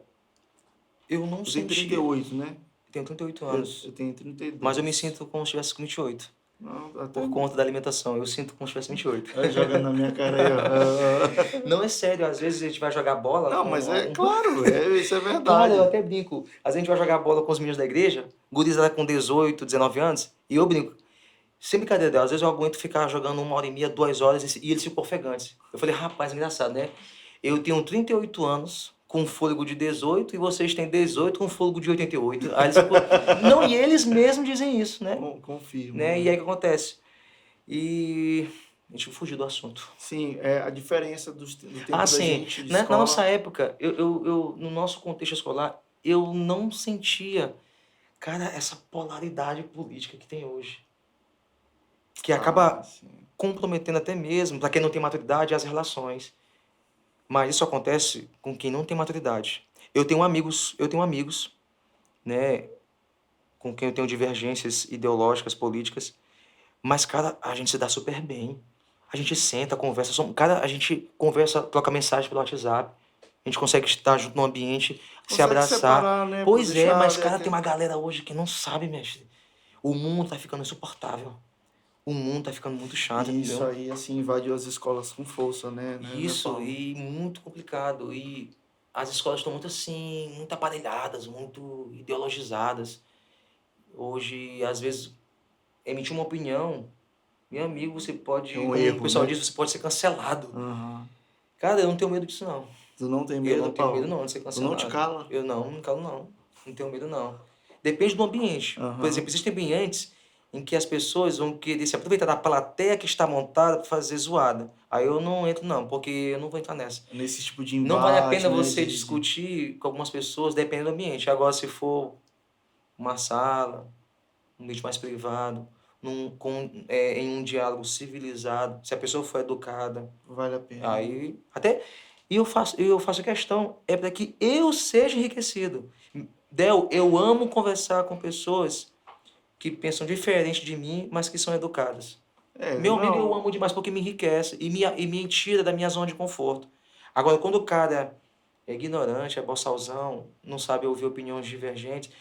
eu não Eu tenho sentia. 38, né? Tenho 38 Eu, anos. eu tenho 32. Mas eu me sinto como se tivesse com 28. Não, até Por conta da alimentação. Eu sinto como se tivesse 28. jogando na minha cara aí, ó. Não é sério, às vezes a gente vai jogar bola Não, com mas é um. claro, isso é Cara, eu verdade. até brinco. Às vezes a gente vai jogar bola com os meninos da igreja, gurizada com 18, 19 anos, e eu brinco. Sem brincadeira dela, às vezes eu aguento ficar jogando 1 hora e meia, 2 horas, e eles ficam ofegantes. Eu falei, rapaz, engraçado, né? Eu tenho 38 anos, com fôlego de 18, e vocês têm 18 com fôlego de 88. Aí eles ficam... Não, e eles mesmos dizem isso, né? Confirmo, né? E né? aí o que acontece? E a gente fugiu do assunto. Sim, é a diferença do Ah, tempo da sim. gente de Na nossa escola. época, no nosso contexto escolar, eu não sentia, cara, essa polaridade política que tem hoje. Que Ah, acaba sim. comprometendo até mesmo, para quem não tem maturidade, as relações. Mas isso acontece com quem não tem maturidade. Eu tenho amigos, né, com quem eu tenho divergências ideológicas, políticas, mas, cara, a gente se dá super bem. A gente senta, conversa. Cara, a gente conversa, troca mensagem pelo WhatsApp. A gente consegue estar junto no ambiente, se Consegue abraçar. separar, né? Pra Pois é, deixar mas, ali cara, tem aquele... uma galera hoje que não sabe, mestre. O mundo tá ficando insuportável. O mundo tá ficando muito chato, E isso entendeu? aí, assim, invadiu as escolas com força, né, Isso, Paulo? e muito complicado. E as escolas estão muito assim, muito aparelhadas, muito ideologizadas. Hoje, às vezes, emitir uma opinião, meu amigo, você É pode, um como o erro, pessoal né? diz, você pode ser cancelado. Aham. Cara, eu não tenho medo disso, não. Tu não tem Eu não medo, tenho medo, Paulo? não, de ser Tu não te cancelado. cala? Eu não calo, não. Não tenho medo, não. Depende do ambiente. Por Aham. exemplo, existem ambientes em que as pessoas vão querer se aproveitar da plateia que está montada para fazer zoada. Aí eu não entro, não, porque eu não vou entrar nessa. Nesse tipo de Não vale a embate, pena né? você discutir com algumas pessoas, dependendo do ambiente. Agora, se for uma sala, um ambiente mais privado, em um diálogo civilizado, se a pessoa for educada, Vale a pena, né? aí até eu faço questão é para que eu seja enriquecido. Del, eu amo conversar com pessoas que pensam diferente de mim, mas que são educadas. É, Meu amigo eu não. amo demais porque me enriquece e me tira da minha zona de conforto. Agora, quando o cara é ignorante, é boçalzão, não sabe ouvir opiniões divergentes,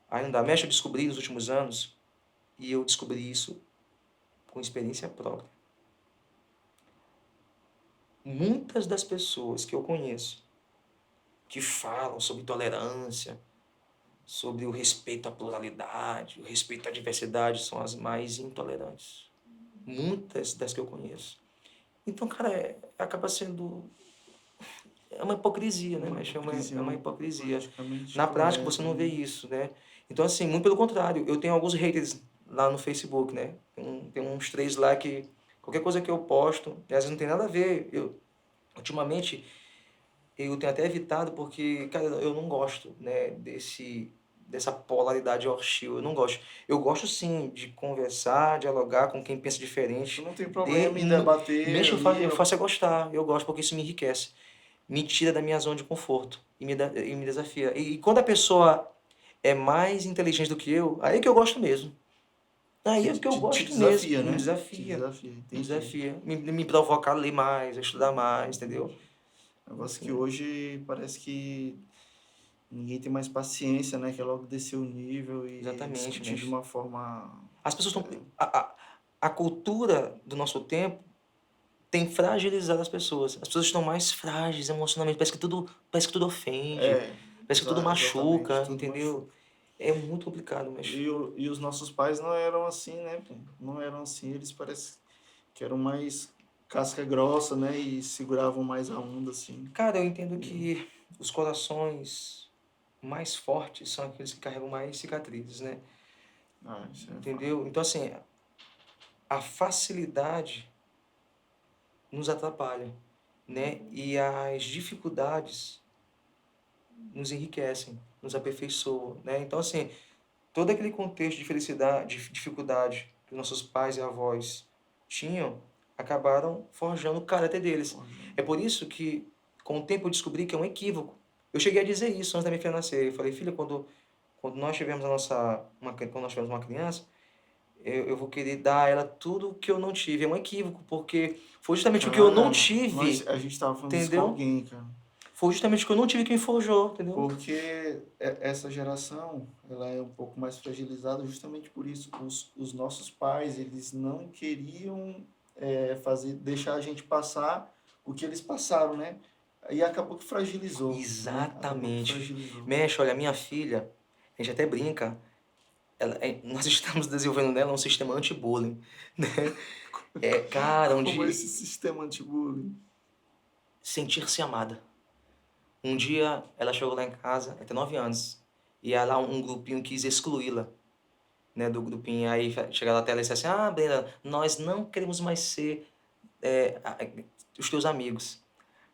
aí não dá. Mexe, eu descobri nos últimos anos, e eu descobri isso com experiência própria. Muitas das pessoas que eu conheço que falam sobre tolerância, sobre o respeito à pluralidade, o respeito à diversidade, são as mais intolerantes. Muitas das que eu conheço. Então, cara, acaba sendo... É uma hipocrisia, né? Uma Mas hipocrisia, é uma hipocrisia. politicamente Na prática, você correto, não vê né? isso, né? Então, assim, muito pelo contrário. Eu tenho alguns haters lá no Facebook, né? Tem uns 3 lá que... Qualquer coisa que eu posto, às vezes não tem nada a ver. Ultimamente, eu tenho até evitado porque, cara, eu não gosto, né, dessa polaridade hostil. Eu não gosto. Eu gosto sim de conversar, dialogar com quem pensa Tu diferente. não tem problema em debater Mexe, ali. eu faço é gostar. Eu gosto porque isso me enriquece. Me tira da minha zona de conforto e me desafia. E quando a pessoa é mais inteligente do que eu, aí é que eu gosto mesmo. Aí é que eu Te gosto mesmo. desafia, Me né? Te desafia. desafia, Me entendi. desafia. Me provoca a ler mais, a estudar mais, entendeu? Entendi. Negócio que Assim, hoje parece que ninguém tem mais paciência, né? Quer logo descer o nível e exatamente, discutir de mexe. uma forma. As pessoas estão. A cultura do nosso tempo tem fragilizado as pessoas. As pessoas estão mais frágeis emocionalmente. Parece que tudo ofende. É, Parece que tudo exatamente, machuca, tudo entendeu? machuca. É muito complicado, mas. E os nossos pais não eram assim, né, pô? Não eram assim, eles parecem que eram mais casca grossa, né? E seguravam mais a onda, assim. Cara, eu entendo que os corações mais fortes são aqueles que carregam mais cicatrizes, né? Ah, isso é fato. Entendeu? Então, assim, a facilidade nos atrapalha, né? E as dificuldades nos enriquecem, nos aperfeiçoam, né? Então, assim, todo aquele contexto de felicidade, de dificuldade que nossos pais e avós tinham, acabaram forjando o caráter deles. É por isso que, com o tempo, eu descobri que é um equívoco. Eu cheguei a dizer isso antes da minha filha nascer. Eu falei, filha, quando nós tivermos quando nós tivermos uma criança, eu vou querer dar a ela tudo o que eu não tive. É um equívoco, porque foi justamente o que eu não Cara, tive, a gente tava falando isso com entendeu? alguém, cara. Foi justamente que eu não tive quem forjou, entendeu? Porque essa geração, ela é um pouco mais fragilizada justamente por isso. Os nossos pais, eles não queriam deixar a gente passar o que eles passaram, né? E acabou que fragilizou, né? Acabou que Exatamente. fragilizou. Mexe, olha, a minha filha, a gente até brinca, nós estamos desenvolvendo nela um sistema anti-bullying, né? Cara, Como esse sistema anti-bullying. sentir-se amada. Um dia ela chegou lá em casa, ela tem 9 anos, e ela, um grupinho quis excluí-la, né, do grupinho. Aí chegaram até ela e disse assim: Ah, Brenda, nós não queremos mais ser os teus amigos.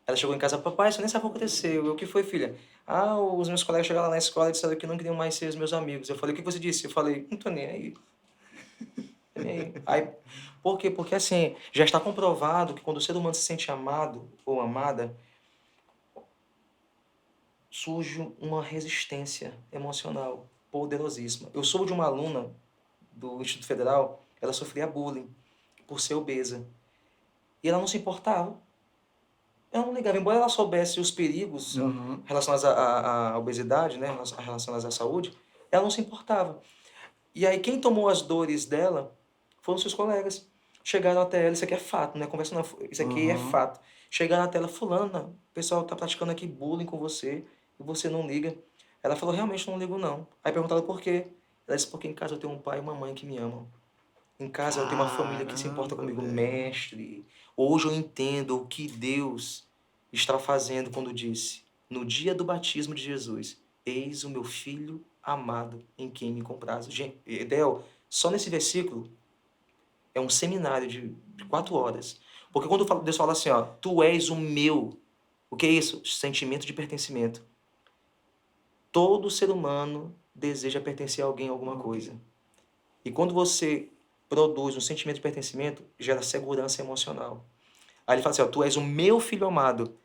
Ela chegou em casa: Papai, isso nem sabe o que aconteceu. Eu: O que foi, filha? Ah, os meus colegas chegaram lá na escola e disseram que não queriam mais ser os meus amigos. Eu falei: O que você disse? Eu falei: Não tô nem aí. Tô nem aí. Aí, por quê? Porque assim, já está comprovado que quando o ser humano se sente amado ou amada, surge uma resistência emocional poderosíssima. Eu soube de uma aluna do Instituto Federal, ela sofria bullying por ser obesa. E ela não se importava. Ela não ligava. Embora ela soubesse os perigos Uhum. relacionados à obesidade, né, relacionados à saúde, ela não se importava. E aí quem tomou as dores dela foram seus colegas. Chegaram até ela: Isso aqui é fato, não é conversa não, isso aqui é Uhum. fato. Chegaram até ela: Fulana, o pessoal tá praticando aqui bullying com você e você não liga. Ela falou: Realmente não ligo não. Aí perguntaram por quê. Ela disse: Porque em casa eu tenho um pai e uma mãe que me amam. Em casa eu tenho uma família que se importa Caramba, comigo. velho. Mestre, hoje eu entendo o que Deus está fazendo quando disse: No dia do batismo de Jesus, eis o meu filho amado em quem me comprazo. Gente, Edel, só nesse versículo é um seminário de 4 horas. Porque quando Deus fala assim, ó, tu és o meu, o que é isso? Sentimento de pertencimento. Todo ser humano deseja pertencer a alguém, a alguma coisa. E quando você produz um sentimento de pertencimento, gera segurança emocional. Aí ele fala assim, ó, tu és o meu filho amado.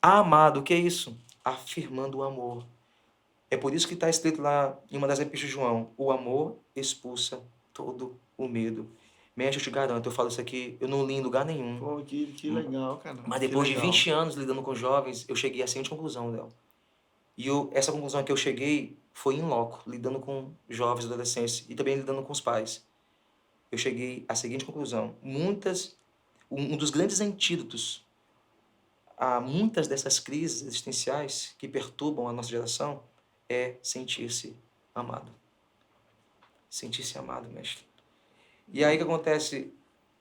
Amado, o que é isso? Afirmando o amor. É por isso que está escrito lá em uma das epístolas de João, o amor expulsa todo o medo. Mestre, eu te garanto, eu falo isso aqui, eu não li em lugar nenhum. Pô, que legal, cara. Mas Que depois de legal. 20 anos lidando com jovens, eu cheguei à seguinte conclusão, Léo. E essa conclusão que eu cheguei foi in loco, lidando com jovens, adolescentes e também lidando com os pais. Eu cheguei à seguinte conclusão. Um dos grandes antídotos a muitas dessas crises existenciais que perturbam a nossa geração é sentir-se amado. Sentir-se amado, mestre. E aí o que acontece?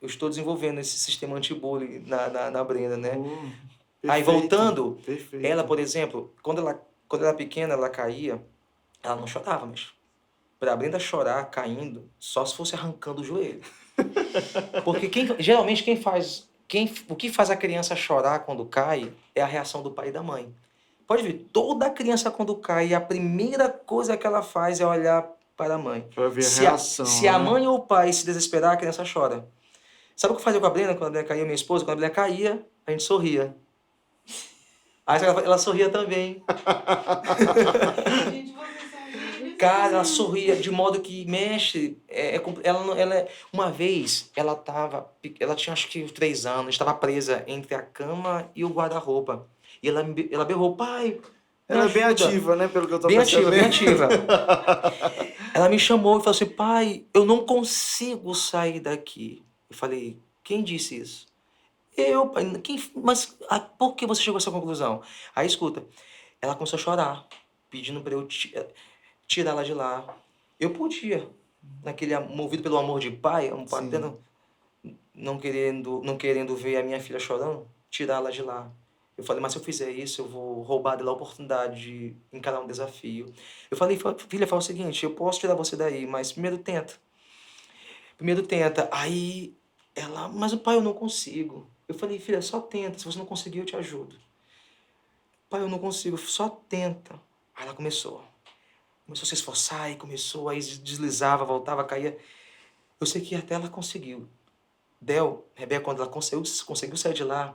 Eu estou desenvolvendo esse sistema anti-bullying na Brenda, né? Pô, Aí perfeito. voltando, ela, Perfeito. por exemplo, quando ela era pequena, ela caía, ela não chorava, mas para a Brenda chorar caindo, só se fosse arrancando o joelho. Porque geralmente o que faz a criança chorar quando cai é a reação do pai e da mãe. Pode ver, toda criança quando cai, a primeira coisa que ela faz é olhar para a mãe. Pra ver a Se reação, a né? mãe ou o pai se desesperar, a criança chora. Sabe o que eu fazia com a Brenda quando a Brenda caía, minha esposa? Quando a Brenda caía, a gente sorria. Aí ela sorria também. Gente, vocês são gênios. Cara, ela sorria de modo que mexe. Uma vez, ela tinha acho que 3 anos, estava presa entre a cama e o guarda-roupa. E ela berrou: Pai, me Ela é bem ajuda. ativa, né? Pelo que eu tô Bem ativa, bem percebendo. ativa. Ela me chamou e falou assim: Pai, eu não consigo sair daqui. Eu falei: Quem disse isso? Eu, pai. Mas por que você chegou a essa conclusão? Aí escuta, ela começou a chorar, pedindo para eu tirar ela de lá. Eu podia, movido pelo amor de pai, Sim. não querendo ver a minha filha chorando, tirá-la de lá. Eu falei: Mas se eu fizer isso, eu vou roubar dela a oportunidade de encarar um desafio. Eu falei: Filha, fala o seguinte, eu posso tirar você daí, mas primeiro tenta. Primeiro tenta. Aí ela: Mas o pai, eu não consigo. Eu falei: Filha, só tenta. Se você não conseguir, eu te ajudo. Pai, eu não consigo, só tenta. Aí ela começou. Começou a se esforçar e começou, aí deslizava, voltava, caía. Eu sei que até ela conseguiu. Rebeca, quando ela conseguiu sair de lá,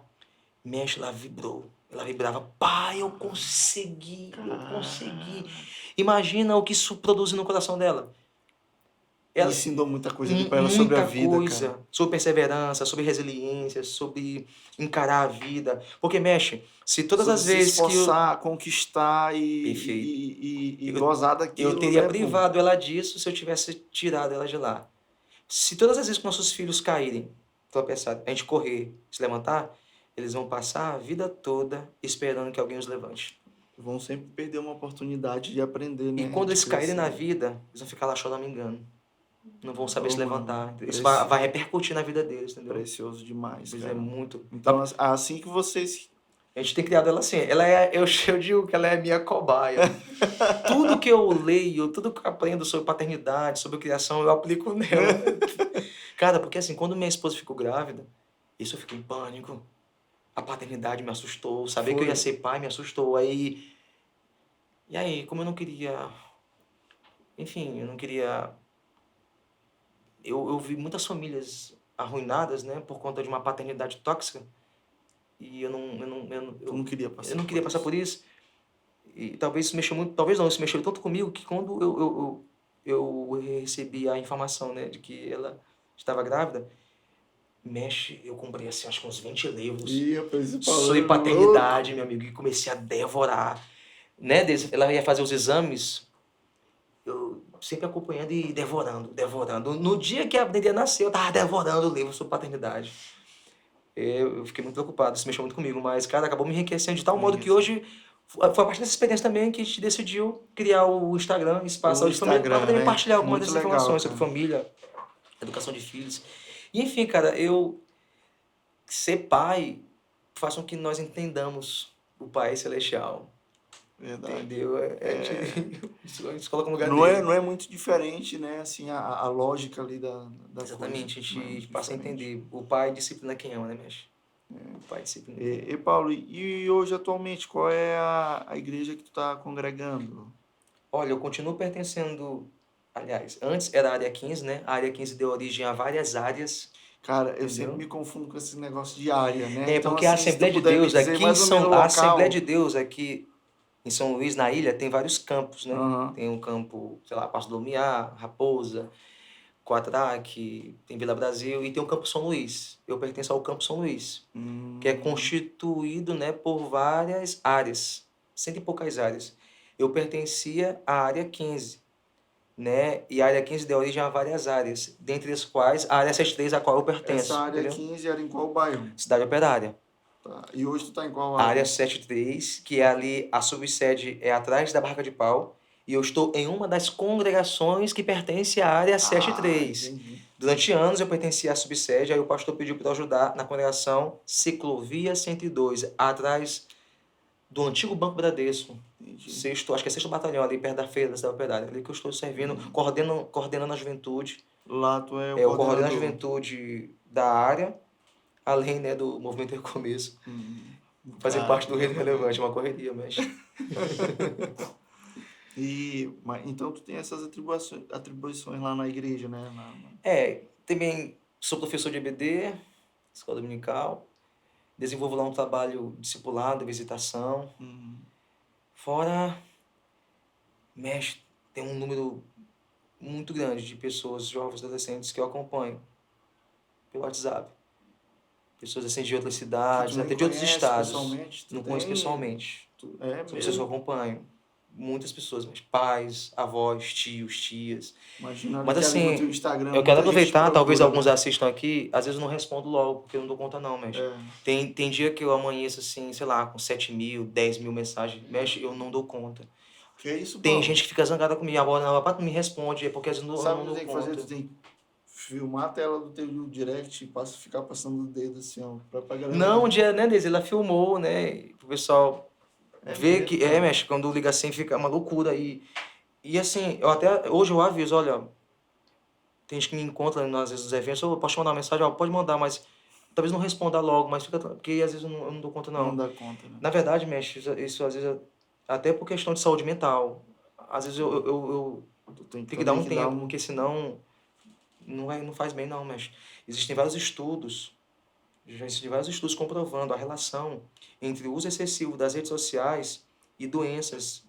mexe, ela vibrou. Ela vibrava: Pai, eu consegui, eu consegui. Cara. Imagina o que isso produz no coração dela. Ela, ensinou muita coisa ali pra ela sobre a muita vida, coisa, cara. sobre perseverança, sobre resiliência, sobre encarar a vida. Porque, mexe, se todas Sobre as se vezes que eu... esforçar, conquistar Perfeito. e Eu, gozar eu daquilo, teria né, pô? privado ela disso se eu tivesse tirado ela de lá. Se todas as vezes que nossos filhos caírem, tropeçarem, a gente correr, se levantar, eles vão passar a vida toda esperando que alguém os levante. Vão sempre perder uma oportunidade de aprender, E né? quando De eles caírem na crescer. vida, eles vão ficar lá choramingando. Não vão saber Ô, se mano, levantar. Isso vai repercutir na vida deles, entendeu? precioso demais, Pois é cara. muito. Então, assim que vocês... A gente tem criado ela assim. Ela é, eu digo que ela é minha cobaia. Tudo que eu leio, tudo que eu aprendo sobre paternidade, sobre criação, eu aplico nela. Cara, porque assim, quando minha esposa ficou grávida, isso eu fiquei em pânico. A paternidade me assustou. Saber que eu ia Foi. ser pai me assustou. E aí, como eu não queria. Enfim, eu não queria. Eu vi muitas famílias arruinadas, né, por conta de uma paternidade tóxica. E Tu não queria passar eu não queria por passar isso. por isso. E talvez isso mexeu muito, talvez não, isso mexeu tanto comigo que quando eu recebi a informação, né, de que ela estava grávida, eu comprei assim, acho que uns 20 livros Ih, rapaz, esse Paulo sobre é louco. paternidade, meu amigo, e comecei a devorar, né, ela ia fazer os exames, eu sempre acompanhando e devorando. No dia que a Bíblia nasceu, eu tava devorando o livro sobre paternidade. Eu fiquei muito preocupado, isso mexeu muito comigo, mas, cara, acabou me enriquecendo de tal modo que hoje foi a partir dessa experiência também que a gente decidiu criar o Instagram, Espaço O de Família, para Instagram, poder né? compartilhar algumas Muito dessas legal, informações sobre cara. família, educação de filhos. E, enfim, cara, ser pai faz com que nós entendamos o Pai Celestial, Verdade. entendeu? A gente se coloca no lugar Não dele. é muito diferente, né? Assim, a lógica ali da coisa. Exatamente, a Não é gente muito passa a diferente. entender. O pai disciplina quem ama, né, Mexe? O pai disciplina quem ama. Paulo, e hoje atualmente, qual é a igreja que tu tá congregando? Olha, eu continuo pertencendo. Aliás, antes era a área 15, né? A área 15 deu origem a várias áreas, Cara, eu sempre entendeu? me confundo com esse negócio de área, né? É Então, porque a assim, se tu Assembleia de puder me Deus dizer aqui em mais ou menos o a Assembleia local. de Deus aqui em São Luís, na ilha, tem vários campos, né? Aham. Tem um campo, sei lá, Passo do Lumiar, Raposa, Coatraque, tem Vila Brasil e tem o Campo São Luís. Eu pertenço ao Campo São Luís, que é constituído, né, por várias áreas, cento e poucas áreas. Eu pertencia à área 15, né? E a área 15 deu origem a várias áreas, dentre as quais a área 73 a qual eu Essa pertenço, área entendeu? 15 era em qual bairro? Cidade Operária. Tá. E hoje tu tá em qual A área área? 73, que é ali, a subsede é atrás da Barraca de Pau, e eu estou em uma das congregações que pertence à área 73. Entendi. Durante anos eu pertencia à subsede, aí o pastor pediu para eu ajudar na congregação Ciclovia 102, atrás do antigo Banco Bradesco. Entendi. Acho que é sexto batalhão, ali perto da feira da cidade operária. Ali que eu estou servindo, coordenando a juventude. Lá tu é o Eu coordeno a coordenador. juventude da área, além, né, do movimento Recomeço. Fazer Cara, parte do Rede Relevante, é uma correria, mas... Então tu tem essas atribuições lá na igreja, né? Também sou professor de EBD, escola dominical. Desenvolvo lá um trabalho discipulado, visitação. Fora, mestre, tem um número muito grande de pessoas, jovens, adolescentes, que eu acompanho pelo WhatsApp. Pessoas assim de outras cidades, até de outros estados. Não conheço pessoalmente. É São pessoas que eu mesmo? acompanho. Muitas pessoas, mas pais, avós, tios, tias. Imagina Mas que ali no teu assim, Instagram eu quero muita gente aproveitar, talvez procura, alguns né? assistam aqui, às vezes eu não respondo logo, porque eu não dou conta não, mas tem dia que eu amanheço assim, sei lá, com 7.000, 10.000 mensagens, mexe, eu não dou conta. Que é isso, Tem Paulo? gente que fica zangada comigo, agora não me responde, é porque às vezes eu Sabe o não que tu dou tem que fazer? conta. Tu tem que filmar a tela do teu direct e ficar passando o dedo assim, ó, pra galera Não, um ver. dia, né, Deise, ela filmou, né, o pessoal vê mesmo, que, cara. mexe, quando liga assim fica uma loucura e assim, hoje eu aviso, olha, tem gente que me encontra às vezes nos eventos, eu posso mandar uma mensagem, ó, pode mandar, mas talvez não responda logo, mas fica, porque às vezes eu não dou conta Não não. dá conta, né? Na verdade, mexe, isso às vezes até por questão de saúde mental. Às vezes eu Tu tem tenho que dar também um que dar tempo, porque senão não faz bem não, mexe. Existem vários estudos, já existem vários estudos comprovando a relação entre o uso excessivo das redes sociais e doenças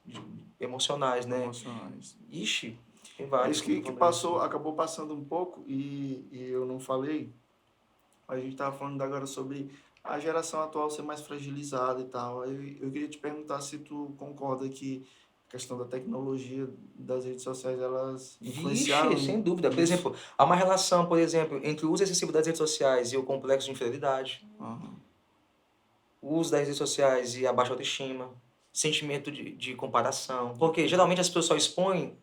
emocionais, né? emocionais. Ixi, Tem vários. Isso que passou, acabou passando um pouco e eu não falei. A gente estava falando agora sobre a geração atual ser mais fragilizada e tal. Eu queria te perguntar se tu concorda que a questão da tecnologia, das redes sociais, elas Vixe, influenciaram sem dúvida. Por nisso. exemplo, há uma relação, por exemplo, entre o uso excessivo das redes sociais e o complexo de inferioridade, Aham. o uso das redes sociais e a baixa autoestima, sentimento de comparação. Porque geralmente as pessoas só expõem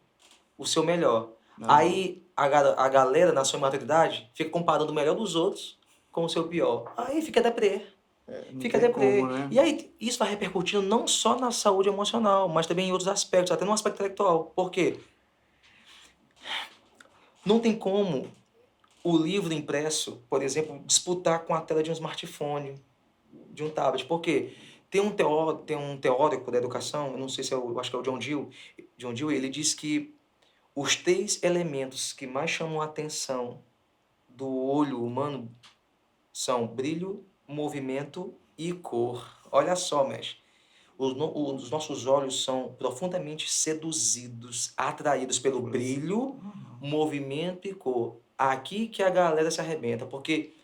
o seu melhor. Aham. Aí a galera, na sua maturidade, fica comparando o melhor dos outros com o seu pior. Aí fica deprê. Não Fica tem como, deprê. né? E aí isso vai repercutindo não só na saúde emocional, mas também em outros aspectos, até no aspecto intelectual. Por quê? Não tem como o livro impresso, por exemplo, disputar com a tela de um smartphone, de um tablet. Por quê? Tem um teórico da educação, eu não sei se é eu acho que é o John Dewey, ele diz que os três elementos que mais chamam a atenção do olho humano são brilho, movimento e cor. Olha só, mestre. Os nossos olhos são profundamente seduzidos, atraídos pelo brilho, movimento e cor. Aqui que a galera se arrebenta, porque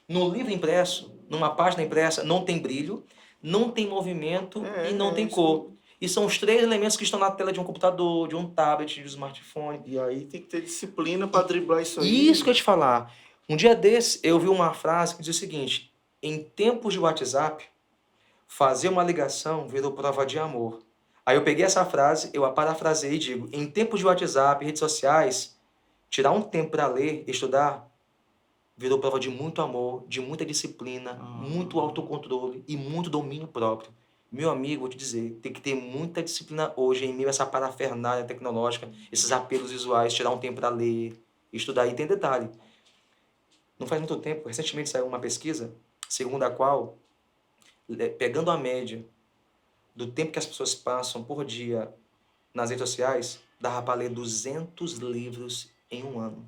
no livro impresso, numa página impressa, não tem brilho, não tem movimento e não tem cor. Isso. E são os três elementos que estão na tela de um computador, de um tablet, de um smartphone. E aí tem que ter disciplina para driblar isso E aí. isso que eu ia te falar. Um dia desse, eu vi uma frase que diz o seguinte: em tempos de WhatsApp, fazer uma ligação virou prova de amor. Aí eu peguei essa frase, eu a parafrasei e digo: em tempos de WhatsApp, redes sociais, tirar um tempo para ler, estudar, virou prova de muito amor, de muita disciplina, muito autocontrole e muito domínio próprio. Meu amigo, vou te dizer, tem que ter muita disciplina hoje em meio a essa parafernália tecnológica, esses apelos visuais, tirar um tempo para ler, estudar. E tem detalhe, não faz muito tempo, recentemente saiu uma pesquisa, segundo a qual, pegando a média do tempo que as pessoas passam por dia nas redes sociais, dava para ler 200 livros em um ano.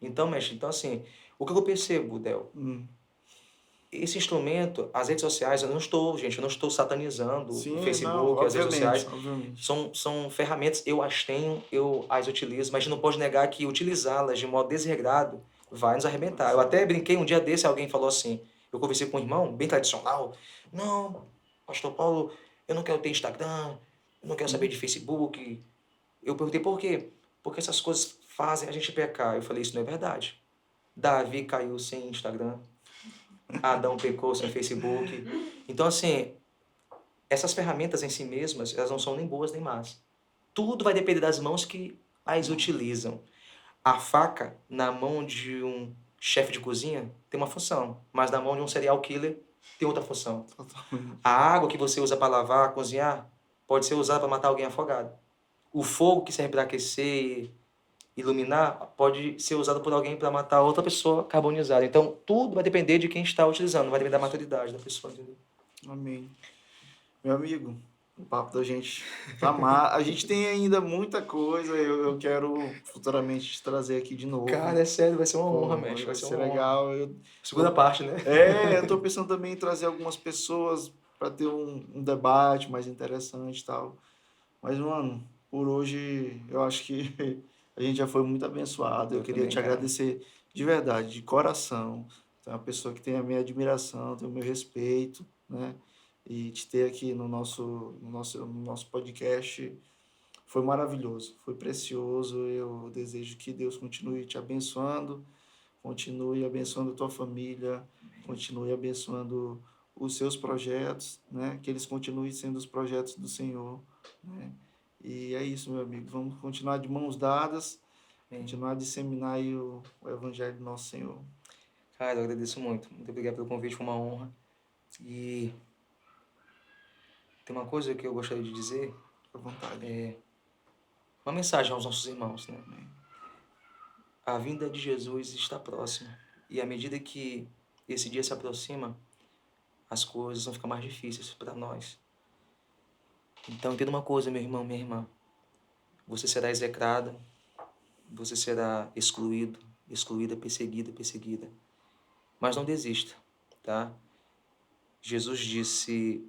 Então, mestre, então assim, o que eu percebo, Del? Esse instrumento, as redes sociais, eu não estou satanizando o Sim, não, Facebook, as redes obviamente, sociais, obviamente. são ferramentas, eu as tenho, eu as utilizo, mas a gente não pode negar que utilizá-las de modo desregrado vai nos arrebentar. Eu até brinquei um dia desse, alguém falou assim, eu conversei com um irmão bem tradicional, não, pastor Paulo, eu não quero ter Instagram, eu não quero saber de Facebook. Eu perguntei por quê? Porque essas coisas fazem a gente pecar. Eu falei, isso não é verdade. Davi caiu sem Instagram, Adão pecou sem Facebook. Então, assim, essas ferramentas em si mesmas, elas não são nem boas nem más. Tudo vai depender das mãos que as utilizam. A faca na mão de um chefe de cozinha tem uma função, mas na mão de um serial killer tem outra função. Totalmente. A água que você usa para lavar, cozinhar, pode ser usada para matar alguém afogado. O fogo que serve para aquecer e iluminar pode ser usado por alguém para matar outra pessoa carbonizada. Então, tudo vai depender de quem está utilizando, vai depender da maturidade da pessoa, entendeu? Amém. Meu amigo, o papo da gente tá má. A gente tem ainda muita coisa. Eu quero futuramente te trazer aqui de novo. Cara, é sério, vai ser uma Pô, honra, mestre, vai ser uma honra. legal. Segunda parte, né? Eu tô pensando também em trazer algumas pessoas para ter um debate mais interessante e tal. Mas, mano, por hoje eu acho que a gente já foi muito abençoado. Eu Eu queria também, te cara. agradecer de verdade, de coração. Tu é uma pessoa que tem a minha admiração, tem o meu respeito, né? E te ter aqui no nosso podcast foi maravilhoso, foi precioso. Eu desejo que Deus continue te abençoando, continue abençoando a tua família, continue abençoando os seus projetos, né? Que eles continuem sendo os projetos do Senhor, né? E é isso, meu amigo. Vamos continuar de mãos dadas, continuar a disseminar aí o Evangelho do nosso Senhor. Cara, eu agradeço muito. Muito obrigado pelo convite, foi uma honra. E tem uma coisa que eu gostaria de dizer, Fica à vontade. uma mensagem aos nossos irmãos, né? A vinda de Jesus está próxima. E à medida que esse dia se aproxima, as coisas vão ficar mais difíceis para nós. Então, entenda uma coisa, meu irmão, minha irmã. Você será execrado, você será excluído, excluída, perseguida, perseguida. Mas não desista, tá? Jesus disse: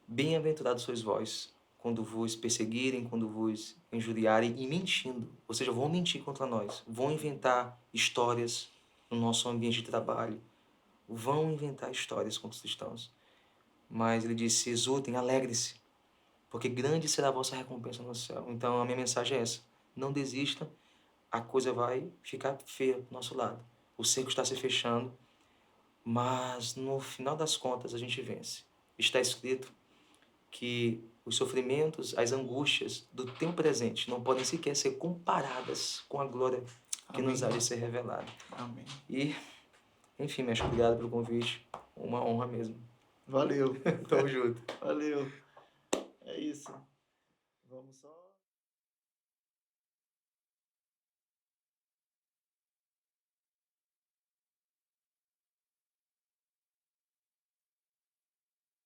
bem-aventurados sois vós, quando vos perseguirem, quando vos injuriarem e mentindo. Ou seja, vão mentir contra nós, vão inventar histórias no nosso ambiente de trabalho, vão inventar histórias contra os cristãos. Mas ele disse, exultem, alegrem-se, porque grande será a vossa recompensa no céu. Então a minha mensagem é essa, não desista, a coisa vai ficar feia do nosso lado. O cerco está se fechando, mas no final das contas a gente vence. Está escrito que os sofrimentos, as angústias do tempo presente não podem sequer ser comparadas com a glória que Amém. nos há de ser revelada. Amém. E, enfim, mestre, obrigado pelo convite. Uma honra mesmo. Valeu. Tamo junto. Valeu. É isso. Vamos só.